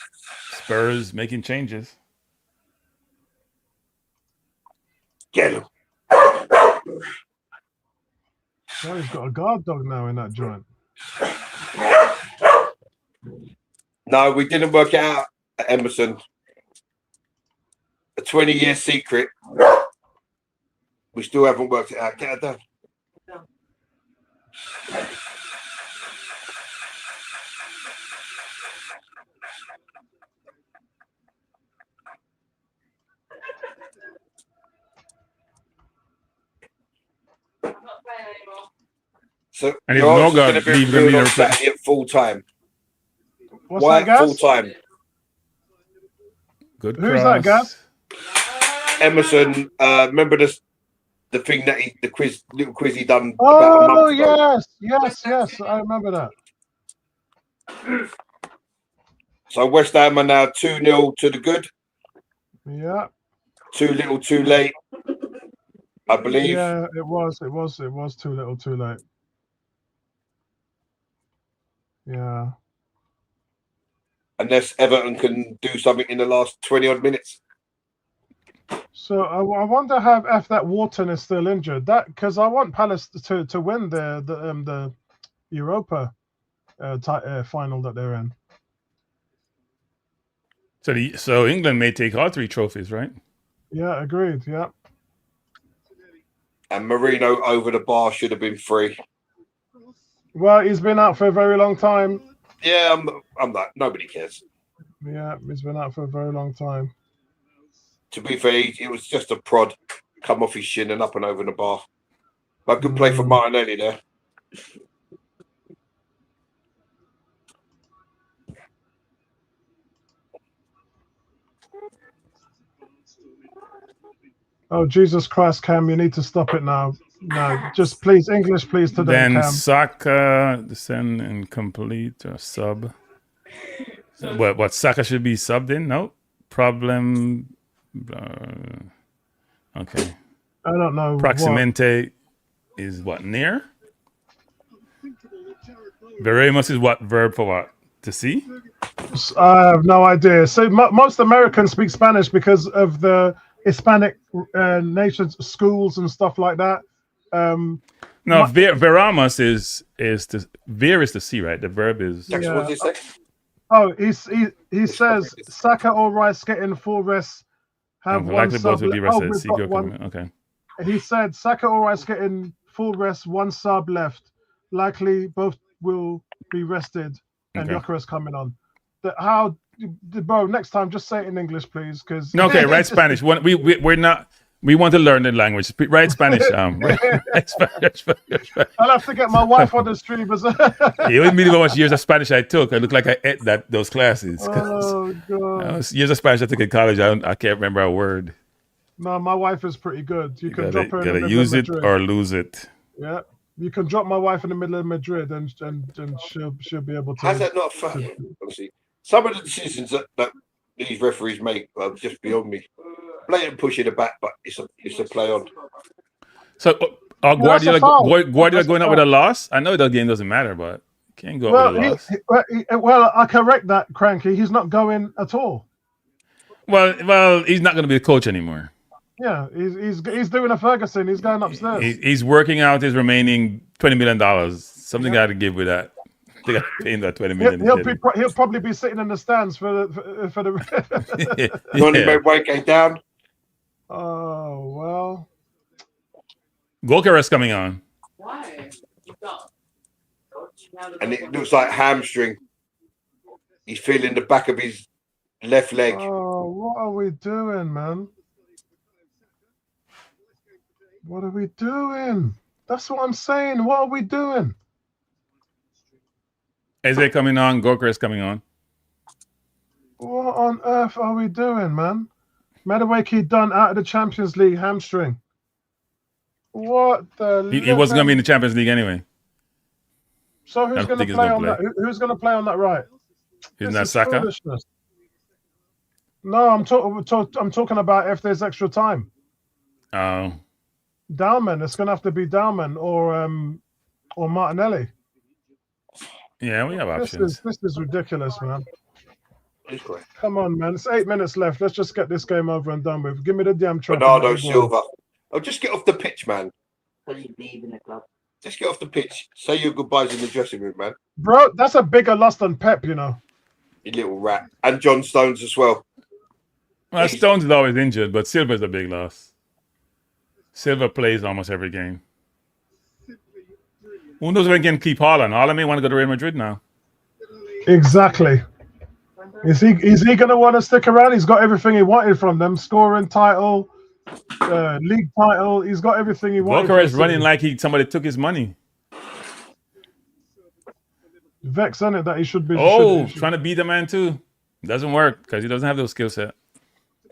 Speaker 5: Spurs making changes.
Speaker 2: Get him.
Speaker 1: Oh, he's got a guard dog now in that joint.
Speaker 2: No, we didn't work it out at Emerson. A 20-year secret. We still haven't worked it out. Get it done. So
Speaker 5: And if
Speaker 2: yours is
Speaker 5: Norgard
Speaker 2: going to be
Speaker 5: leaves,
Speaker 2: reviewed
Speaker 5: then
Speaker 2: on
Speaker 5: we
Speaker 2: Saturday at full time.
Speaker 1: What's
Speaker 2: Why
Speaker 1: that,
Speaker 2: full
Speaker 1: guys?
Speaker 2: time?
Speaker 5: Good
Speaker 1: Who's
Speaker 5: cross.
Speaker 1: that, guys?
Speaker 2: Emerson, remember the thing that the little quiz he done about a
Speaker 1: Oh,
Speaker 2: month ago.
Speaker 1: yes. I remember that.
Speaker 2: So West Ham are now 2-0 to the good.
Speaker 1: Yeah.
Speaker 2: Too little, too late. I believe.
Speaker 1: Yeah, it was too little, too late. Yeah.
Speaker 2: Unless Everton can do something in the last 20 odd minutes.
Speaker 1: So I wonder how if that Wharton is still injured. That because I want Palace to win the Europa final that they're in.
Speaker 5: So England may take all 3 trophies, right?
Speaker 1: Yeah, agreed. Yeah.
Speaker 2: And Marino over the bar should have been free.
Speaker 1: Well, he's been out for a very long time.
Speaker 2: Yeah, I'm not. Nobody cares.
Speaker 1: Yeah, he's been out for a very long time.
Speaker 2: To be fair, it was just a prod. Come off his shin and up and over the bar. But good play for Martinelli there.
Speaker 1: Oh, Jesus Christ, Cam, you need to stop it now. No, just please, English, please, today,
Speaker 5: Then
Speaker 1: Cam.
Speaker 5: Saka, descend and complete or sub. What Saka should be subbed in? No problem. Okay.
Speaker 1: I don't know.
Speaker 5: Proximente is what, near? Veremos is what, verb for what? To see?
Speaker 1: I have no idea. So most Americans speak Spanish because of the Hispanic nations, schools and stuff like that.
Speaker 5: No, veramos is to ver is to see, right? The verb is.
Speaker 2: Jackson, what did you say?
Speaker 1: Oh, he says Saka or Rice getting full rest. Have one sub.
Speaker 5: Okay.
Speaker 1: He said Saka or Rice getting full rest, 1 sub left. Likely both will be rested, and Gyökeres coming on. Bro, next time just say it in English, please, because
Speaker 5: okay, write Spanish. We're not. We want to learn the language. Write Spanish. Write Spanish.
Speaker 1: I'll have to get my wife on the stream.
Speaker 5: You wouldn't believe how much years of Spanish I took. I look like I ate those classes.
Speaker 1: Oh God!
Speaker 5: Years of Spanish I took in college. I can't remember a word.
Speaker 1: No, my wife is pretty good. You can drop her in the
Speaker 5: gotta
Speaker 1: middle
Speaker 5: use
Speaker 1: of
Speaker 5: it
Speaker 1: Madrid.
Speaker 5: or lose it.
Speaker 1: Yeah, you can drop my wife in the middle of Madrid, and she'll be able to.
Speaker 2: How's that not fair? Obviously, some of the decisions that these referees make are just beyond me. Blatant push in the back, but it's a play on.
Speaker 5: So,
Speaker 1: Guardiola
Speaker 5: going out with a loss? I know that game doesn't matter, but you can't go out with a loss.
Speaker 1: Well, I correct that, Cranky. He's not going at all.
Speaker 5: Well, he's not going to be the coach anymore.
Speaker 1: Yeah, he's doing a Ferguson. He's going upstairs.
Speaker 5: He's working out his remaining $20 million. Something got to give with that. They got to pay him that $20 million.
Speaker 1: He'll probably be sitting in the stands for the.
Speaker 2: Only made Wake down.
Speaker 1: Oh well.
Speaker 5: Goalkeeper's coming on.
Speaker 6: Why?
Speaker 2: And it looks like hamstring. He's feeling the back of his left leg.
Speaker 1: Oh, what are we doing, man? What are we doing? That's what I'm saying. What are we doing?
Speaker 5: Eze coming on. Goalkeeper's coming on.
Speaker 1: What on earth are we doing, man? Madueke done out of the Champions League hamstring. What the?
Speaker 5: He wasn't going to be in the Champions League anyway.
Speaker 1: So who's going to play on that? Who's going to play on that right?
Speaker 5: Isn't that Saka?
Speaker 1: No, I'm talking about if there's extra time.
Speaker 5: Oh.
Speaker 1: Dalman. It's going to have to be Dalman or Martinelli.
Speaker 5: Yeah, we have options.
Speaker 1: This is ridiculous, man. Come on, man. It's 8 minutes left. Let's just get this game over and done with. Give me the damn trophy.
Speaker 2: Bernardo Silva. Oh, just get off the pitch, man.
Speaker 6: What are you leaving the club?
Speaker 2: Just get off the pitch. Say your goodbyes in the dressing room, man.
Speaker 1: Bro, that's a bigger loss than Pep, you know.
Speaker 2: You little rat. And John Stones as well.
Speaker 5: Well, Stones is always injured, but Silva's a big loss. Silva plays almost every game. Who knows when he can keep Haaland? Haaland may want to go to Real Madrid now.
Speaker 1: Exactly. Is he going to want to stick around? He's got everything he wanted from them. Scoring title, league title. He's got everything he wanted.
Speaker 5: Walker is running like somebody took his money.
Speaker 1: Vex, isn't it, that he should be.
Speaker 5: Trying to beat the man too. Doesn't work because he doesn't have those skill set.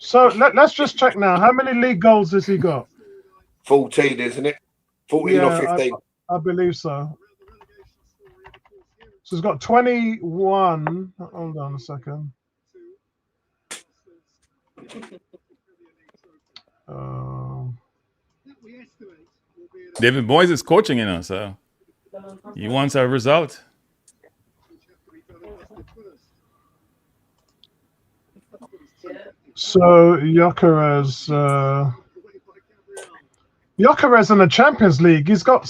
Speaker 1: So let's just check now. How many league goals has he got?
Speaker 2: 14, isn't it? 14 or 15.
Speaker 1: I believe so. So he's got 21. Hold on a second.
Speaker 5: David Moyes is coaching in us, so he wants a result.
Speaker 1: So Gyökeres in the Champions League. He's got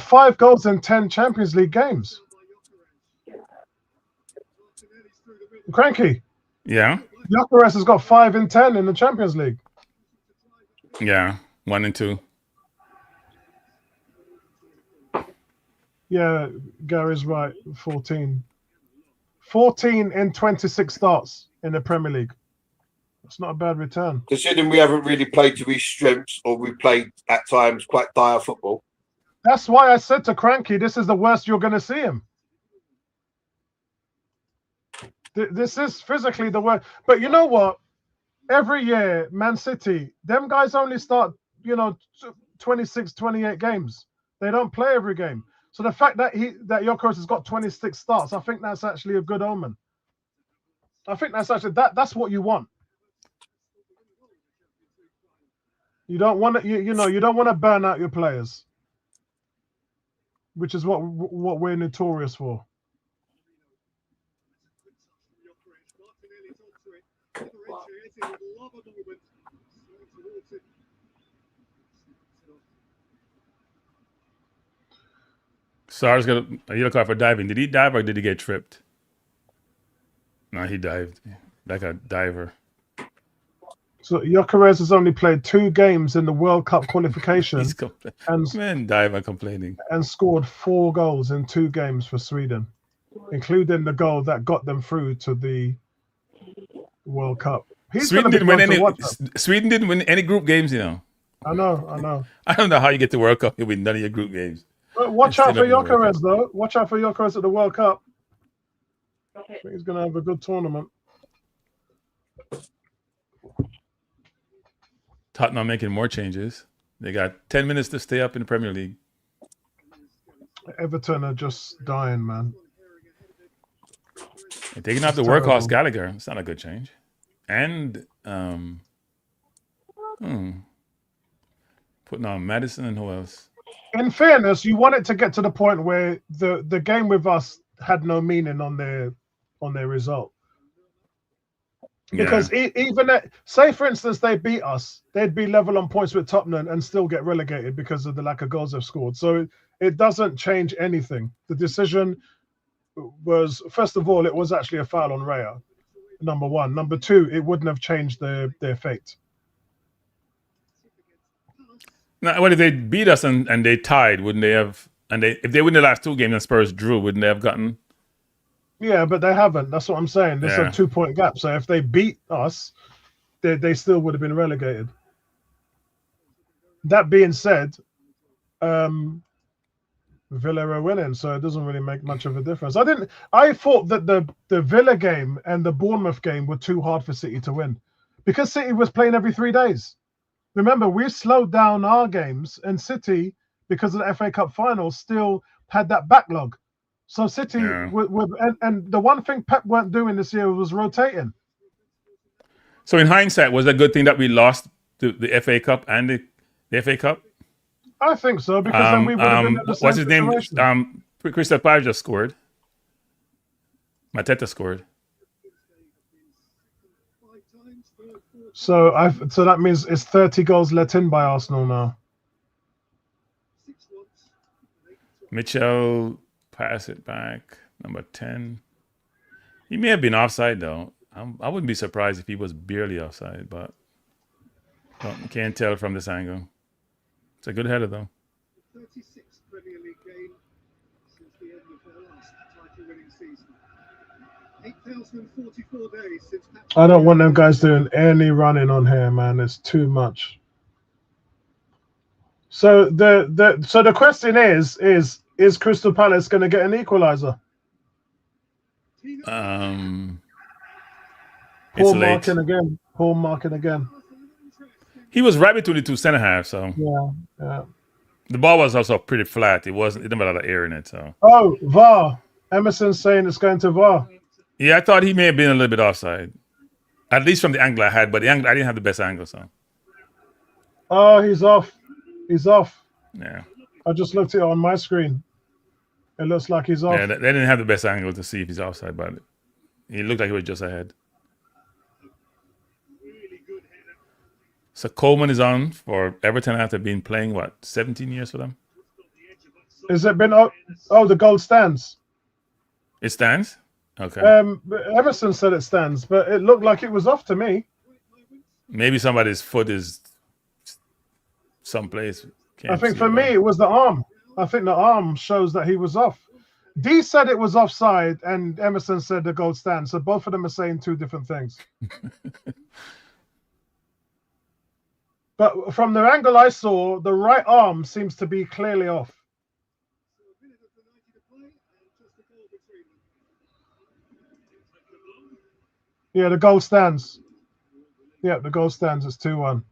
Speaker 1: 5 goals in 10 Champions League games. Cranky.
Speaker 5: Yeah.
Speaker 1: Gyökeres has got 5 in 10 in the Champions League.
Speaker 5: Yeah, 1 and 2.
Speaker 1: Yeah, Gary's right. 14. 14 in 26 starts in the Premier League. That's not a bad return.
Speaker 2: Considering we haven't really played to his strengths, or we played at times quite dire football.
Speaker 1: That's why I said to Cranky, this is the worst you're going to see him. This is physically the worst. But you know what? Every year, Man City, them guys only start, 26, 28 games. They don't play every game. So the fact that Gyökeres has got 26 starts, I think that's actually a good omen. I think that's actually that's what you want. You don't want to, you don't want to burn out your players, which is what we're notorious for.
Speaker 5: Sar's got a yellow card for diving. Did he dive or did he get tripped? No, he dived like a diver.
Speaker 1: So Gyökeres has only played 2 games in the World Cup qualification.
Speaker 5: He's complaining.
Speaker 1: And scored 4 goals in 2 games for Sweden, including the goal that got them through to the World Cup.
Speaker 5: Sweden didn't win any group games,
Speaker 1: I know.
Speaker 5: I don't know how you get to World Cup and win none of your group games.
Speaker 1: But watch out for Gyökeres, though. Watch out for Gyökeres at the World Cup. I think he's going to have a good tournament.
Speaker 5: Tottenham making more changes. They got 10 minutes to stay up in the Premier League.
Speaker 1: Everton are just dying, man.
Speaker 5: They're taking out the
Speaker 1: terrible.
Speaker 5: workhorse Gallagher. It's not a good change. And putting on Madison and who else?
Speaker 1: In fairness, you want it to get to the point where the game with us had no meaning on their result. Because even say, for instance, they beat us, they'd be level on points with Tottenham and still get relegated because of the lack of goals they've scored. So it doesn't change anything. The decision was, first of all, it was actually a foul on Raya, number one. Number two, it wouldn't have changed their fate.
Speaker 5: Now, what if they beat us and they tied? Wouldn't they have? And if they win the last two games and Spurs drew, wouldn't they have gotten?
Speaker 1: Yeah, but they haven't. That's what I'm saying. There's a 2-point gap. So if they beat us, they still would have been relegated. That being said, Villa are winning, so it doesn't really make much of a difference. I thought that the Villa game and the Bournemouth game were too hard for City to win because City was playing every 3 days. Remember, we slowed down our games, and City, because of the FA Cup final, still had that backlog. So City, and the one thing Pep weren't doing this year was rotating.
Speaker 5: So in hindsight, was it a good thing that we lost the FA Cup and the FA Cup?
Speaker 1: I think so, because then we would have been at the same
Speaker 5: what's his
Speaker 1: situation.
Speaker 5: name? Crystal Palace just scored. Mateta scored.
Speaker 1: So that means it's 30 goals let in by Arsenal now.
Speaker 5: Mitchell pass it back. Number 10. He may have been offside though. I wouldn't be surprised if he was barely offside, but you can't tell from this angle. It's a good header though.
Speaker 3: 36th Premier League game since the end of their last title-winning season. 8,044 days since.
Speaker 1: I don't want them guys doing any running on here, man. It's too much. So the question is Crystal Palace going to get an equalizer?
Speaker 5: It's late.
Speaker 1: Paul marking again.
Speaker 5: He was right between the two centre halves, so
Speaker 1: yeah.
Speaker 5: The ball was also pretty flat. It didn't have a lot of air in it. So
Speaker 1: VAR. Emerson's saying it's going to VAR.
Speaker 5: Yeah, I thought he may have been a little bit offside, at least from the angle I had. But the angle I didn't have the best angle, so.
Speaker 1: Oh, he's off. He's off.
Speaker 5: Yeah.
Speaker 1: I just looked at it on my screen. It looks like he's off.
Speaker 5: Yeah, they didn't have the best angle to see if he's offside, but he looked like he was just ahead. So Coleman is on for Everton after being playing, 17 years for them?
Speaker 1: Has it been? The goal stands.
Speaker 5: It stands? Okay.
Speaker 1: Emerson said it stands, but it looked like it was off to me.
Speaker 5: Maybe somebody's foot is someplace.
Speaker 1: I think for me it was the arm. I think the arm shows that he was off. D said it was offside, and Emerson said the goal stands. So both of them are saying two different things. But from the angle I saw, the right arm seems to be clearly off. Yeah, the goal stands. Yeah, the goal stands. It's 2-1.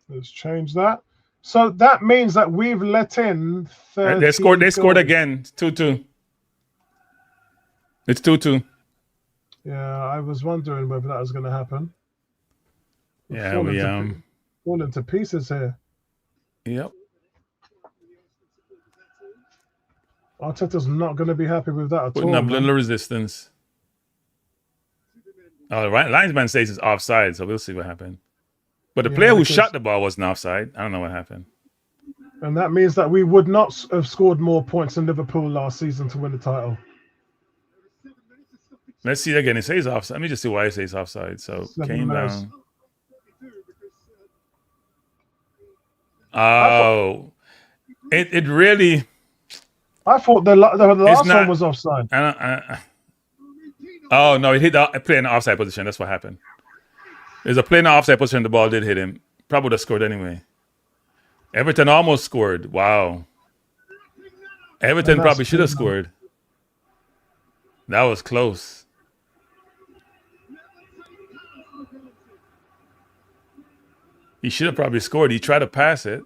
Speaker 1: Let's change that. So that means that we've let in 30
Speaker 5: They scored
Speaker 1: goals.
Speaker 5: again. 2-2. It's 2-2.
Speaker 1: Yeah, I was wondering whether that was going to happen.
Speaker 5: Yeah, we
Speaker 1: falling to pieces here.
Speaker 5: Yep.
Speaker 1: Arteta's not going to be happy with that at
Speaker 5: Putting
Speaker 1: all.
Speaker 5: up little resistance. Oh, the right linesman says it's offside, so we'll see what happened. But the player who shot the ball wasn't offside. I don't know what happened.
Speaker 1: And that means that we would not have scored more points than Liverpool last season to win the title.
Speaker 5: Let's see again. It says offside. Let me just see why it says offside. So came down. Oh, it really.
Speaker 1: I thought the last one was offside.
Speaker 5: Oh no, it hit the player in the offside position. That's what happened. There's a player in the offside position. The ball did hit him. Probably would have scored anyway. Everton almost scored. Wow. Everton probably should have scored. That was close. He should have probably scored. He tried to pass it.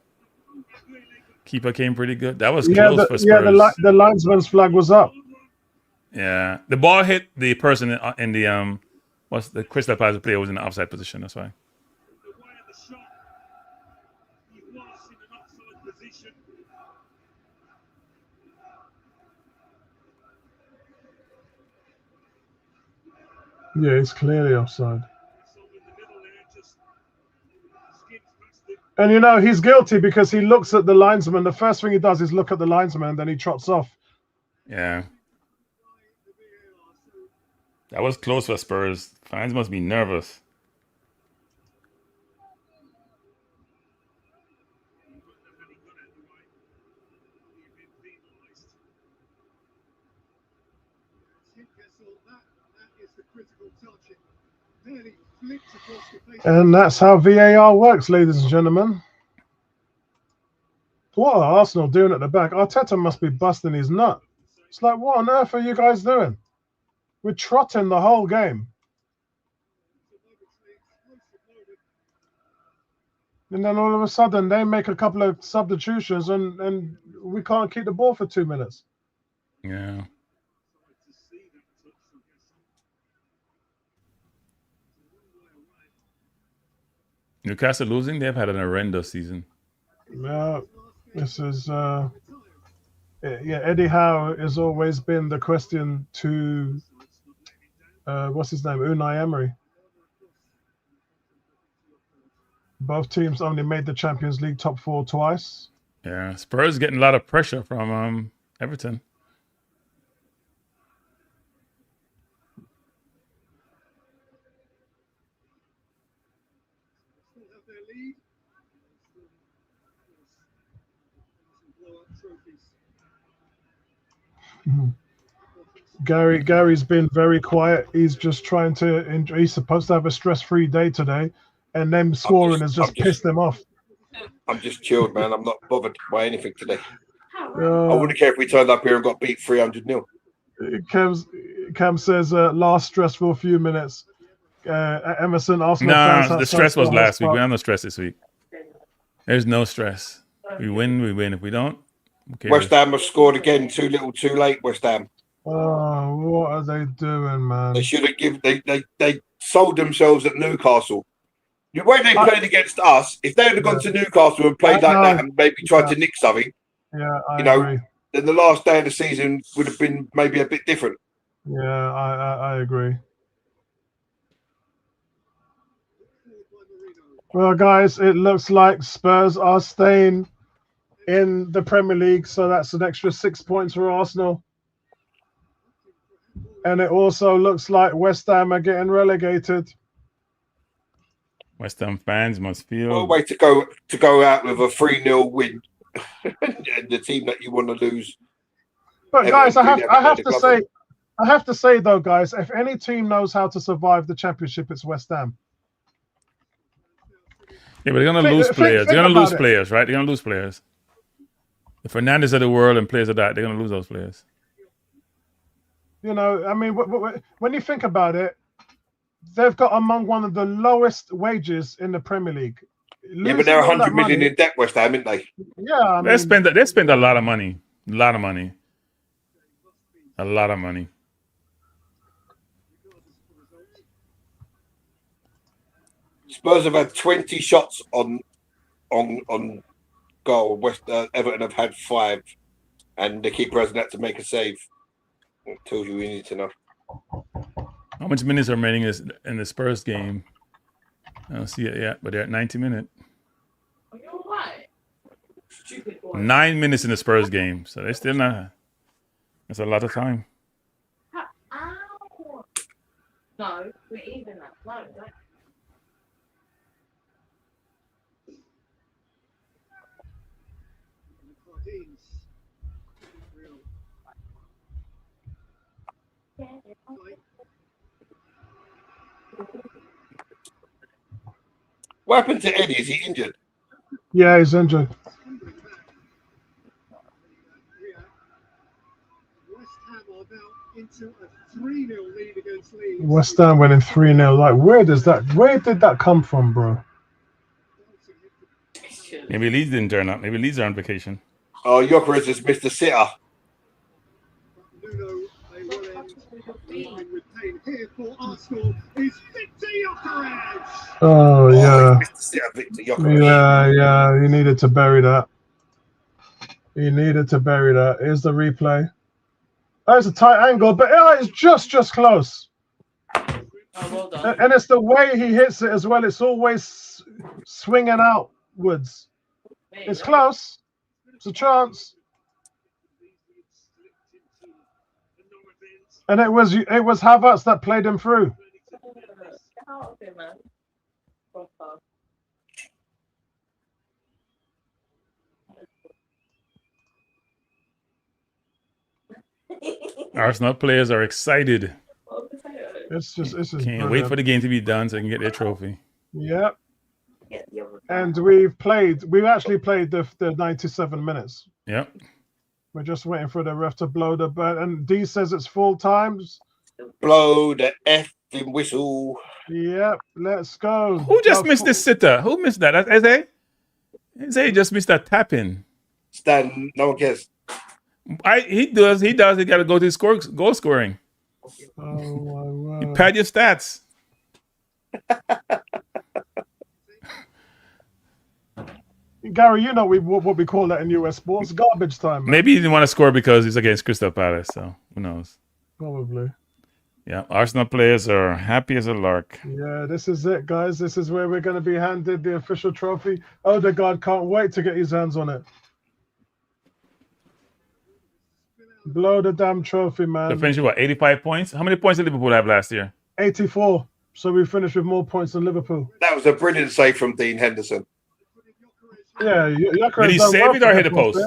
Speaker 5: Keeper came pretty good. That was close for Spurs.
Speaker 1: The linesman's flag was up.
Speaker 5: Yeah, the ball hit the person in the what's the Crystal Palace player was in the offside position. That's why.
Speaker 1: Yeah, it's clearly offside. And you know he's guilty because he looks at the linesman. The first thing he does is look at the linesman, and then he trots off.
Speaker 5: Yeah. That was close for Spurs. Fans must be nervous.
Speaker 1: And that's how VAR works, ladies and gentlemen. What are Arsenal doing at the back? Arteta must be busting his nut. It's like, what on earth are you guys doing? We're trotting the whole game. And then all of a sudden, they make a couple of substitutions and we can't keep the ball for 2 minutes.
Speaker 5: Yeah. Newcastle losing? They've had an horrendous season.
Speaker 1: Yeah, this is Eddie Howe has always been the question to what's his name, Unai Emery. Both teams only made the Champions League top 4 twice.
Speaker 5: Yeah, Spurs getting a lot of pressure from Everton.
Speaker 1: Gary's been very quiet. He's just trying to enjoy. He's supposed to have a stress-free day today, and them scoring has just pissed him off.
Speaker 2: I'm just chilled, man. I'm not bothered by anything today. I wouldn't care if we turned up here and got beat 300-0.
Speaker 1: Cam says last stressful few minutes. Emerson, Arsenal fans.
Speaker 5: No, the stress was last week. We don't have no stress this week. There's no stress. We win, we win. If we don't, okay.
Speaker 2: West Ham have scored again. Too little, too late. West Ham.
Speaker 1: Oh, what are they doing, man?
Speaker 2: They should have they sold themselves at Newcastle. The way they played against us, if they had gone to Newcastle and played like that and maybe tried to nick something,
Speaker 1: I
Speaker 2: agree.
Speaker 1: Then
Speaker 2: the last day of the season would have been maybe a bit different.
Speaker 1: Yeah, I agree. Well, guys, it looks like Spurs are staying in the Premier League, so that's an extra 6 points for Arsenal. And it also looks like West Ham are getting relegated.
Speaker 5: West Ham fans must feel.
Speaker 2: What a way to go out with a 3-0 win, and the team that you want to lose.
Speaker 1: But guys, I have to say though, guys, if any team knows how to survive the Championship, it's West Ham.
Speaker 5: Yeah, but they're gonna lose players. They're gonna lose players, right? They're gonna lose players. The Fernandes of the world and players of that, they're gonna lose those players.
Speaker 1: You know, I mean, when you think about it, they've got among one of the lowest wages in the Premier League.
Speaker 2: Yeah, but they're 100 million in debt, West Ham, aren't they?
Speaker 1: Yeah, I mean,
Speaker 5: they spend a lot of money. A lot of money. A lot of money.
Speaker 2: Spurs have had 20 shots on goal. Everton have had 5, and the keeper hasn't had to make a save. It tells you we need to know.
Speaker 5: How much minutes are remaining in the Spurs game? I don't see it yet, but they're at 90 minutes. 9 minutes in the Spurs game, so they still not. That's a lot of time.
Speaker 6: No, we're even that. No, don't.
Speaker 2: What happened to Eddie? Is he injured?
Speaker 1: Yeah, he's injured.
Speaker 3: West Ham are now into a 3-0 lead against Leeds.
Speaker 1: West Ham winning 3-0. Like, where did that come from, bro?
Speaker 5: Maybe Leeds didn't turn up. Maybe Leeds are on vacation.
Speaker 2: Oh, Jokeris has missed the sitter.
Speaker 3: Nuno may well end line with pain here for Arsenal is Victor Jokeris.
Speaker 1: Oh, yeah.
Speaker 2: He missed the sitter, Victor Jokeris.
Speaker 1: Yeah. He needed to bury that. Here's the replay. Oh, it's a tight angle, but it's just close.
Speaker 6: Oh, well done.
Speaker 1: And it's the way he hits it as well. It's always swinging outwards.
Speaker 6: There you
Speaker 1: It's
Speaker 6: go.
Speaker 1: close. It's a chance. And it was Havertz that played him through.
Speaker 6: Get out of here, man. Proper.
Speaker 5: Arsenal players are excited.
Speaker 1: It's just
Speaker 5: Can't wait for the game to be done so they can get their trophy.
Speaker 1: Yep.
Speaker 6: Get the other
Speaker 1: And we've actually played the 97 minutes.
Speaker 5: Yep.
Speaker 1: We're just waiting for the ref to blow the button. And D says it's full times.
Speaker 2: Blow the effing whistle.
Speaker 1: Yep, let's go.
Speaker 5: Who just missed this sitter? Who missed that? That's Eze? Eze just missed that tap in.
Speaker 2: Stan, no one cares.
Speaker 5: He does. He got to go to his goal scoring.
Speaker 1: Oh my word.
Speaker 5: You pad your stats.
Speaker 1: Gary, you know what we call that in US sports? Garbage time. Man.
Speaker 5: Maybe he didn't want to score because he's against Crystal Palace. So who knows?
Speaker 1: Probably.
Speaker 5: Yeah, Arsenal players are happy as a lark.
Speaker 1: Yeah, this is it, guys. This is where we're going to be handed the official trophy. Odegaard can't wait to get his hands on it. Blow the damn trophy,
Speaker 5: They
Speaker 1: man.
Speaker 5: finished with what, 85 points? How many points did Liverpool have last year?
Speaker 1: 84. So we finished with more points than Liverpool.
Speaker 2: That was a brilliant save from Dean Henderson.
Speaker 1: Yeah,
Speaker 5: Did he save it or hit the post?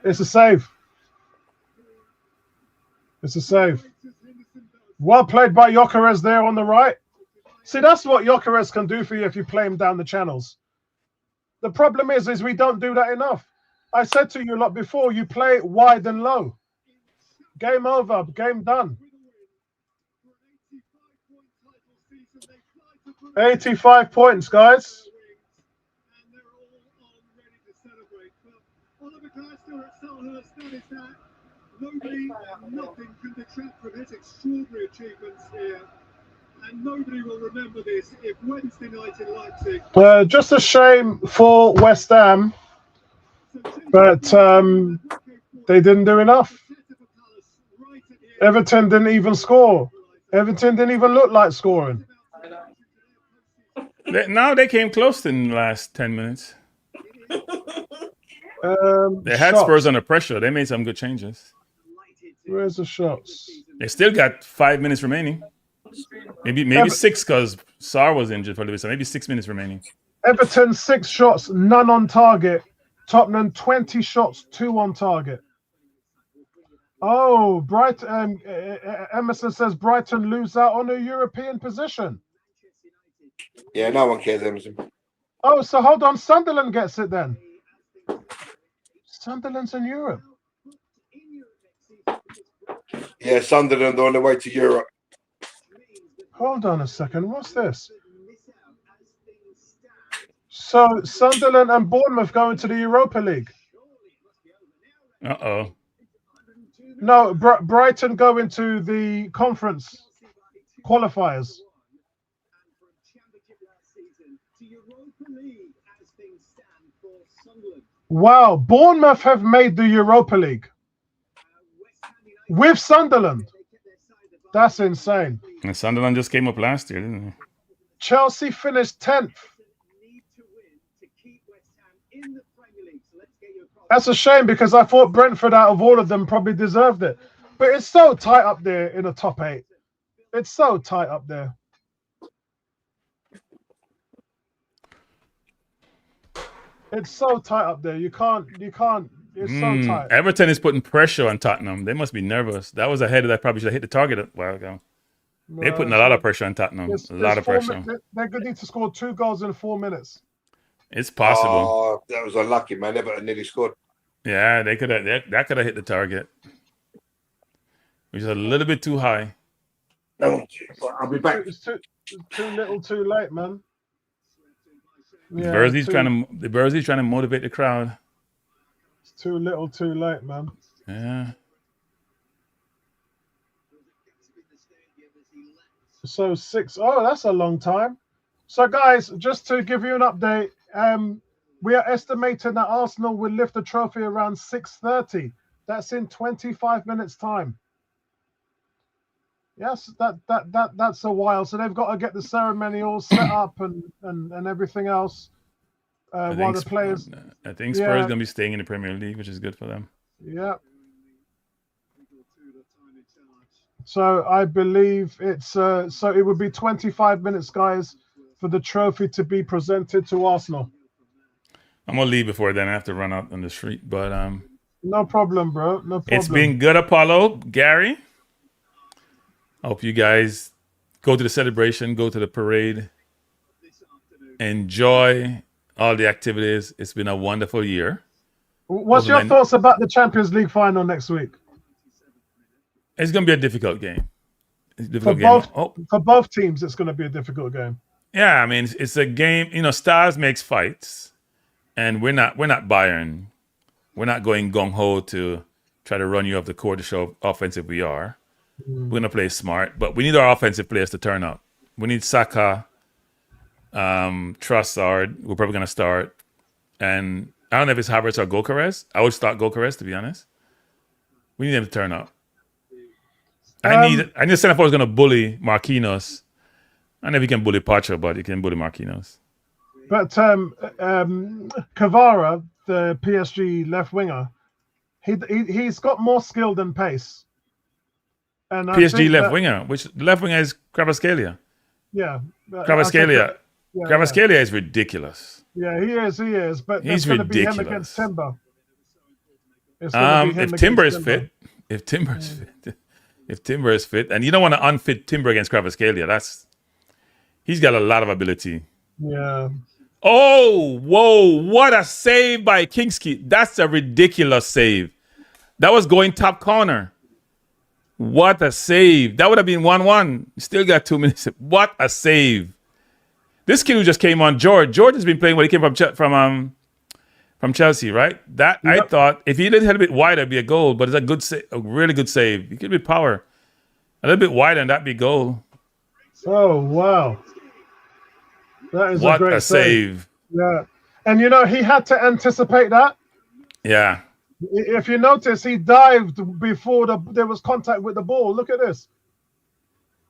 Speaker 1: It's a save. It's a save. Well played by Jokeris there on the right. See, that's what Jokeris can do for you if you play him down the channels. The problem is we don't do that enough. I said to you a lot before, you play wide and low. Game over. Game done. 85 points, guys.
Speaker 3: And they're all ready to celebrate. But Oliver Glasgow at Selhurst, that is that. Nobody and nothing can detract from his extraordinary achievements here. And nobody will remember this if Wednesday night in Leipzig.
Speaker 1: Just a shame for West Ham, but they didn't do enough. Everton didn't even score. Everton didn't even look like scoring.
Speaker 5: Now they came close in the last 10 minutes. They had
Speaker 1: shots.
Speaker 5: Spurs under pressure. They made some good changes.
Speaker 1: Where's the shots?
Speaker 5: They still got 5 minutes remaining. Maybe 6 because Sarr was injured for the so maybe 6 minutes remaining.
Speaker 1: Everton 6 shots, none on target. Tottenham 20 shots, 2 on target. Oh, Brighton. Emerson says Brighton lose out on a European position.
Speaker 2: Yeah, no one cares, Emerson.
Speaker 1: Oh, so hold on. Sunderland gets it then. Sunderland's in Europe.
Speaker 2: Yeah, Sunderland on the way to Europe.
Speaker 1: Hold on a second. What's this? So Sunderland and Bournemouth go into the Europa League.
Speaker 5: Uh-oh.
Speaker 1: No, Brighton go into the conference qualifiers. Wow, Bournemouth have made the Europa League with Sunderland. That's insane.
Speaker 5: And Sunderland just came up last year, didn't they?
Speaker 1: Chelsea finished 10th. That's a shame because I thought Brentford out of all of them probably deserved it. But it's so tight up there in the top 8. It's so tight up there. It's so tight up there. You can't. It's so tight.
Speaker 5: Everton is putting pressure on Tottenham. They must be nervous. That was a header that probably should have hit the target a while ago. They're putting a lot of pressure on Tottenham. A lot of pressure.
Speaker 1: They're going to need to score 2 goals in 4 minutes.
Speaker 5: It's possible.
Speaker 2: Oh, that was unlucky, man. Everton nearly scored.
Speaker 5: Yeah, they could have. That could have hit the target, which is a little bit too high.
Speaker 2: No, I'll be back.
Speaker 1: It's too little, too late, man. Yeah,
Speaker 5: Bursey's trying to motivate the crowd.
Speaker 1: it's too little, too late, man.
Speaker 5: Yeah.
Speaker 1: So 6. Oh, that's a long time. So, guys, just to give you an update, we are estimating that Arsenal will lift the trophy around 6:30. That's in 25 minutes' time. Yes, that's a while. So they've got to get the ceremony all set up and everything else. While the players,
Speaker 5: I think Spurs gonna be staying in the Premier League, which is good for them.
Speaker 1: Yeah. So I believe it's so it would be 25 minutes, guys, for the trophy to be presented to Arsenal.
Speaker 5: I'm gonna leave before then. I have to run out on the street, but
Speaker 1: no problem, bro. No problem.
Speaker 5: It's been good, Apollo, Gary. I hope you guys go to the celebration, go to the parade, enjoy all the activities. It's been a wonderful year.
Speaker 1: What's your thoughts about the Champions League final next week?
Speaker 5: It's going to be a difficult game.
Speaker 1: For both teams, it's going to be a difficult game.
Speaker 5: Yeah, I mean, it's a game. You know, stars makes fights, and we're not Bayern. We're not going gung ho to try to run you off the court to show how offensive we are. We're going to play smart, but we need our offensive players to turn up. We need Saka, Trossard. We're probably going to start. And I don't know if it's Havertz or Gyökeres. I would start Gyökeres, to be honest. We need them to turn up. I need a center forward who's going to bully Marquinhos. I don't know if he can bully Pacho, but he can bully Marquinhos.
Speaker 1: But Kvara, the PSG left winger, he's got more skill than pace. And
Speaker 5: PSG left winger, which left winger is Kvaratskhelia.
Speaker 1: Yeah.
Speaker 5: Kvaratskhelia is ridiculous.
Speaker 1: Yeah, he is. But
Speaker 5: he's
Speaker 1: going to be
Speaker 5: ridiculous.
Speaker 1: him against Timber.
Speaker 5: If Timber is fit, if Timber is fit, and you don't want to unfit Timber against Kvaratskhelia, he's got a lot of ability.
Speaker 1: Yeah.
Speaker 5: Oh, whoa, what a save by Kingsley. That's a ridiculous save. That was going top corner. What a save. That would have been 1-1. Still got 2 minutes. What a save. This kid who just came on, George has been playing when he came from Chelsea, right? Yep. I thought if he did a little bit wider, it'd be a goal, but it's a really good save. He could be power. A little bit wider and that'd be goal.
Speaker 1: Oh, wow. That is a great save. Yeah. And he had to anticipate that.
Speaker 5: Yeah.
Speaker 1: If you notice, he dived before there was contact with the ball. Look at this.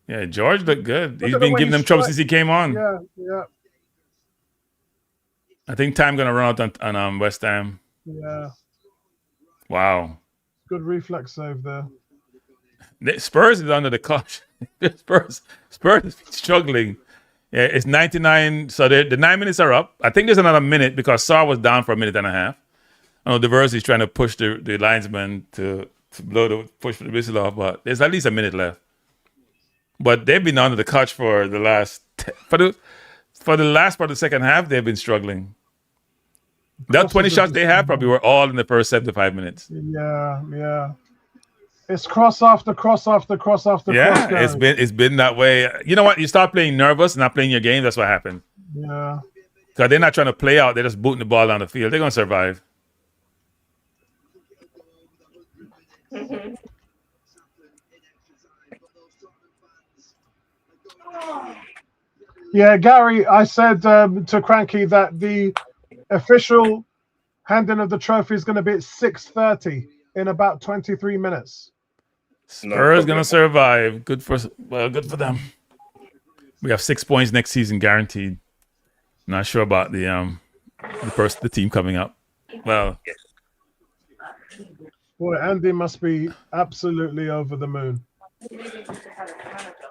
Speaker 5: Yeah, George looked good. He's been giving them trouble since he came on.
Speaker 1: Yeah.
Speaker 5: I think time going to run out on West Ham.
Speaker 1: Yeah.
Speaker 5: Wow.
Speaker 1: Good reflex save there.
Speaker 5: Spurs is under the cosh. Spurs is struggling. Yeah, it's 99. So the 9 minutes are up. I think there's another minute because Sarr was down for a minute and a half. I know Diverse is trying to push the linesman to push the whistle off, but there's at least a minute left. But they've been under the cosh for the last for the last part of the second half. They've been struggling. That 20 shots they have probably were all in the first 75 minutes.
Speaker 1: Yeah. It's cross after cross after cross after cross.
Speaker 5: Yeah, it's been that way. You know what? You start playing nervous, not playing your game. That's what happened.
Speaker 1: Yeah.
Speaker 5: Because they're not trying to play out. They're just booting the ball down the field. They're going to survive.
Speaker 1: Yeah, Gary, I said to Cranky that the official handing of the trophy is going to be at 6:30 in about 23 minutes.
Speaker 5: Spurs going to survive. Good for them. We have 6 points next season guaranteed. Not sure about the team coming up. Well,
Speaker 1: boy, Andy must be absolutely over the moon.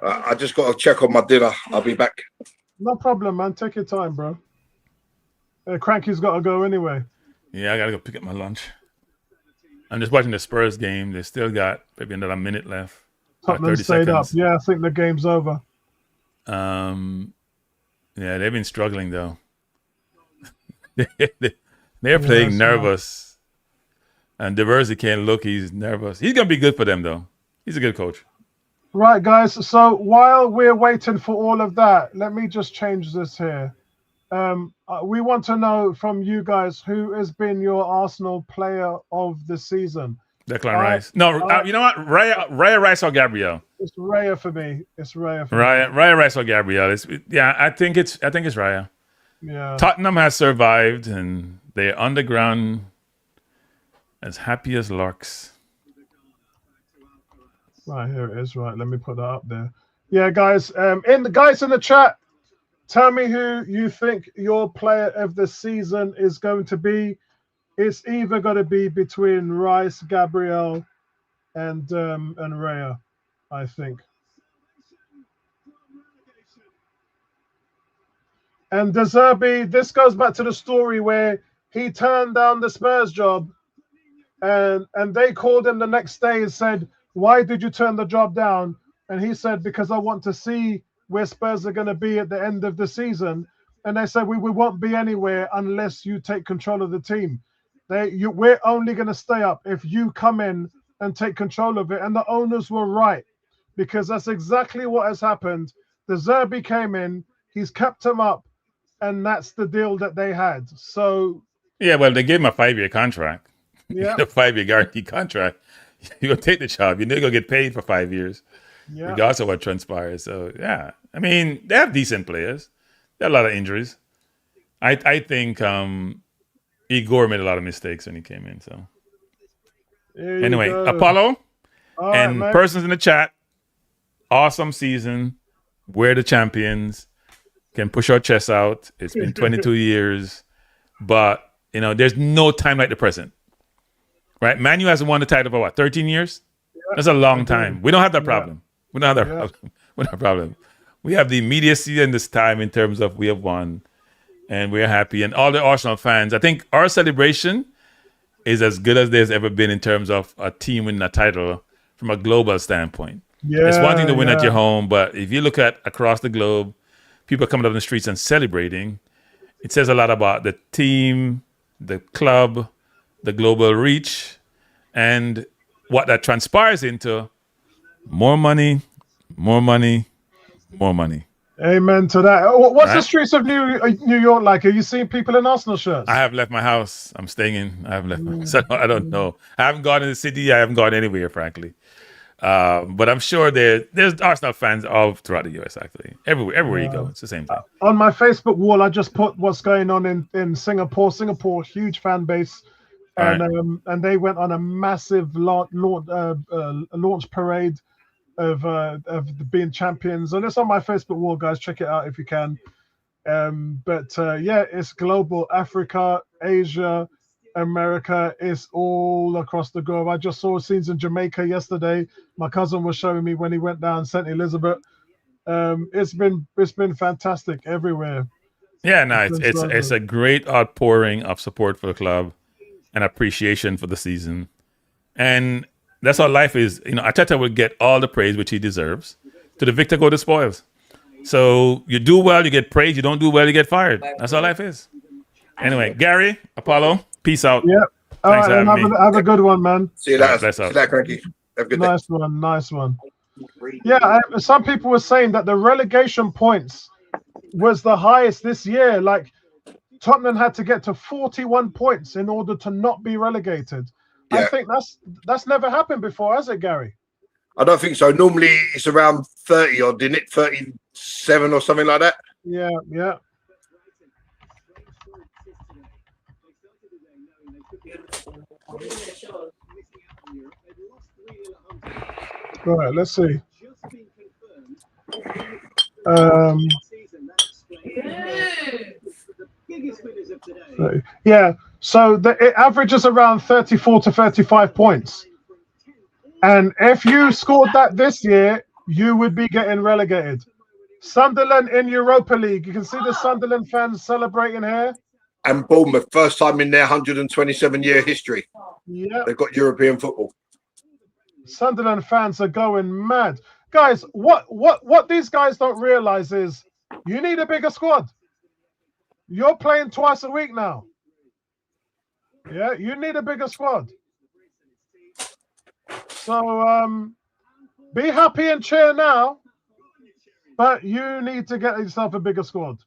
Speaker 2: I just got to check on my dinner. I'll be back.
Speaker 1: No problem, man. Take your time, bro. Cranky's got to go anyway.
Speaker 5: Yeah, I got to go pick up my lunch. I'm just watching the Spurs game. They still got maybe another minute left.
Speaker 1: Tottenham stayed up. Yeah, I think the game's over.
Speaker 5: Yeah, they've been struggling, though. They're playing nervous. And Diversey can't look. He's nervous. He's going to be good for them, though. He's a good coach.
Speaker 1: Right, guys. So while we're waiting for all of that, let me just change this here. We want to know from you guys who has been your Arsenal player of the season.
Speaker 5: Declan Rice. No, you know what? Raya Rice or Gabriel?
Speaker 1: It's Raya for me. It's Raya for me.
Speaker 5: Raya Rice or Gabriel? I think it's Raya.
Speaker 1: Yeah.
Speaker 5: Tottenham has survived, and they're underground, as happy as larks.
Speaker 1: Right, here it is. Right, let me put that up there. Yeah, guys. In the chat, tell me who you think your player of the season is going to be. It's either going to be between Rice, Gabriel, and Raya, I think. And De Zerbi, this goes back to the story where he turned down the Spurs job, and they called him the next day and said, "Why did you turn the job down?" And he said, "Because I want to see where Spurs are going to be at the end of the season." And they said, we won't be anywhere unless you take control of the team. We're only going to stay up if you come in and take control of it. And the owners were right, because that's exactly what has happened. De Zerbi came in, he's kept him up, and that's the deal that they had. So
Speaker 5: yeah, well, they gave him a 5-year contract.
Speaker 1: Yeah,
Speaker 5: a 5-year guaranteed contract. You're gonna take the job. You're gonna get paid for 5 years, regardless of what transpires. So yeah, I mean, they have decent players. There are a lot of injuries. I think Igor made a lot of mistakes when he came in. So anyway, Apollo and persons in the chat, awesome season. We're the champions. Can push our chests out. It's been 22 years, but there's no time like the present. Right? Man U hasn't won the title for what, 13 years? Yeah. That's a long time. We don't have that problem. We don't have that problem. We don't have that problem. We have the immediacy in this time in terms of we have won and we're happy. And all the Arsenal fans, I think our celebration is as good as there's ever been in terms of a team winning a title from a global standpoint. Yeah, it's one thing to win at your home, but if you look at across the globe, people coming up in the streets and celebrating, it says a lot about the team, the club, the global reach, and what that transpires into more money, more money, more money.
Speaker 1: Amen to that. What's the streets of New York like? Are you seeing people in Arsenal shirts?
Speaker 5: I have left my house. I'm staying in. I have left my house. So I don't know. I haven't gone in the city. I haven't gone anywhere, frankly. But I'm sure there's Arsenal fans all throughout the US, actually. Everywhere you go, it's the same thing.
Speaker 1: On my Facebook wall, I just put what's going on in Singapore. Singapore, huge fan base. And they went on a massive launch parade of being champions, and it's on my Facebook wall, guys. Check it out if you can. It's global. Africa, Asia, America, it's all across the globe. I just saw scenes in Jamaica yesterday. My cousin was showing me when he went down St. Elizabeth. It's been fantastic everywhere.
Speaker 5: Yeah, no, it's a great outpouring of support for the club and appreciation for the season. And that's how life is. Arteta will get all the praise which he deserves. To the victor go the spoils. So you do well, you get praise. You don't do well, you get fired. That's how life is. Anyway, Gary, Apollo, peace out.
Speaker 1: Yeah. All right, have a good one, man.
Speaker 2: See you later. See you later, Cranky. Have a good day.
Speaker 1: Nice one. Yeah, some people were saying that the relegation points was the highest this year. Like, Tottenham had to get to 41 points in order to not be relegated. Yeah. I think that's never happened before, has it, Gary?
Speaker 2: I don't think so. Normally it's around 30 or didn't it? 37 or something like that.
Speaker 1: Yeah. All right, let's see. Yeah, so it averages around 34 to 35 points. And if you scored that this year, you would be getting relegated. Sunderland in Europa League. You can see the Sunderland fans celebrating here.
Speaker 2: And Bournemouth, first time in their 127-year history.
Speaker 1: Yeah.
Speaker 2: They've got European football.
Speaker 1: Sunderland fans are going mad. Guys, what these guys don't realize is you need a bigger squad. You're playing twice a week now. Yeah, you need a bigger squad. So be happy and cheer now, but you need to get yourself a bigger squad.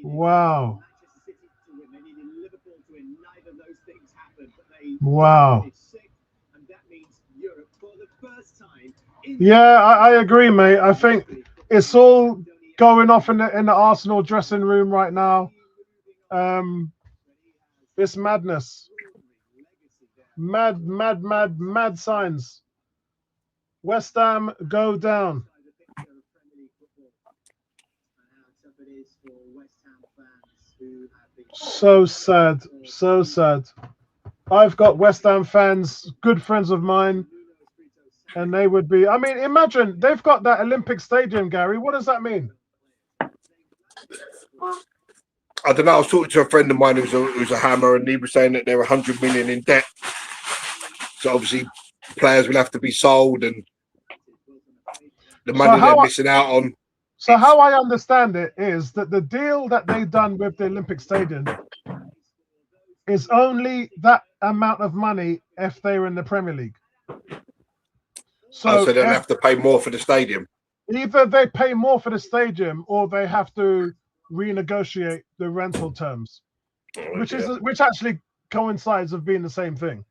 Speaker 1: Wow. Wow. Yeah, I agree, mate. I think it's all going off in the Arsenal dressing room right now. It's madness. Mad signs. West Ham go down. So sad. So sad. I've got West Ham fans, good friends of mine, and they would be. I mean, imagine they've got that Olympic Stadium, Gary. What does that mean?
Speaker 2: I don't know. I was talking to a friend of mine who's a hammer, and he was saying that they're 100 million in debt. So obviously, players will have to be sold, and the money they're missing out on.
Speaker 1: So how I understand it is that the deal that they done with the Olympic Stadium is only that amount of money if they're in the Premier League.
Speaker 2: So they'll have to pay more for the stadium.
Speaker 1: Either they pay more for the stadium or they have to renegotiate the rental terms, which actually coincides of being the same thing.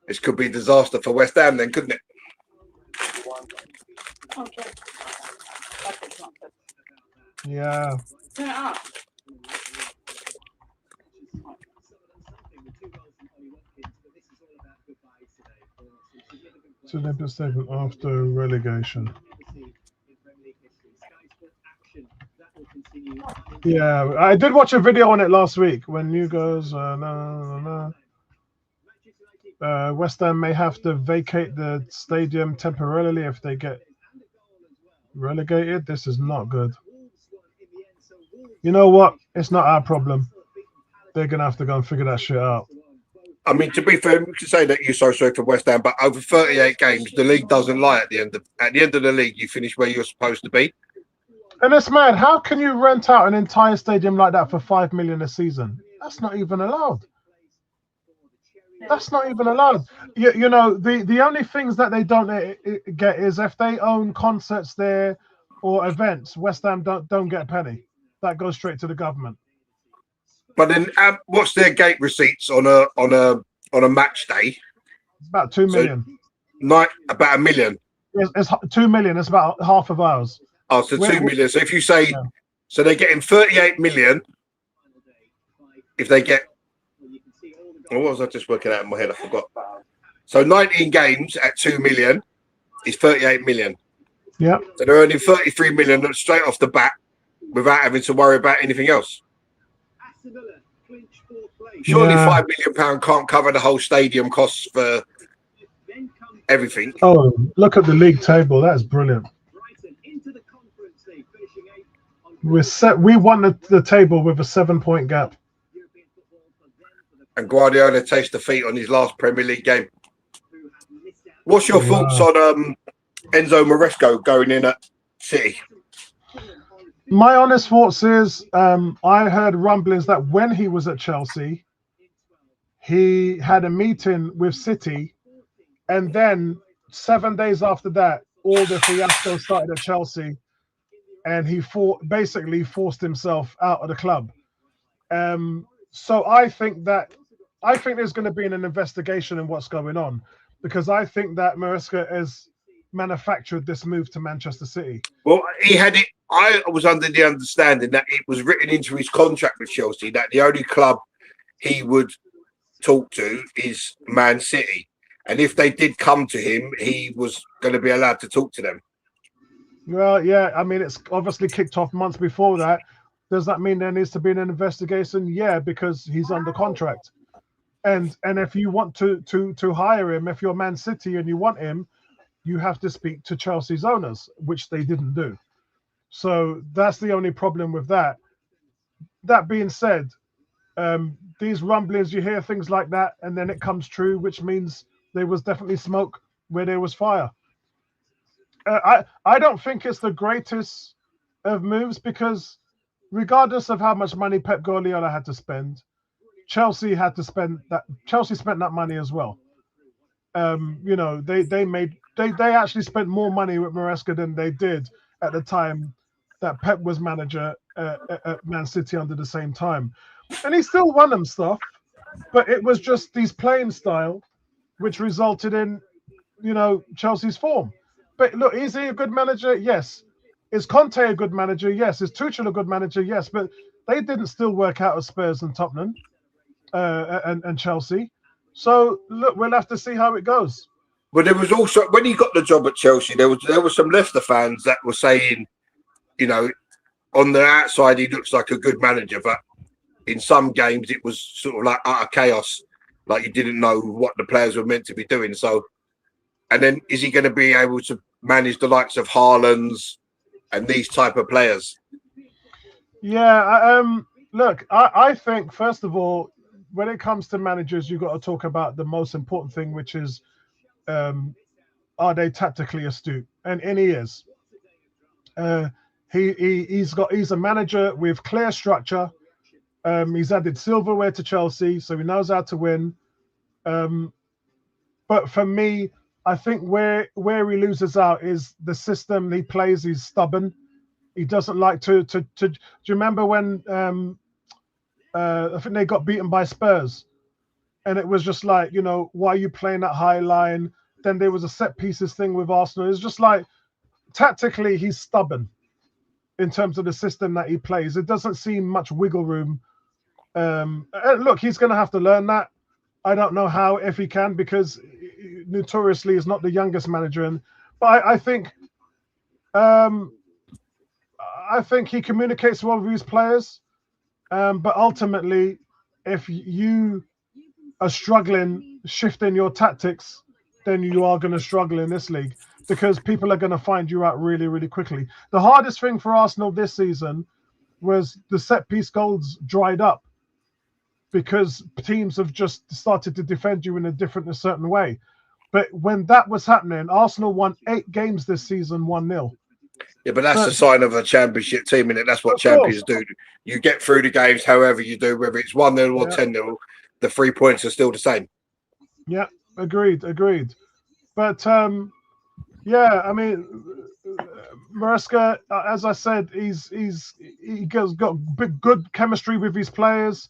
Speaker 2: This could be a disaster for West Ham then, couldn't it?
Speaker 6: Okay.
Speaker 1: Yeah. To Olympic Stadium after relegation. Yeah, I did watch a video on it last week when you guys West Ham may have to vacate the stadium temporarily if they get relegated. This is not good. You know what? It's not our problem. They're gonna have to go and figure that shit out.
Speaker 2: I mean, to be fair, we can say that you're so sorry for West Ham, but over 38 games, the league doesn't lie. At the end of the league, you finish where you're supposed to be.
Speaker 1: And it's mad. How can you rent out an entire stadium like that for $5 million a season? That's not even allowed. That's not even allowed. You know, the only things that they don't get is if they own concerts there or events. West Ham don't get a penny. That goes straight to the government.
Speaker 2: But then, what's their gate receipts on a match day?
Speaker 1: It's about 2 million.
Speaker 2: About $1 million.
Speaker 1: It's 2 million. It's about half of ours.
Speaker 2: Oh, so 2 million. So if you say, so they're getting 38 million. If they get, what was I just working out in my head? I forgot. So 19 games at 2 million is 38 million.
Speaker 1: Yeah.
Speaker 2: So they're earning 33 million straight off the bat without having to worry about anything else. Surely £5 million can't cover the whole stadium costs for everything.
Speaker 1: Oh, look at the league table. That's brilliant. We won the table with a 7-point gap.
Speaker 2: And Guardiola takes defeat on his last Premier League game. What's your thoughts on Enzo Maresco going in at City?
Speaker 1: My honest thoughts is I heard rumblings that when he was at Chelsea, he had a meeting with City, and then 7 days after that, all the fiasco started at Chelsea, and he basically forced himself out of the club. So I think there's going to be an investigation in what's going on, because I think that Maresca has manufactured this move to Manchester City.
Speaker 2: Well, he had it. I was under the understanding that it was written into his contract with Chelsea that the only club he would talk to is Man City, and if they did come to him, he was going to be allowed to talk to them.
Speaker 1: Well, yeah, I mean, it's obviously kicked off months before that. Does that mean there needs to be an investigation? Yeah, because he's under contract. And if you want to hire him, if you're Man City and you want him, you have to speak to Chelsea's owners, which they didn't do. So that's the only problem with that. That being said, these rumblings, you hear things like that, and then it comes true, which means there was definitely smoke where there was fire. I don't think it's the greatest of moves, because regardless of how much money Pep Guardiola had to spend, Chelsea had to spend that. Chelsea spent that money as well. You know, they actually spent more money with Maresca than they did at the time that Pep was manager at Man City under the same time, and he still won them stuff, but it was just his playing style, which resulted in, you know, Chelsea's form. But look, is he a good manager? Yes. Is Conte a good manager? Yes. Is Tuchel a good manager? Yes. But they didn't still work out as Spurs and Tottenham and Chelsea. So look, we'll have to see how it goes.
Speaker 2: But there was also, when he got the job at Chelsea, there were some Leicester fans that were saying, you know, on the outside he looks like a good manager, but in some games it was sort of like utter chaos, like you didn't know what the players were meant to be doing. So, and then is he going to be able to manage the likes of Haaland's and these type of players?
Speaker 1: Yeah, look, I think first of all, when it comes to managers, you've got to talk about the most important thing, which is, are they tactically astute? And he is. He's a manager with clear structure. He's added silverware to Chelsea, so he knows how to win. But for me, I think where he loses out is the system he plays. He's stubborn. He doesn't like to. Do you remember when I think they got beaten by Spurs, and it was just like, you know, why are you playing that high line? Then there was a set pieces thing with Arsenal. It's just like tactically he's stubborn in terms of the system that he plays. It doesn't seem much wiggle room. And look, he's going to have to learn that. I don't know how, if he can, because notoriously is not the youngest manager. But I think he communicates well with his players. But ultimately, if you are struggling shifting your tactics, then you are going to struggle in this league because people are going to find you out really, really quickly. The hardest thing for Arsenal this season was the set piece goals dried up because teams have just started to defend you in a certain way. But when that was happening, Arsenal won 8 games this season, 1-0.
Speaker 2: Yeah, but that's a sign of a championship team, and that's what champions do. You get through the games however you do, whether it's 1-0 or 10-0, the 3 points are still the same. Yeah,
Speaker 1: agreed. But yeah, I mean, Maresca, as I said, he got good chemistry with his players.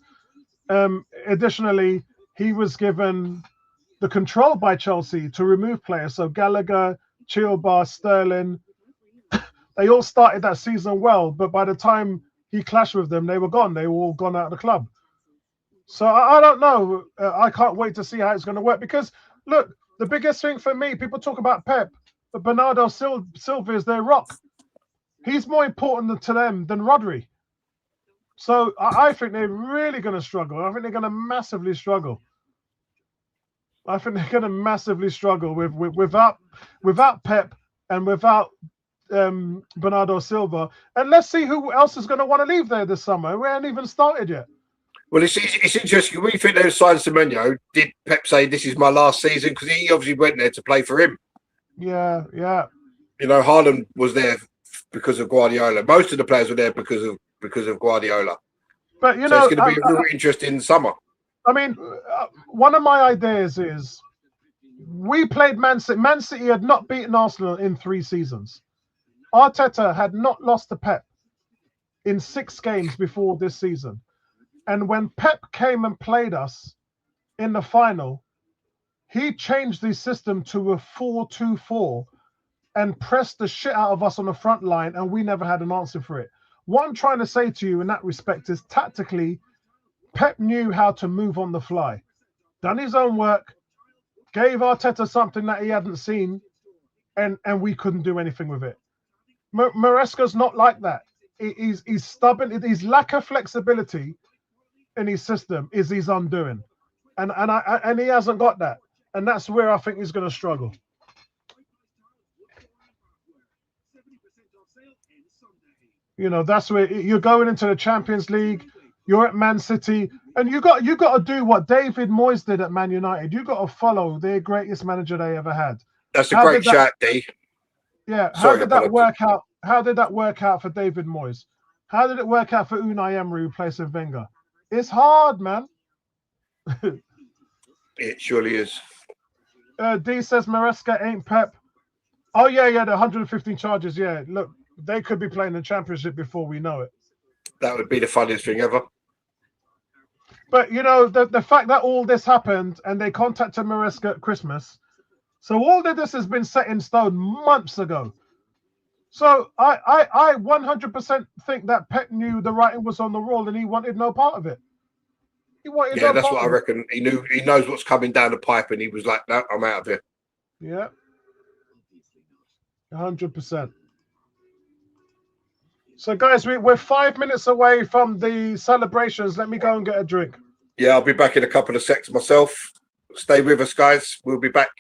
Speaker 1: Additionally, he was given the control by Chelsea to remove players. So Gallagher, Chilwell, Sterling, they all started that season well, but by the time he clashed with them, they were gone. They were all gone out of the club. So I don't know. I can't wait to see how it's going to work because, look, the biggest thing for me, people talk about Pep, but Bernardo Silva is their rock. He's more important to them than Rodri. So I think they're really going to struggle. I think they're going to massively struggle. Without Pep and without Bernardo Silva. And let's see who else is going to want to leave there this summer. We haven't even started yet.
Speaker 2: Well, it's interesting. When you think they signed Semenyo, did Pep say this is my last season? Because he obviously went there to play for him.
Speaker 1: Yeah.
Speaker 2: You know, Haaland was there because of Guardiola. Most of the players were there because of Guardiola.
Speaker 1: But you
Speaker 2: so
Speaker 1: know,
Speaker 2: it's going to be a real interesting summer.
Speaker 1: I mean, one of my ideas is we played Man City. Man City had not beaten Arsenal in 3 seasons. Arteta had not lost to Pep in 6 games before this season. And when Pep came and played us in the final, he changed the system to a 4-2-4 and pressed the shit out of us on the front line, and we never had an answer for it. What I'm trying to say to you in that respect is tactically, Pep knew how to move on the fly, done his own work, gave Arteta something that he hadn't seen, and we couldn't do anything with it. Maresca's not like that. He's stubborn. His lack of flexibility in his system is his undoing, and he hasn't got that, and that's where I think he's going to struggle. You know, that's where you're going into the Champions League. You're at Man City, and you got to do what David Moyes did at Man United. You got to follow their greatest manager they ever had.
Speaker 2: That's a great shot, D.
Speaker 1: Yeah, how did that work out? How did that work out for David Moyes? How did it work out for Unai Emery replacing Wenger? It's hard, man.
Speaker 2: It surely is.
Speaker 1: D says Maresca ain't Pep. Oh yeah, the 115 charges. Yeah, look, they could be playing the championship before we know it.
Speaker 2: That would be the funniest thing ever.
Speaker 1: But you know, the fact that all this happened and they contacted Maresca at Christmas, so all of this has been set in stone months ago. So I 100% think that Pep knew the writing was on the wall and he wanted no part of it. He wanted
Speaker 2: Yeah,
Speaker 1: no
Speaker 2: that's
Speaker 1: part
Speaker 2: what I
Speaker 1: of it.
Speaker 2: reckon. He knows what's coming down the pipe, and he was like, "No, I'm out of here."
Speaker 1: Yeah, 100%. So guys, we're 5 minutes away from the celebrations. Let me go and get a drink.
Speaker 2: Yeah, I'll be back in a couple of secs myself. Stay with us, guys. We'll be back.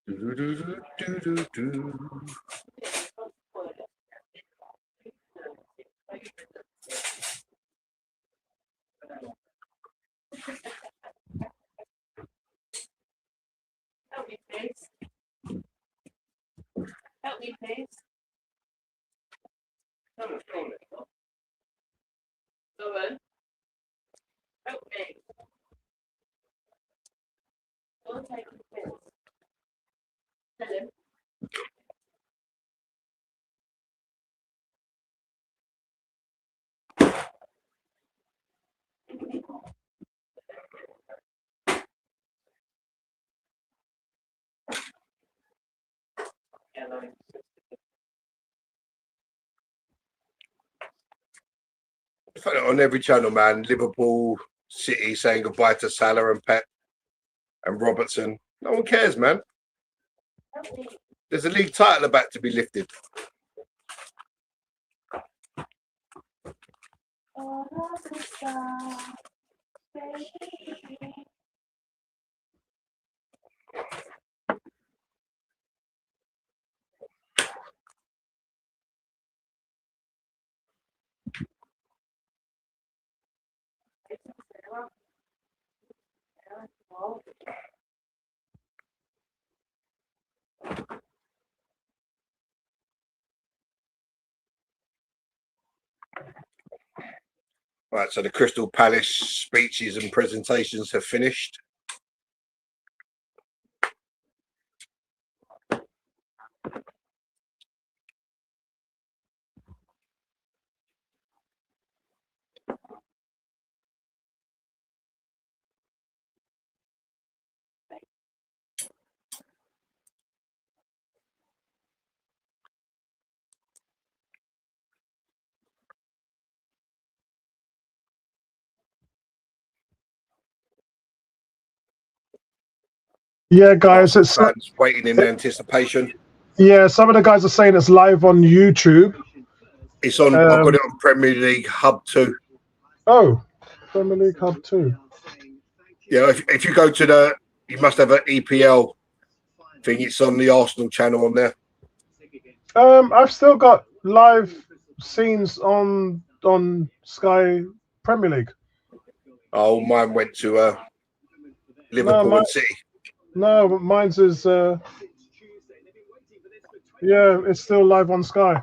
Speaker 6: Help me, please. Help me, please. Owen. Help me. Don't take the pills. Tell him.
Speaker 2: On every channel, man. Liverpool, City saying goodbye to Salah and Pep and Robertson. No one cares, man.
Speaker 6: Help me.
Speaker 2: There's a league title about to be lifted.
Speaker 6: Oh, the star, baby.
Speaker 2: Right, so the Crystal Palace speeches and presentations have finished.
Speaker 1: Yeah, guys, it's
Speaker 2: Fans waiting in anticipation.
Speaker 1: yeah. Some of the guys are saying it's live on YouTube.
Speaker 2: It's on. I've got it on Premier League Hub 2.
Speaker 1: Oh, Premier League Hub 2.
Speaker 2: Yeah, if you go to the, you must have an EPL thing. It's on the Arsenal channel on there.
Speaker 1: I've still got live scenes on Sky Premier League.
Speaker 2: Oh, mine went to Liverpool
Speaker 1: mine-
Speaker 2: and City.
Speaker 1: No, mine's is yeah, it's still live on Sky.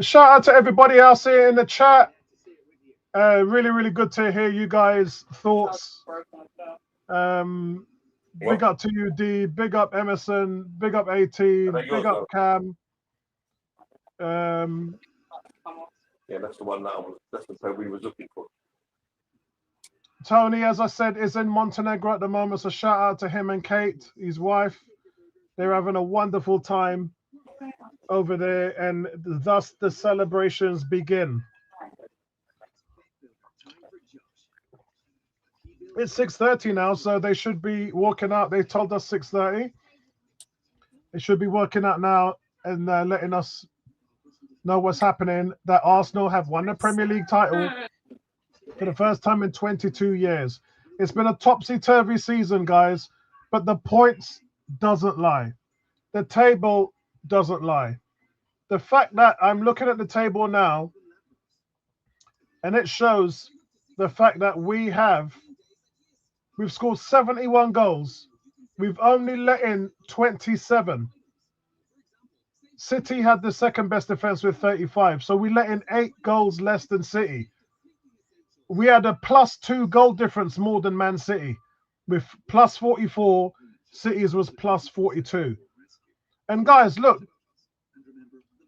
Speaker 1: Shout out to everybody else here in the chat. Really, really good to hear you guys' thoughts. Big up to you, D. Big up Emerson. Big up AT. Big up Cam.
Speaker 2: Yeah, that's the one that's the play we was looking for.
Speaker 1: Tony, as I said, is in Montenegro at the moment, so shout out to him and Kate, his wife. They're having a wonderful time over there, and thus the celebrations begin. It's 6:30 now, so they should be walking out. They told us 6:30. They should be working out now and letting us know what's happening. That Arsenal have won the Premier League title for the first time in 22 years. It's been a topsy-turvy season, guys, but the points doesn't lie. The table doesn't lie. The fact that I'm looking at the table now, and it shows the fact that we've scored 71 goals. We've only let in 27. City had the second best defense with 35, so we let in 8 goals less than City. We had a +2 goal difference more than Man City, with +44. City's was +42. And guys, look,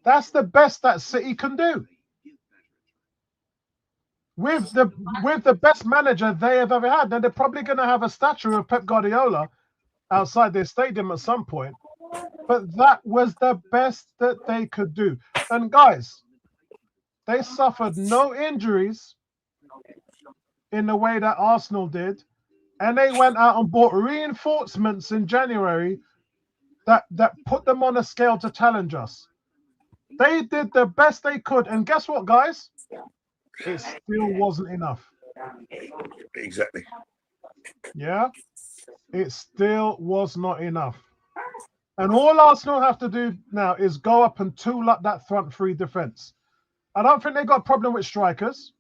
Speaker 1: that's the best that City can do. With the best manager they have ever had. Now they're probably going to have a statue of Pep Guardiola outside their stadium at some point, but that was the best that they could do. And guys, they suffered no injuries in the way that Arsenal did, and they went out and bought reinforcements in January that put them on a scale to challenge us. They did the best they could, and guess what, guys? It still wasn't enough.
Speaker 2: Exactly.
Speaker 1: Yeah. It still was not enough. And all Arsenal have to do now is go up and tool up that front three defense. I don't think they got a problem with strikers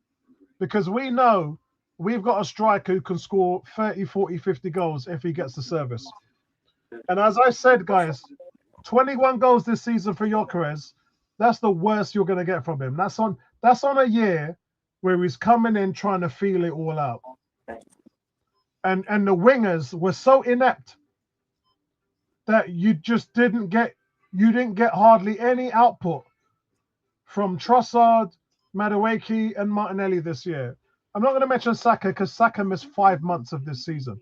Speaker 1: because we know we've got a striker who can score 30, 40, 50 goals if he gets the service. And as I said, guys, 21 goals this season for Gyökeres, that's the worst you're going to get from him. That's on a year where he's coming in trying to feel it all out. And the wingers were so inept that you just didn't get hardly any output from Trossard, Madueke, and Martinelli this year. I'm not going to mention Saka because Saka missed 5 months of this season.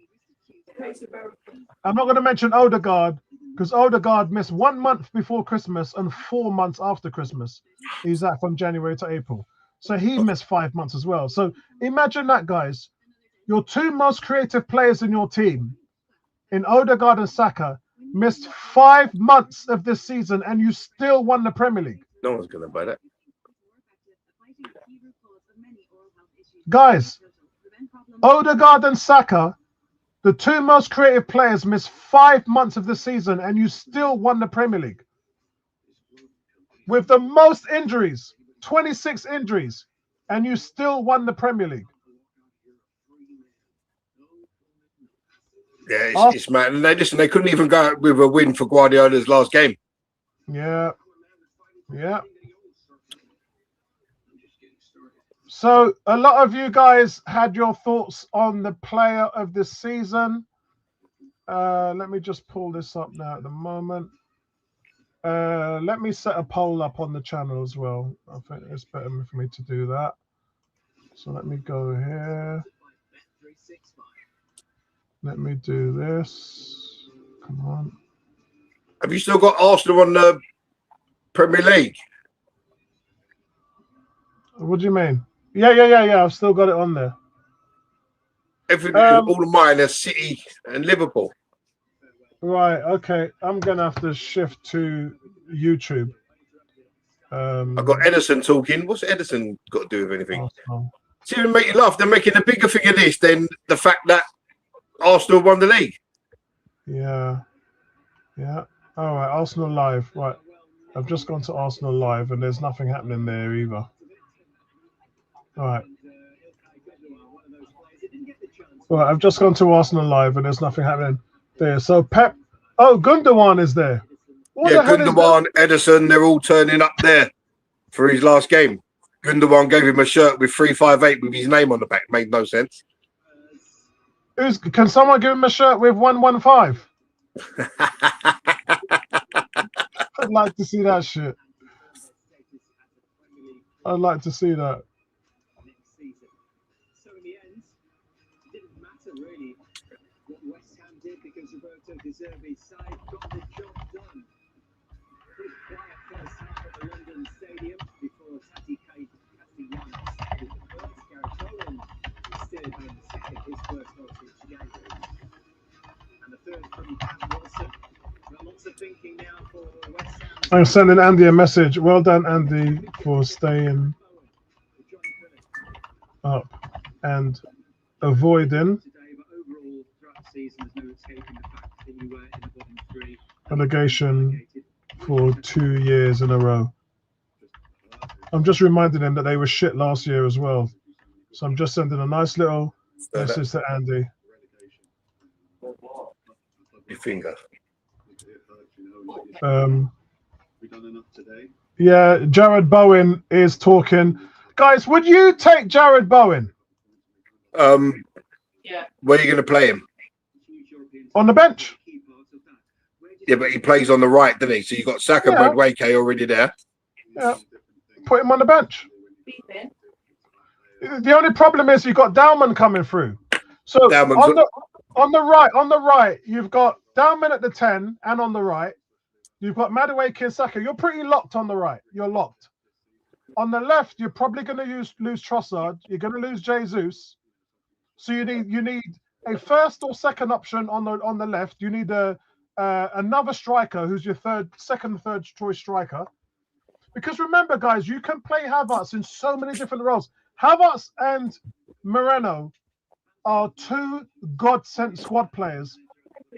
Speaker 1: I'm not going to mention Odegaard because Odegaard missed 1 month before Christmas and 4 months after Christmas. He's out from January to April. So he missed 5 months as well. So imagine that, guys. Your two most creative players in your team, in Odegaard and Saka, missed 5 months of this season and you still won the Premier League.
Speaker 2: No one's going to buy that.
Speaker 1: Guys, Odegaard and Saka, the two most creative players, missed 5 months of the season and you still won the Premier League. With the most injuries, 26 injuries, and you still won the Premier League.
Speaker 2: Yeah, it's mad. And they couldn't even go out with a win for Guardiola's last game.
Speaker 1: Yeah. So a lot of you guys had your thoughts on the player of this season. Let me just pull this up now at the moment. Let me set a poll up on the channel as well. I think it's better for me to do that. So let me go here. Let me do this. Come on.
Speaker 2: Have you still got Arsenal on the Premier League?
Speaker 1: What do you mean? Yeah. I've still got it on there.
Speaker 2: Everything, all of mine are City and Liverpool.
Speaker 1: Right. Okay. I'm gonna have to shift to YouTube.
Speaker 2: I've got Edison talking. What's Edison got to do with anything?
Speaker 1: Arsenal.
Speaker 2: See, to make you laugh, they're making a bigger thing of this than the fact that Arsenal won the league.
Speaker 1: Yeah. All right. Arsenal Live. Right. I've just gone to Arsenal Live, and there's nothing happening there either. All right. Right. I've just gone to Arsenal Live, and there's nothing happening there. So Pep. Oh, Gundogan is there. What the hell is
Speaker 2: Gundogan, Edison, they're all turning up there for his last game. Gundogan gave him a shirt with 358 with his name on the back. Made no sense.
Speaker 1: Can someone give him a shirt with 115? I'd like to see that shit. I'd like to see that.
Speaker 4: So in the end, it didn't matter really what West Ham did because Roberto De Zerbi's side got the job done. Pretty quiet first half at the London Stadium before Tati Castellanos with the first. Gareth Bowen steered home the second, his first goal for each game. And the third from Cam Wilson. Well, lots of thinking now for West Ham.
Speaker 1: I'm sending Andy a message. Well done, Andy, for staying up and avoiding relegation for 2 years in a row. I'm just reminding them that they were shit last year as well. So I'm just sending a nice little message to Andy.
Speaker 2: Your finger.
Speaker 1: Yeah, Jared Bowen is talking. Guys, would you take Jared Bowen?
Speaker 6: Yeah.
Speaker 2: Where are you going to play him?
Speaker 1: On the bench?
Speaker 2: Yeah, but he plays on the right, doesn't he? So you've got Saka and Madueke already there.
Speaker 1: Yeah. Put him on the bench. The only problem is you've got Dalman coming through. So on the right, you've got Dalman at the 10 and on the right. You've got Madueke and Saka. You're pretty locked on the right. You're locked. On the left, you're probably going to lose Trossard. You're going to lose Jesus. So you need a first or second option on the left. You need another striker who's your third choice striker. Because remember, guys, you can play Havertz in so many different roles. Havertz and Moreno are two God-sent squad players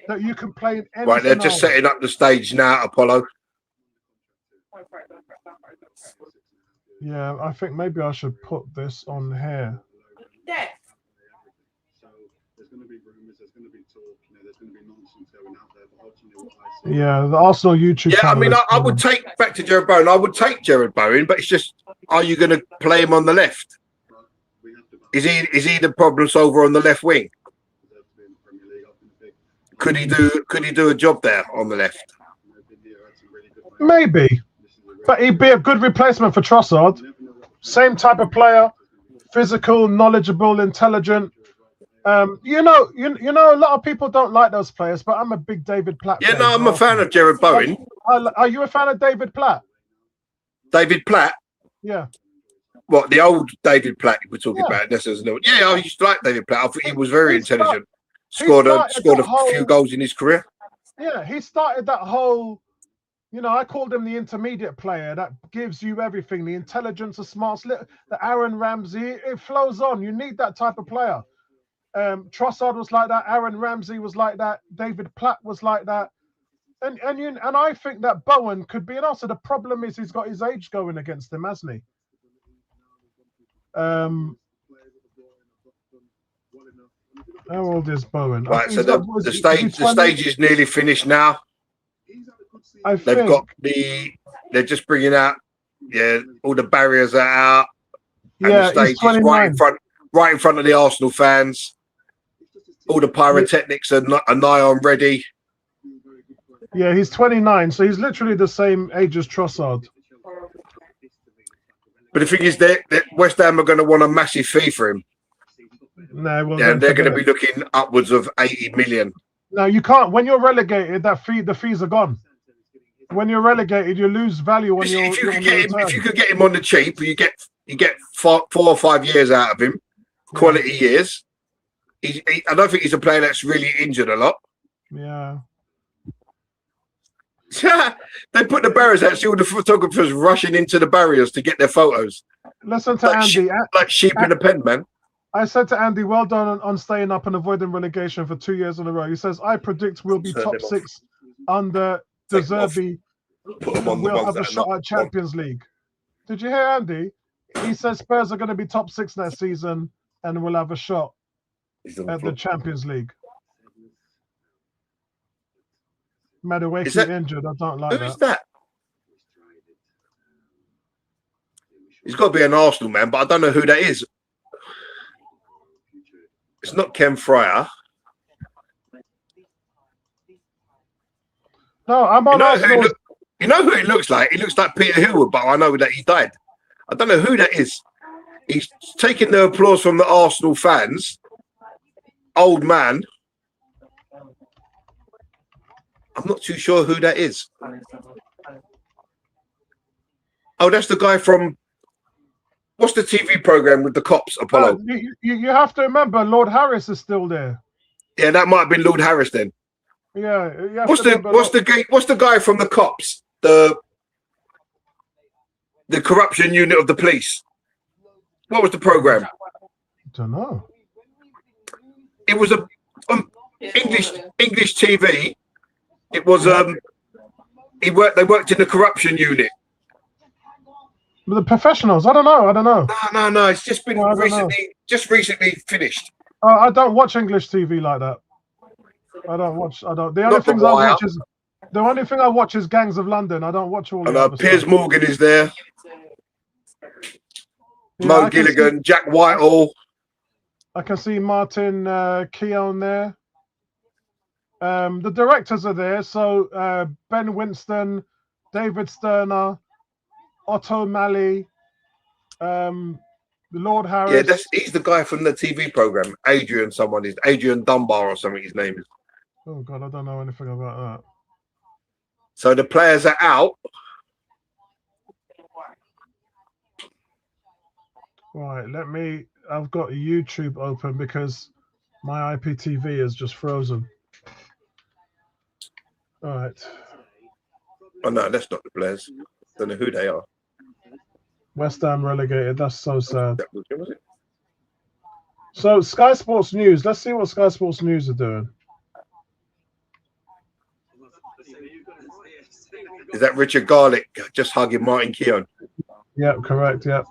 Speaker 1: that you can play in any
Speaker 2: Right, they're just
Speaker 1: scenario.
Speaker 2: setting up the stage now, Apollo.
Speaker 1: Yeah, I think maybe I should put this on here.
Speaker 6: Death.
Speaker 3: So there's going to be rumours, there's going to be talk, there's going to be nonsense going out there. But ultimately, what I see.
Speaker 1: Yeah, the Arsenal YouTube
Speaker 2: Yeah, I
Speaker 1: channel.
Speaker 2: mean,
Speaker 1: is
Speaker 2: I would take back to Jared Bowen. I would take Jared Bowen, but it's just, are you going to play him on the left?
Speaker 3: We have to
Speaker 2: Is he the problem solver on the left wing?
Speaker 3: deserve to be in the Premier League. I think the big.
Speaker 2: Could he do a job there on the left?
Speaker 3: Video had some really good players.
Speaker 1: maybe,
Speaker 3: This is a real-
Speaker 1: but he'd be a good replacement for Trossard.
Speaker 3: You never know what the
Speaker 1: Same type of player, physical, knowledgeable, intelligent. You know, a lot of people don't like those players, but I'm a big David Platt
Speaker 2: Yeah,
Speaker 1: fan.
Speaker 2: no, I'm a fan of Jared Bowen.
Speaker 1: Are you a fan of David Platt?
Speaker 2: David Platt,
Speaker 1: Yeah.
Speaker 2: what, the old David Platt we're talking
Speaker 1: Yeah.
Speaker 2: about? This is no. Yeah, I used to like David Platt. I think he was very
Speaker 1: He
Speaker 2: intelligent.
Speaker 1: he
Speaker 2: Scored
Speaker 1: started
Speaker 2: a
Speaker 1: that whole-
Speaker 2: few goals in his career.
Speaker 1: Yeah, he started that whole, I called him the intermediate player that gives you everything, the intelligence, the smarts, the Aaron Ramsey. It flows on. You need that type of player. Trossard was like that. Aaron Ramsey was like that. David Platt was like that. And I think that Bowen could be an answer. The problem is he's got his age going against him, hasn't he? How old is Bowen?
Speaker 2: Right, so
Speaker 1: He's got-
Speaker 2: the
Speaker 1: is he
Speaker 2: stage
Speaker 1: 20?
Speaker 2: is nearly finished now.
Speaker 1: I
Speaker 2: They've
Speaker 1: think.
Speaker 2: got they're just bringing out, all the barriers are out, and
Speaker 1: Yeah,
Speaker 2: the
Speaker 1: he's
Speaker 2: stage is
Speaker 1: 29.
Speaker 2: right in front of the Arsenal fans. All the pyrotechnics are nigh on ready.
Speaker 1: Yeah, he's 29, so he's literally the same age as Trossard.
Speaker 2: But the thing is, that West Ham are going to want a massive fee for him.
Speaker 1: No, well,
Speaker 2: Yeah,
Speaker 1: then
Speaker 2: they're going to
Speaker 1: forget
Speaker 2: be
Speaker 1: it.
Speaker 2: looking upwards of 80 million.
Speaker 1: No, you can't. When you're relegated, the fees are gone. When you're relegated, you lose value on your
Speaker 2: If you
Speaker 1: on
Speaker 2: could
Speaker 1: your
Speaker 2: get him,
Speaker 1: return.
Speaker 2: if you could get him on the cheap, you get 4 or 5 years out of him, quality years. I don't think he's a player that's really injured a lot.
Speaker 1: Yeah.
Speaker 2: They put the barriers out. See all the photographers rushing into the barriers to get their photos,
Speaker 1: Listen to Andy.
Speaker 2: like sheep in a pen, man.
Speaker 1: I said to Andy, well done on staying up and avoiding relegation for 2 years in a row. He says, I predict we'll be
Speaker 2: Turn
Speaker 1: top
Speaker 2: them off.
Speaker 1: 6 under De
Speaker 2: Take them off.
Speaker 1: Zerbi.
Speaker 2: Put them on the
Speaker 1: We'll
Speaker 2: ones
Speaker 1: have a
Speaker 2: that are
Speaker 1: shot
Speaker 2: not
Speaker 1: at Champions League. Did you hear Andy? He says Spurs are going to be top 6 next season and we'll have a shot
Speaker 2: He's on the
Speaker 1: at
Speaker 2: floor.
Speaker 1: the Champions League. Madueke
Speaker 2: Is that-
Speaker 1: injured. I don't like
Speaker 2: Who's
Speaker 1: that.
Speaker 2: that? He's got to be an Arsenal man, but I don't know who that is. It's not Ken Fryer.
Speaker 1: No, I'm on Arsenal.
Speaker 2: You know who it looks like? He looks like Peter Hillwood, but I know that he died. I don't know who that is. He's taking the applause from the Arsenal fans. Old man. I'm not too sure who that is. Oh, that's the guy from... What's the TV program with the cops, Apollo?
Speaker 1: You have to remember, Lord Harris is still there.
Speaker 2: Yeah, that might have been Lord Harris then.
Speaker 1: Yeah. You have
Speaker 2: What's
Speaker 1: to
Speaker 2: the
Speaker 1: remember
Speaker 2: what's the guy from the cops? The corruption unit of the police. What was the program?
Speaker 1: I don't know.
Speaker 2: It was a English TV. It was they worked in the corruption unit.
Speaker 1: The professionals. I don't know.
Speaker 2: No. It's just been
Speaker 1: No, I don't know.
Speaker 2: recently finished.
Speaker 1: I don't watch English TV like that. I don't. The only
Speaker 2: Not The
Speaker 1: things I
Speaker 2: Wire.
Speaker 1: watch is the only thing I watch is Gangs of London. I don't watch all
Speaker 2: And
Speaker 1: the other
Speaker 2: Piers
Speaker 1: stuff.
Speaker 2: Morgan is there.
Speaker 1: Yeah,
Speaker 2: Mo
Speaker 1: I can
Speaker 2: Gilligan, Jack Whitehall.
Speaker 1: I can see Martin Keown there. The directors are there. So Ben Winston, David Sterner, Otto Malley, Lord Harris.
Speaker 2: Yeah, he's the guy from the TV program. Adrian Dunbar or something. His name is.
Speaker 1: Oh God, I don't know anything about that.
Speaker 2: So the players are out.
Speaker 1: Right, I've got YouTube open because my IPTV is just frozen. All right.
Speaker 2: Oh no, that's not the players. Don't know who they are.
Speaker 1: West Ham relegated. That's so sad.
Speaker 2: Was it?
Speaker 1: So Sky Sports News. Let's see what Sky Sports News are doing.
Speaker 2: Is that Richard Garlick just hugging Martin Keown?
Speaker 1: Yep, correct. Yep.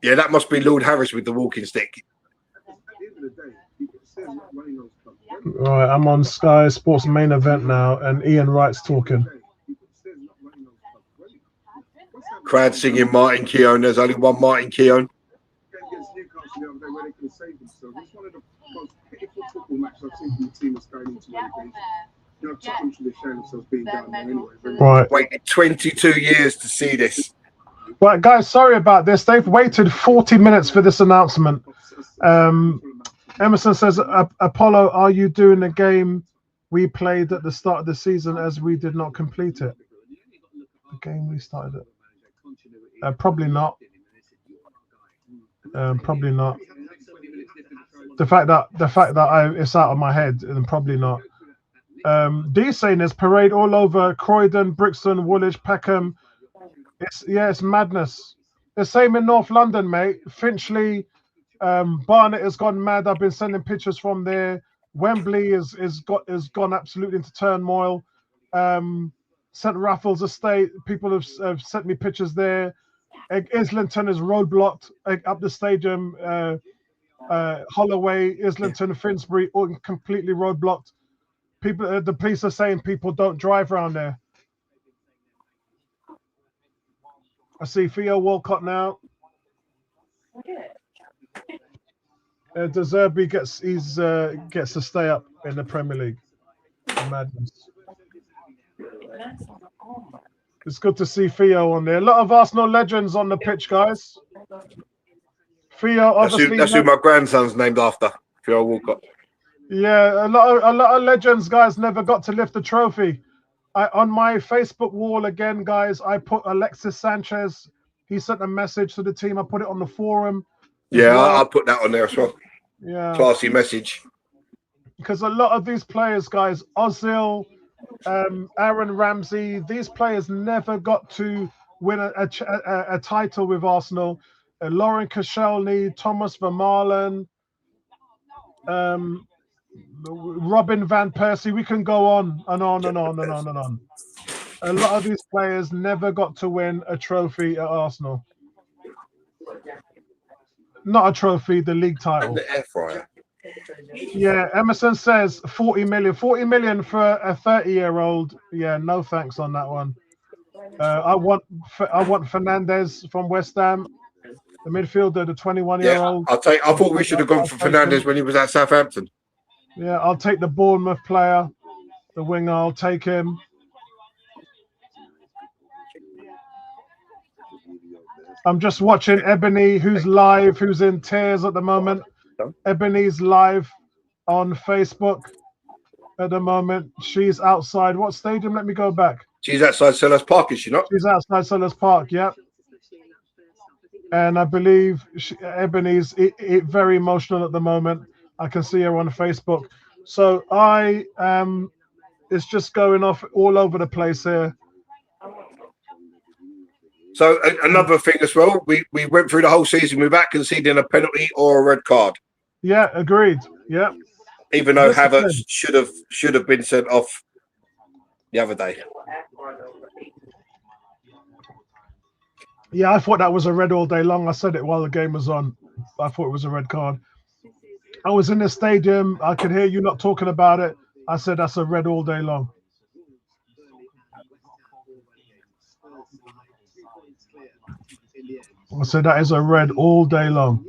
Speaker 2: Yeah, that must be Lord Harris with the walking stick.
Speaker 1: All right, I'm on Sky Sports main event now, and Ian Wright's talking.
Speaker 2: Crowd singing Martin Keown. There's only one Martin Keown.
Speaker 1: Right.
Speaker 2: Waited 22 years to see this.
Speaker 1: Right, guys, sorry about this. They've waited 40 minutes for this announcement. Emerson says, Apollo, are you doing the game we played at the start of the season as we did not complete it? The game we started it. Probably not. Probably not. The fact that it's out of my head, then probably not. D saying there's parade all over Croydon, Brixton, Woolwich, Peckham. It's madness. The same in North London, mate. Finchley, Barnet has gone mad. I've been sending pictures from there. Wembley has gone absolutely into turmoil. St Raffles Estate, people have sent me pictures there. Islington is roadblocked up the stadium. Holloway, Islington, Finsbury, all completely roadblocked. People, the police are saying people don't drive around there. I see Theo Walcott now. De Zerbi gets to stay up in the Premier League. Madness. It's good to see Theo on there. A lot of Arsenal legends on the pitch, guys. Theo, obviously,
Speaker 2: that's who my grandson's named after. Theo Walcott.
Speaker 1: Yeah, a lot of legends, guys, never got to lift the trophy. On my Facebook wall again, guys, I put Alexis Sanchez. He sent a message to the team. I put it on the forum.
Speaker 2: Yeah, well. I'll put that on there as well.
Speaker 1: Yeah.
Speaker 2: Classy message.
Speaker 1: Because a lot of these players, guys, Ozil, Aaron Ramsey, these players never got to win a title with Arsenal. Lauren Koscielny, Thomas Vermaelen, Robin Van Persie. We can go on and on and on and on and on. A lot of these players never got to win a trophy at Arsenal. Not a trophy, the league title.
Speaker 2: The air fryer.
Speaker 1: Yeah, Emerson says 40 million. 40 million for a 30-year-old. Yeah, no thanks on that one. I want Fernandez from West Ham, the midfielder, the 21-year-old.
Speaker 2: Yeah, I thought we should have gone for Fernandez when he was at Southampton.
Speaker 1: Yeah, I'll take the Bournemouth player, the winger. I'll take him. I'm just watching Ebony, who's live, who's in tears at the moment. Ebony's live on Facebook at the moment. She's outside. What stadium? Let me go back.
Speaker 2: She's outside Sellers Park, is she not?
Speaker 1: She's outside Sellers Park, yep. And I believe Ebony's very emotional at the moment. I can see her on Facebook. So it's just going off all over the place here.
Speaker 2: So another thing as well, we went through the whole season without conceding a penalty or a red card.
Speaker 1: Yeah, agreed. Yeah.
Speaker 2: Even though Havertz should have been sent off the other day.
Speaker 1: Yeah, I thought that was a red all day long. I said it while the game was on. I thought it was a red card. I was in the stadium. I could hear you not talking about it. I said that's a red all day long. I said that is a red all day long.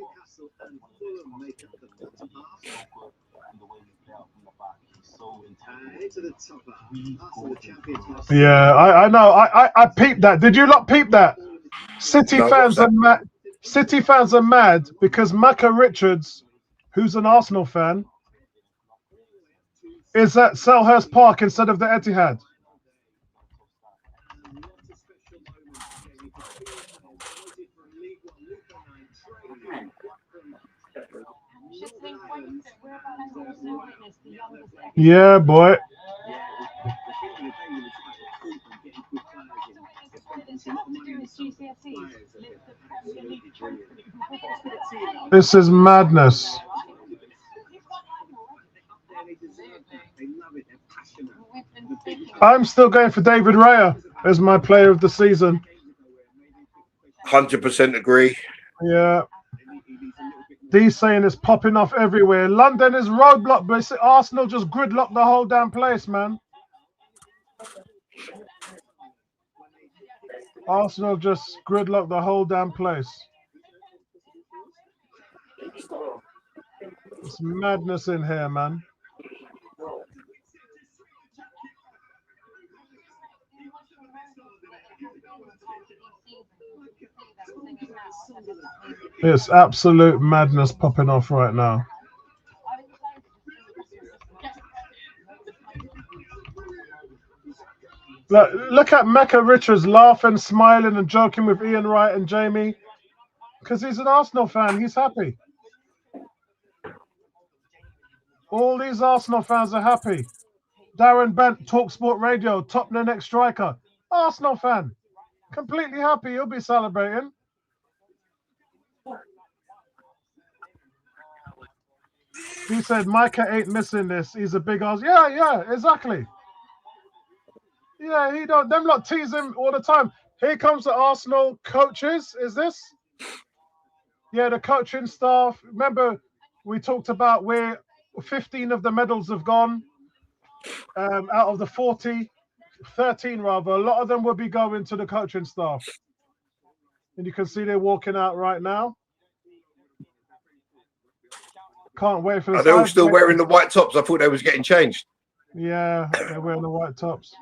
Speaker 1: Yeah, I know. I peeped that. Did you not peep that? City fans are mad. City fans are mad because Maka Richards, who's an Arsenal fan, is at Selhurst Park instead of the Etihad. Yeah, boy. This is madness. I'm still going for David Raya as my player of the season.
Speaker 2: 100% agree.
Speaker 1: Yeah. D's saying it's popping off everywhere. London is roadblock, but Arsenal just gridlocked the whole damn place, man. Arsenal just gridlocked the whole damn place. It's madness in here, man. It's absolute madness popping off right now. Look at Mecca Richards laughing, smiling, and joking with Ian Wright and Jamie because he's an Arsenal fan. He's happy. All these Arsenal fans are happy. Darren Bent, TalkSport Radio, Tottenham next striker. Arsenal fan. Completely happy. He'll be celebrating. He said Micah ain't missing this. He's a big ass. Yeah, exactly. Yeah, he don't. Them lot tease him all the time. Here comes the Arsenal coaches. Is this? Yeah, the coaching staff. Remember, we talked about where 15 of the medals have gone out of the 40, 13 rather. A lot of them will be going to the coaching staff. And you can see they're walking out right now. Can't wait for this.
Speaker 2: Are they all still wearing the white tops? I thought they was getting changed.
Speaker 1: Yeah, they're wearing the white tops.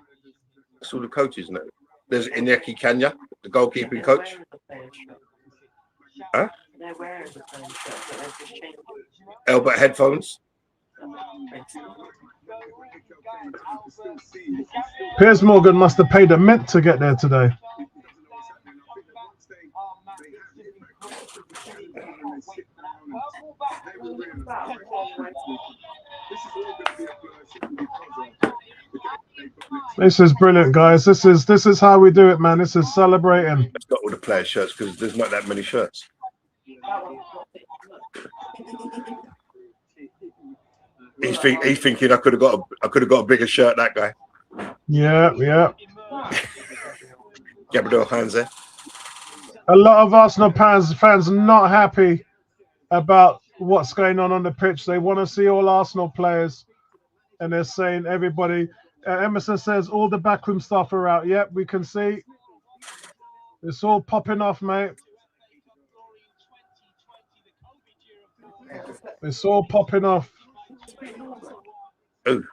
Speaker 2: That's all the coaches now. There's Iñaki Kanya, the goalkeeping coach. Huh? Elbert headphones.
Speaker 1: Piers Morgan must have paid a mint to get there today. This is brilliant, guys. This is how we do it, man. This is celebrating.
Speaker 2: It's got all the player shirts because there's not that many shirts. He's thinking I could have got a bigger shirt. That guy.
Speaker 1: Yeah.
Speaker 2: Gabriel hands there.
Speaker 1: A lot of Arsenal fans not happy about what's going on the pitch. They want to see all Arsenal players, and they're saying everybody. Emerson says all the backroom staff are out. Yep, we can see. It's all popping off, mate. It's all popping off.
Speaker 2: Ooh.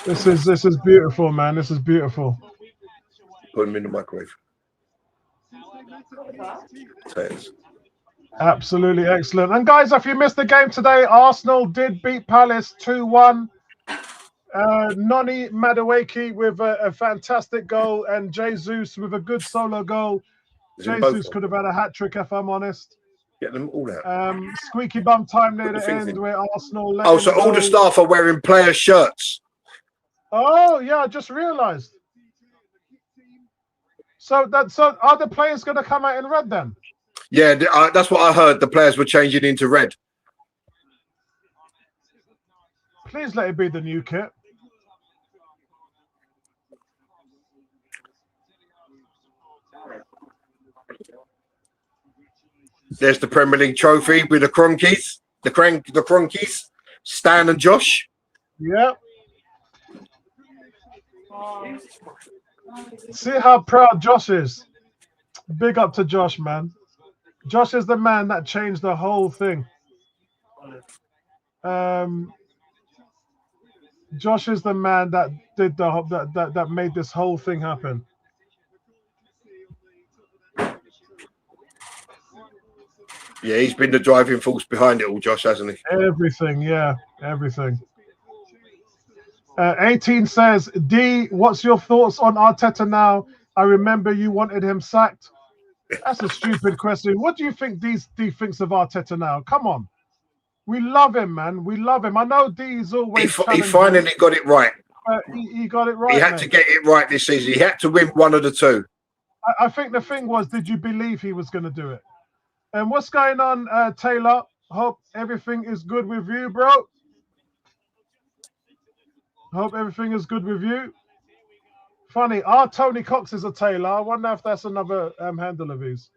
Speaker 1: This is beautiful, man. This is beautiful.
Speaker 2: Put them in the microwave. Potatoes.
Speaker 1: Absolutely excellent. And guys, if you missed the game today, Arsenal did beat Palace 2-1. Noni Madueke with a fantastic goal and Jesus with a good solo goal. Jesus could have had a hat-trick if I'm honest.
Speaker 2: Get them all out.
Speaker 1: Squeaky bum time near the end where Arsenal...
Speaker 2: So all the staff are wearing player shirts.
Speaker 1: Oh, yeah, I just realised. So are the players going to come out in red then?
Speaker 2: Yeah, that's what I heard. The players were changing into red.
Speaker 1: Please let it be the new kit.
Speaker 2: There's the Premier League trophy with the Cronkies, the Cronkies, Stan and Josh.
Speaker 1: Yeah. See how proud Josh is. Big up to Josh, man. Josh is the man that changed the whole thing. Josh is the man that did that made this whole thing happen.
Speaker 2: Yeah, he's been the driving force behind it all, Josh, hasn't he?
Speaker 1: Everything, yeah, everything. 18 says, D, what's your thoughts on Arteta now? I remember you wanted him sacked. That's a stupid question. What do you think D thinks of Arteta now? Come on. We love him, man. We love him. I know D's always
Speaker 2: He finally got it right.
Speaker 1: He got it right.
Speaker 2: He had to get it right this season. He had to win one of the two.
Speaker 1: I think the thing was, did you believe he was going to do it? And what's going on, Taylor? Hope everything is good with you, bro. Hope everything is good with you. Funny, our Tony Cox is a Taylor. I wonder if that's another handle of his.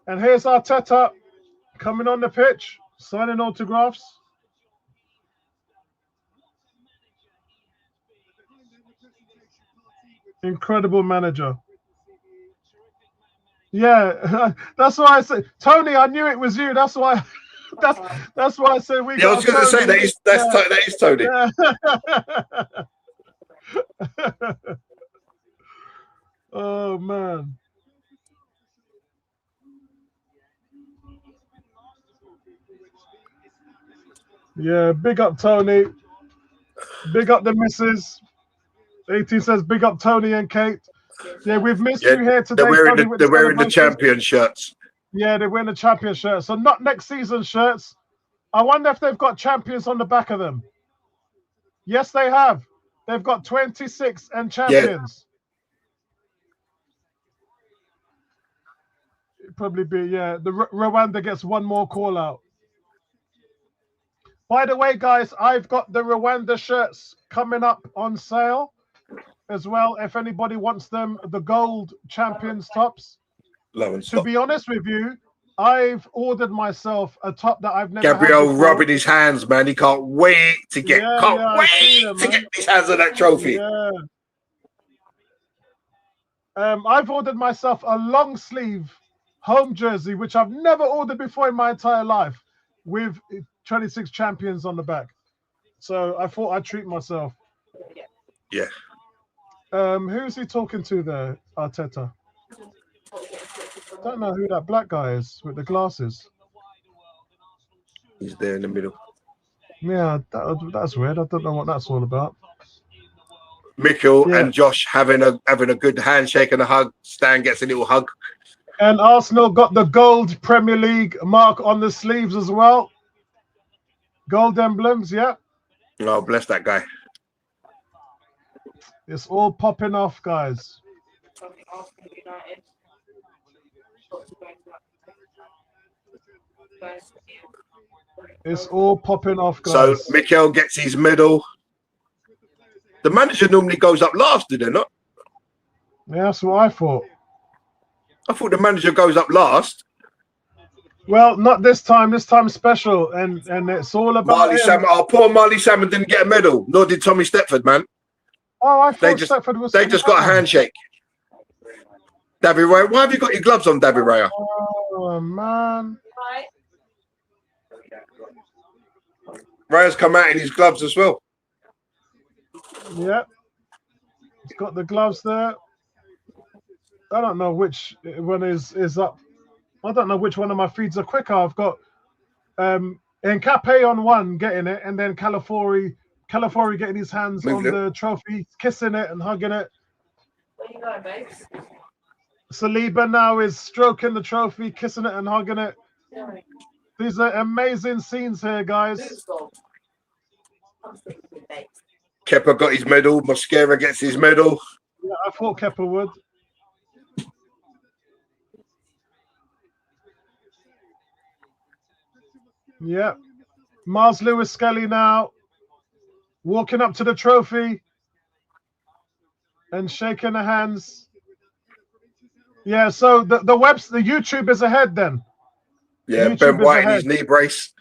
Speaker 1: And here's Arteta coming on the pitch, signing autographs. Incredible manager. Yeah, that's why I said, Tony, I knew it was you. That's why. That's why I said we.
Speaker 2: Yeah, I was going to say that is Tony.
Speaker 1: Yeah. Oh man. Yeah, big up Tony. Big up the missus. 18 says big up Tony and Kate. Yeah, we've missed you here today.
Speaker 2: They're wearing,
Speaker 1: Tony, with
Speaker 2: they're wearing the
Speaker 1: celebrations.
Speaker 2: champion shirts.
Speaker 1: Yeah, they're wearing the champion shirts. So not next season shirts. I wonder if they've got champions on the back of them. Yes, they have. They've got 26 and champions. It'd probably be, yeah. The Rwanda gets one more call out. By the way, guys, I've got the Rwanda shirts coming up on sale as well. If anybody wants them, the gold champions tops. To be honest with you, I've ordered myself a top that I've never
Speaker 2: Gabriel
Speaker 1: had
Speaker 2: rubbing his hands, man. He can't wait to get get his hands on that trophy.
Speaker 1: Yeah. I've ordered myself a long sleeve home jersey, which I've never ordered before in my entire life, with 26 champions on the back. So I thought I'd treat myself.
Speaker 2: Yeah.
Speaker 1: Who's he talking to there, Arteta? I don't know who that black guy is with the glasses.
Speaker 2: He's there in the middle.
Speaker 1: Yeah, that's weird. I don't know what that's all about.
Speaker 2: Mikel and Josh having a good handshake and a hug. Stan gets a little hug.
Speaker 1: And Arsenal got the gold Premier League mark on the sleeves as well. Gold emblems, yeah.
Speaker 2: Oh, bless that guy.
Speaker 1: It's all popping off, guys. It's all popping off, guys.
Speaker 2: So Mikel gets his medal. The manager normally goes up last, did they not?
Speaker 1: Yeah, that's what I thought.
Speaker 2: I thought the manager goes up last.
Speaker 1: Well, not this time. This time's special, and it's all about
Speaker 2: Marley Salmon. Oh, poor Marley Salmon didn't get a medal. Nor did Tommy Stepford, man.
Speaker 1: Oh, I thought Stepford was.
Speaker 2: They just got a handshake. David Raya, why have you got your gloves on, David Raya?
Speaker 1: Oh man.
Speaker 2: Raya's come out in his gloves as well.
Speaker 1: Yeah. He's got the gloves there. I don't know which one is up. I don't know which one of my feeds are quicker. I've got Nkape on one getting it, and then Calafori getting his hands on the trophy, kissing it and hugging it.
Speaker 6: Where you going, babe?
Speaker 1: Saliba now is stroking the trophy, kissing it and hugging it. These are amazing scenes here, guys.
Speaker 2: Kepa got his medal. Mosquera gets his medal.
Speaker 1: Yeah, I thought Kepa would. Yeah. Mars Lewis Skelly now walking up to the trophy and shaking the hands. Yeah, so the YouTube is ahead then.
Speaker 2: Yeah,
Speaker 1: YouTube
Speaker 2: Ben White in his knee brace.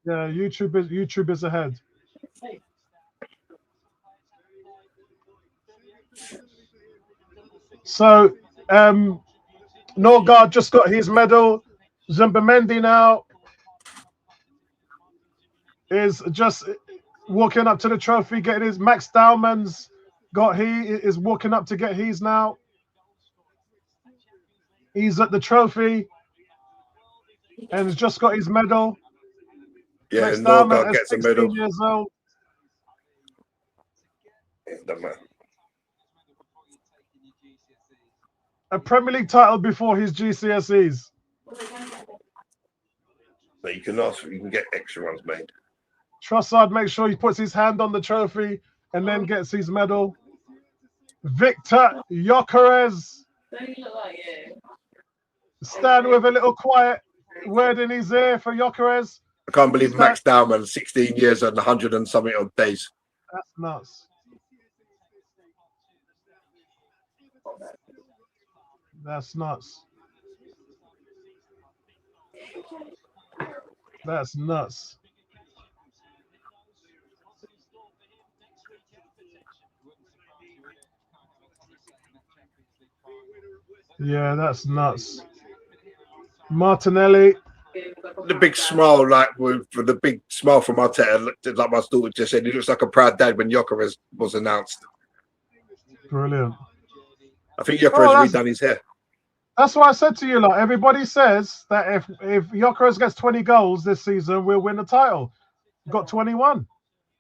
Speaker 1: Yeah, YouTube is ahead. So Norgard just got his medal. Zumbamendi now is just walking up to the trophy, getting his. Max Dowman's is walking up to get his now. He's at the trophy and has just got his medal.
Speaker 2: Yeah,
Speaker 1: Max
Speaker 2: Norgard
Speaker 1: Dowman
Speaker 2: gets a
Speaker 1: is
Speaker 2: medal.
Speaker 1: 16 years old. A Premier League title before his GCSEs.
Speaker 2: So you can get extra ones made.
Speaker 1: Trossard makes sure he puts his hand on the trophy and then gets his medal. Victor Gyökeres.
Speaker 6: Don't you look like you?
Speaker 1: Stan with a little quiet word in his ear for Gyökeres.
Speaker 2: I can't believe Max Dowman, 16 years and 100 and something odd days.
Speaker 1: That's nuts. That's nuts. That's nuts. Yeah, that's nuts. Martinelli.
Speaker 2: The big smile, like with the big smile from Arteta, like my daughter just said, he looks like a proud dad when Gyökeres was announced.
Speaker 1: Brilliant.
Speaker 2: I think Gyökeres redone his hair.
Speaker 1: That's what I said to you. Like everybody says that if Gyökeres gets 20 goals this season, we'll win the title. Got 21.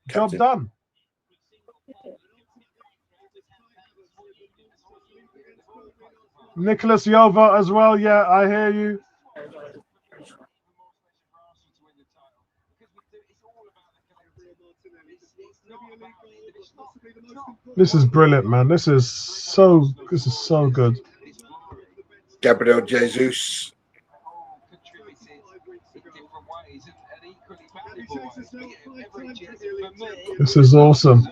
Speaker 1: Job
Speaker 2: Captain.
Speaker 1: done. Nicholas Yova as well. Yeah, I hear you. This is brilliant, man. This is so good.
Speaker 2: Gabriel Jesus.
Speaker 1: This is awesome.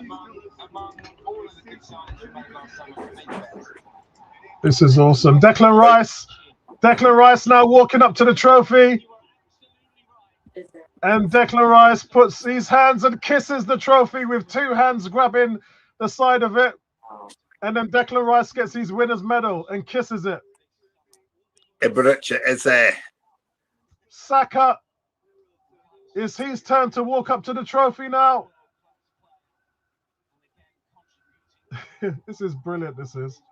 Speaker 1: This is awesome. Declan Rice now walking up to the trophy. And Declan Rice puts his hands and kisses the trophy with two hands grabbing the side of it. And then Declan Rice gets his winner's medal and kisses it. Saka, it's his turn to walk up to the trophy now. This is brilliant. This is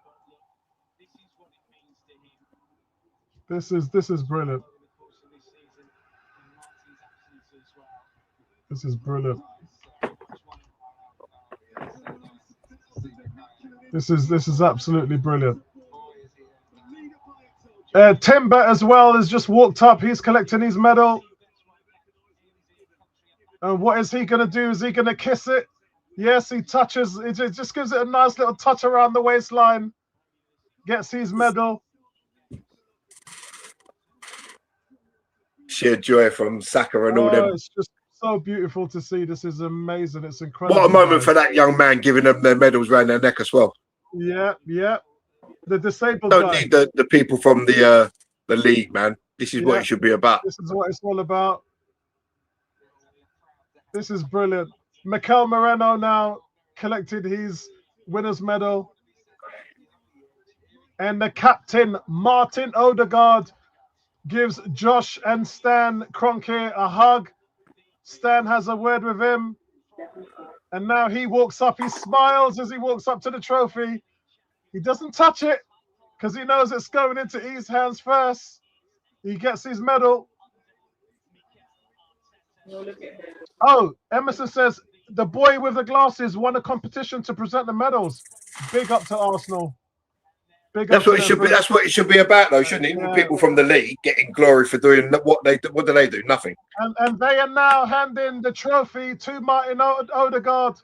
Speaker 1: brilliant. This is brilliant. This is absolutely brilliant. Timber as well has just walked up. He's collecting his medal. And what is he going to do? Is he going to kiss it? Yes, he touches. It just gives it a nice little touch around the waistline. Gets his medal.
Speaker 2: Sheer joy from Saka and all them.
Speaker 1: It's just so beautiful to see. This is amazing. It's incredible.
Speaker 2: What a moment for that young man, giving them their medals around their neck as well.
Speaker 1: Yeah. The disabled
Speaker 2: Don't
Speaker 1: guy.
Speaker 2: need the people from the league, man. This is what it should be about.
Speaker 1: This is what it's all about. This is brilliant. Mikel Moreno now collected his winner's medal. And the captain, Martin Odegaard, gives Josh and Stan Kroenke a hug. Stan has a word with him. And now he walks up. He smiles as he walks up to the trophy. He doesn't touch it because he knows it's going into his hands first. He gets his medal. Oh, Emerson says, the boy with the glasses won a competition to present the medals. Big up to Arsenal.
Speaker 2: That's what it should be. That's what it should be about, though, shouldn't it?
Speaker 1: Yeah.
Speaker 2: People from the league getting glory for doing what they do. What do they do? Nothing.
Speaker 1: And they are now handing the trophy to Martin Odegaard.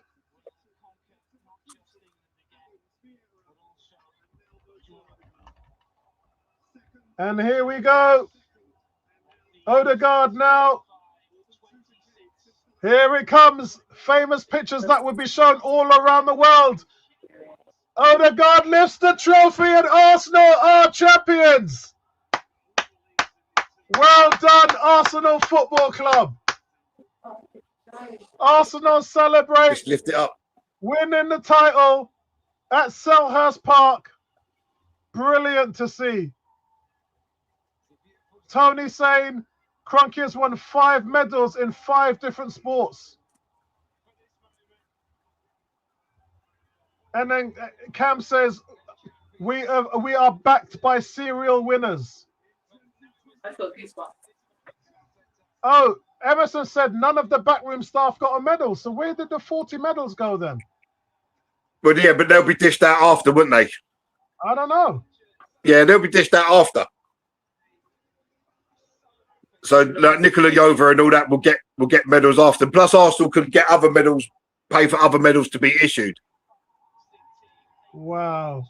Speaker 1: And here we go. Odegaard now. Here it comes. Famous pictures that would be shown all around the world. Odegaard lifts the trophy and Arsenal are champions. Well done, Arsenal Football Club. Arsenal celebrate
Speaker 2: Just lift it up.
Speaker 1: winning the title at Selhurst Park. Brilliant to see. Tony saying Kroenke has won 5 medals in 5 different sports. And then Cam says, we are backed by serial winners. Oh, Emerson said none of the backroom staff got a medal. So where did the 40 medals go then?
Speaker 2: But yeah, but they'll be dished out after, wouldn't they?
Speaker 1: I don't know.
Speaker 2: Yeah, they'll be dished out after. So like Nikola Jova and all that will get medals after. Plus Arsenal could get other medals pay for other medals to be issued.
Speaker 1: Wow.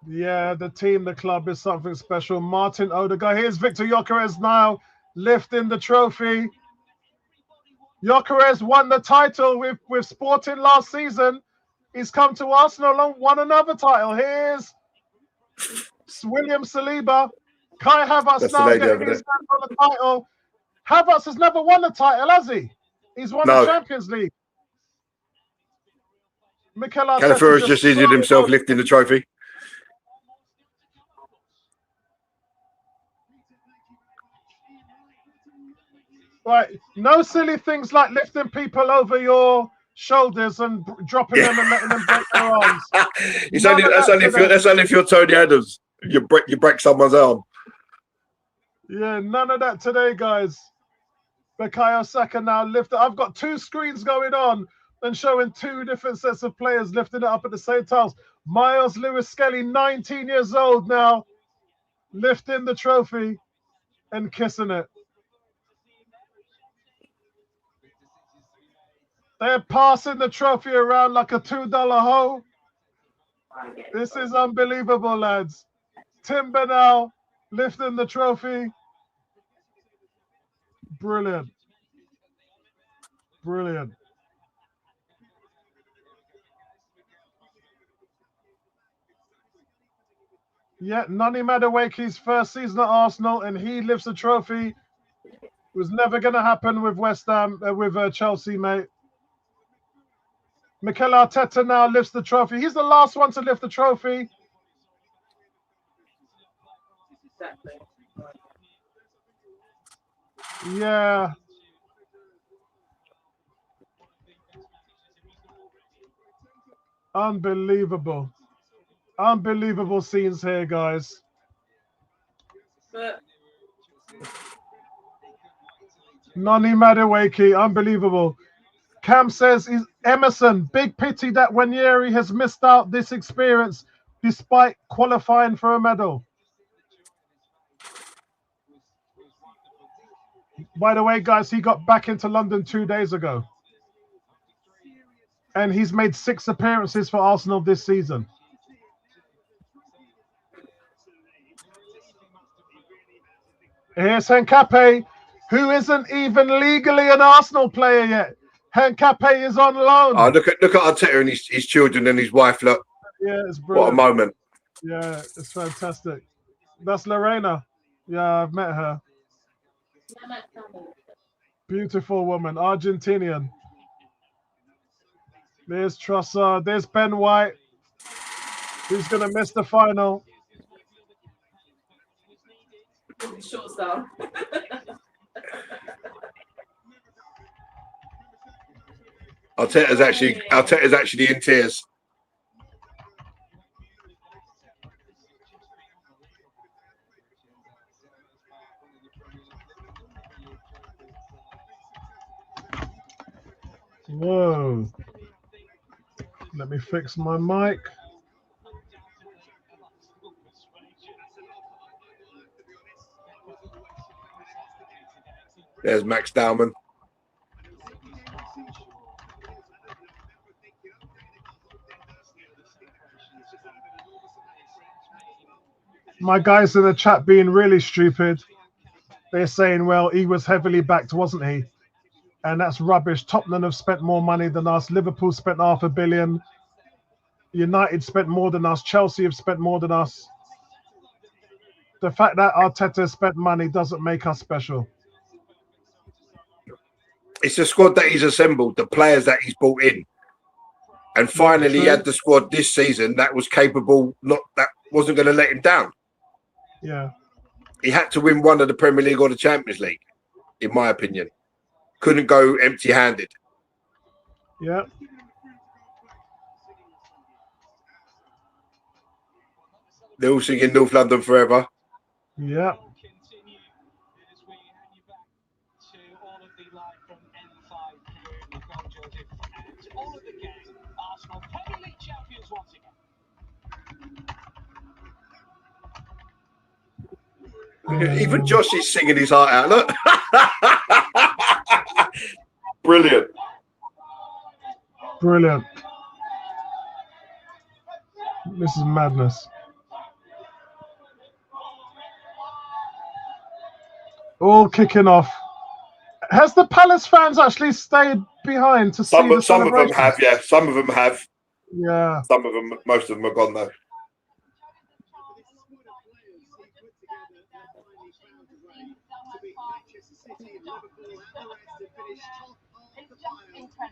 Speaker 1: Yeah, the team, the club is something special. Martin Odegaard. Here's Victor Gyökeres now lifting the trophy. Gyökeres won the title with Sporting last season. He's come to Arsenal and won another title. Here's William Saliba. Kai Havertz
Speaker 2: That's the
Speaker 1: now
Speaker 2: lady
Speaker 1: getting
Speaker 2: over
Speaker 1: his
Speaker 2: there.
Speaker 1: hand on the title. Havertz has never won the title, has he? He's won
Speaker 2: No.
Speaker 1: the Champions League. Mikel Arteta
Speaker 2: Calafiori's just injured himself lifting the trophy.
Speaker 1: Right, no silly things like lifting people over your shoulders and dropping them and letting them break their arms.
Speaker 2: That's only if you're Tony Adams. You break someone's arm.
Speaker 1: Yeah, none of that today, guys. Bukayo Saka now lifted. I've got two screens going on and showing two different sets of players lifting it up at the same time. Miles Lewis-Skelly, 19 years old now, lifting the trophy and kissing it. They're passing the trophy around like a $2 hoe. This is unbelievable, lads. Timber now lifting the trophy. Brilliant. Brilliant. Yeah, Nani Madueke's first season at Arsenal, and he lifts the trophy. It was never going to happen with West Ham, with Chelsea, mate. Mikel Arteta now lifts the trophy. He's the last one to lift the trophy.
Speaker 6: Exactly.
Speaker 1: Yeah. Unbelievable. Unbelievable scenes here, guys.
Speaker 6: But
Speaker 1: Nani Madueke, unbelievable. Cam says, Emerson, big pity that Wanyeri has missed out this experience despite qualifying for a medal. By the way, guys, he got back into London 2 days ago. And he's made 6 appearances for Arsenal this season. Here's Henkape, who isn't even legally an Arsenal player yet. Henkape is on loan.
Speaker 2: Oh, look at Arteta and his children and his wife. Look,
Speaker 1: Yeah, it's
Speaker 2: what a
Speaker 1: brilliant.
Speaker 2: moment.
Speaker 1: Yeah, it's fantastic. That's Lorena. Yeah, I've met her. Beautiful woman, Argentinian. There's Trossard. There's Ben White. Who's going to miss the final?
Speaker 6: short style.
Speaker 2: Arteta's actually in tears.
Speaker 1: Whoa. Let me fix my mic.
Speaker 2: There's Max Dowman.
Speaker 1: My guys in the chat being really stupid. They're saying, well, he was heavily backed, wasn't he? And that's rubbish. Tottenham have spent more money than us. Liverpool spent $500 million. United spent more than us. Chelsea have spent more than us. The fact that Arteta spent money doesn't make us special.
Speaker 2: It's the squad that he's assembled, the players that he's brought in. And finally, he had the squad this season that was capable, that wasn't going to let him down.
Speaker 1: Yeah.
Speaker 2: He had to win one of the Premier League or the Champions League, in my opinion. Couldn't go empty-handed.
Speaker 1: Yeah.
Speaker 2: They're all singing North London Forever.
Speaker 1: Yeah.
Speaker 2: Even Josh is singing his heart out. Look. Brilliant.
Speaker 1: Brilliant. This is madness. All kicking off. Has the Palace fans actually stayed behind to see the
Speaker 2: Some of them
Speaker 1: celebrations?
Speaker 2: have, yeah. Some of them have.
Speaker 1: Yeah.
Speaker 2: Some of them, most of them are gone though.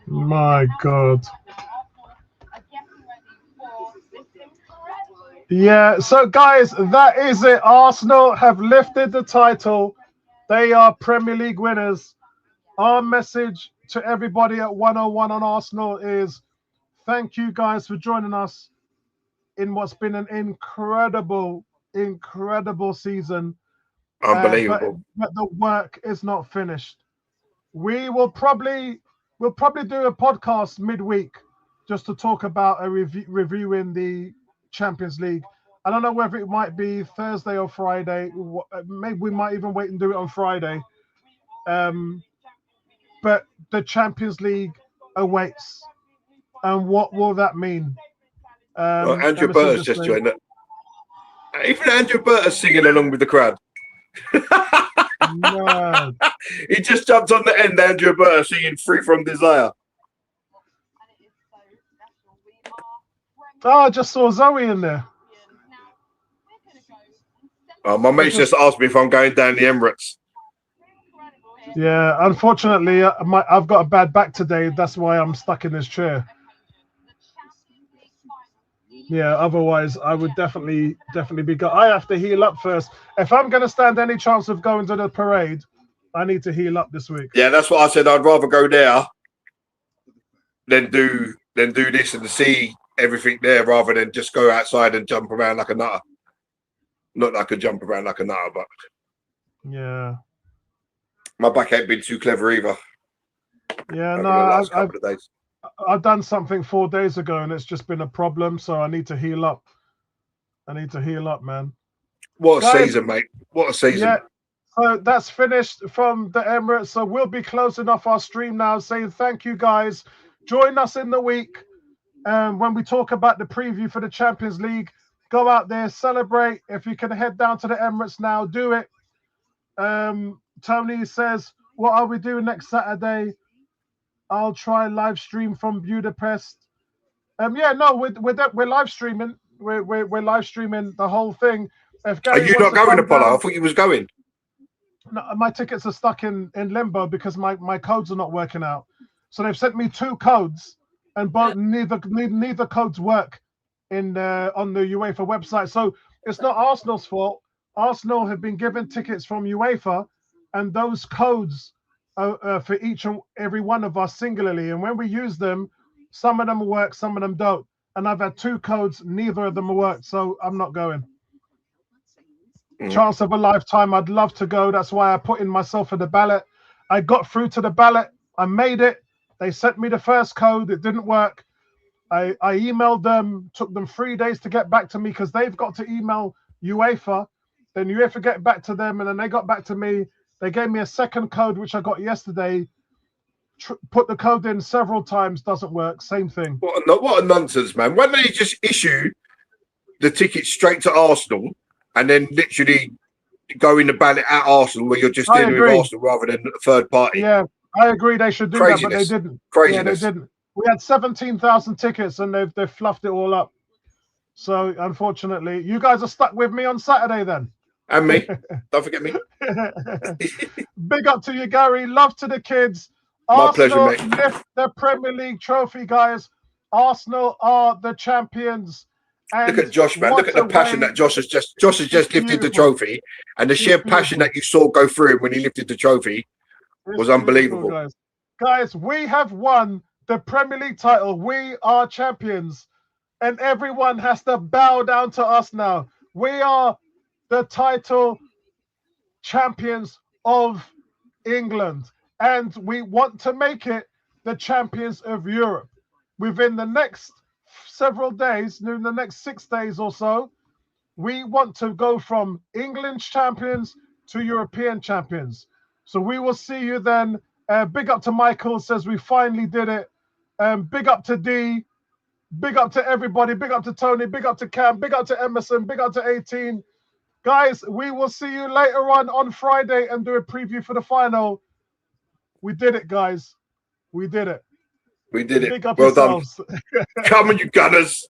Speaker 1: My God. Yeah, so guys, that is it. Arsenal have lifted the title. They are Premier League winners. Our message to everybody at 101 on Arsenal is thank you guys for joining us in what's been an incredible season.
Speaker 2: Unbelievable.
Speaker 1: But the work is not finished. We'll probably do a podcast midweek just to talk about a reviewing the Champions League. I don't know whether it might be Thursday or Friday. Maybe we might even wait and do it on Friday. But the Champions League awaits, and what will that mean?
Speaker 2: Andrew Burt's just joined it. Even Andrew Burt's singing along with the crowd.
Speaker 1: Man.
Speaker 2: He just jumped on the end, Andrew Burt singing Free From Desire.
Speaker 1: Oh, I just saw Zoe in there.
Speaker 2: Oh, my mate's just asked me if I'm going down the Emirates.
Speaker 1: Yeah, unfortunately, I've got a bad back today. That's why I'm stuck in this chair. Yeah, otherwise I would definitely be good. I have to heal up first. If I'm going to stand any chance of going to the parade, I need to heal up this week.
Speaker 2: Yeah, that's what I said. I'd rather go there than do this and see everything there rather than just go outside and jump around like a nutter. Not that I could jump around like a nutter, but
Speaker 1: yeah,
Speaker 2: my back ain't been too clever either.
Speaker 1: Yeah,
Speaker 2: over
Speaker 1: no,
Speaker 2: the last couple of days.
Speaker 1: I've done something 4 days ago and it's just been a problem. So I need to heal up. Man.
Speaker 2: What a
Speaker 1: Guys,
Speaker 2: season, mate. What a season.
Speaker 1: Yeah. So that's finished from the Emirates. So we'll be closing off our stream now, saying thank you, guys. Join us in the week when we talk about the preview for the Champions League. Go out there, celebrate. If you can head down to the Emirates now, do it. Tony says, what are we doing next Saturday? I'll try live stream from Budapest. Yeah, no, we're live streaming. We're live streaming the whole thing. If Gary
Speaker 2: Are you
Speaker 1: wants
Speaker 2: not going,
Speaker 1: come
Speaker 2: Apollo?
Speaker 1: down-
Speaker 2: I thought you was going.
Speaker 1: No, my tickets are stuck in limbo because my codes are not working out. So they've sent me 2 codes, and both neither codes work in on the UEFA website. So it's not Arsenal's fault. Arsenal have been given tickets from UEFA, and those codes are for each and every one of us singularly. And when we use them, some of them work, some of them don't. And I've had 2 codes, neither of them worked. So I'm not going. Chance of a lifetime. I'd love to go. That's why I put in myself for the ballot. I got through to the ballot. I made it. They sent me the first code. It didn't work. I emailed them. Took them 3 days to get back to me because they've got to email UEFA. Then UEFA get back to them, and then they got back to me. They gave me a second code, which I got yesterday. Put the code in several times. Doesn't work. Same thing.
Speaker 2: What a nonsense, man. Why don't they just issue the ticket straight to Arsenal and then literally go in the ballot at Arsenal where you're just dealing with Arsenal rather than a third party?
Speaker 1: Yeah, I agree. They should do that, but they didn't.
Speaker 2: Craziness.
Speaker 1: Yeah, they didn't. We had 17,000 tickets and they've fluffed it all up. So unfortunately, you guys are stuck with me on Saturday then.
Speaker 2: And me. Don't forget me.
Speaker 1: Big up to you, Gary. Love to the kids.
Speaker 2: My
Speaker 1: Arsenal
Speaker 2: pleasure, mate.
Speaker 1: lift the Premier League trophy, guys. Arsenal are the champions. And
Speaker 2: look at Josh, man. Look at the passion that Josh has just lifted the trophy, and the sheer passion that you saw go through him when he lifted the trophy was unbelievable.
Speaker 1: Guys, we have won the Premier League title. We are champions, and everyone has to bow down to us now. We are the title champions of England, and we want to make it the champions of Europe. Within the next several days, in the next 6 days or so, we want to go from England's champions to European champions. So we will see you then Big up to Michael, says we finally did it. Big up to D. Big up to everybody. Big up to Tony. Big up to Cam. Big up to Emerson. Big up to 18. Guys, we will see you later on Friday and do a preview for the final. We did it, guys. We did it.
Speaker 2: We did it.
Speaker 1: Big up
Speaker 2: Well
Speaker 1: yourselves.
Speaker 2: done. Come on, you Gunners.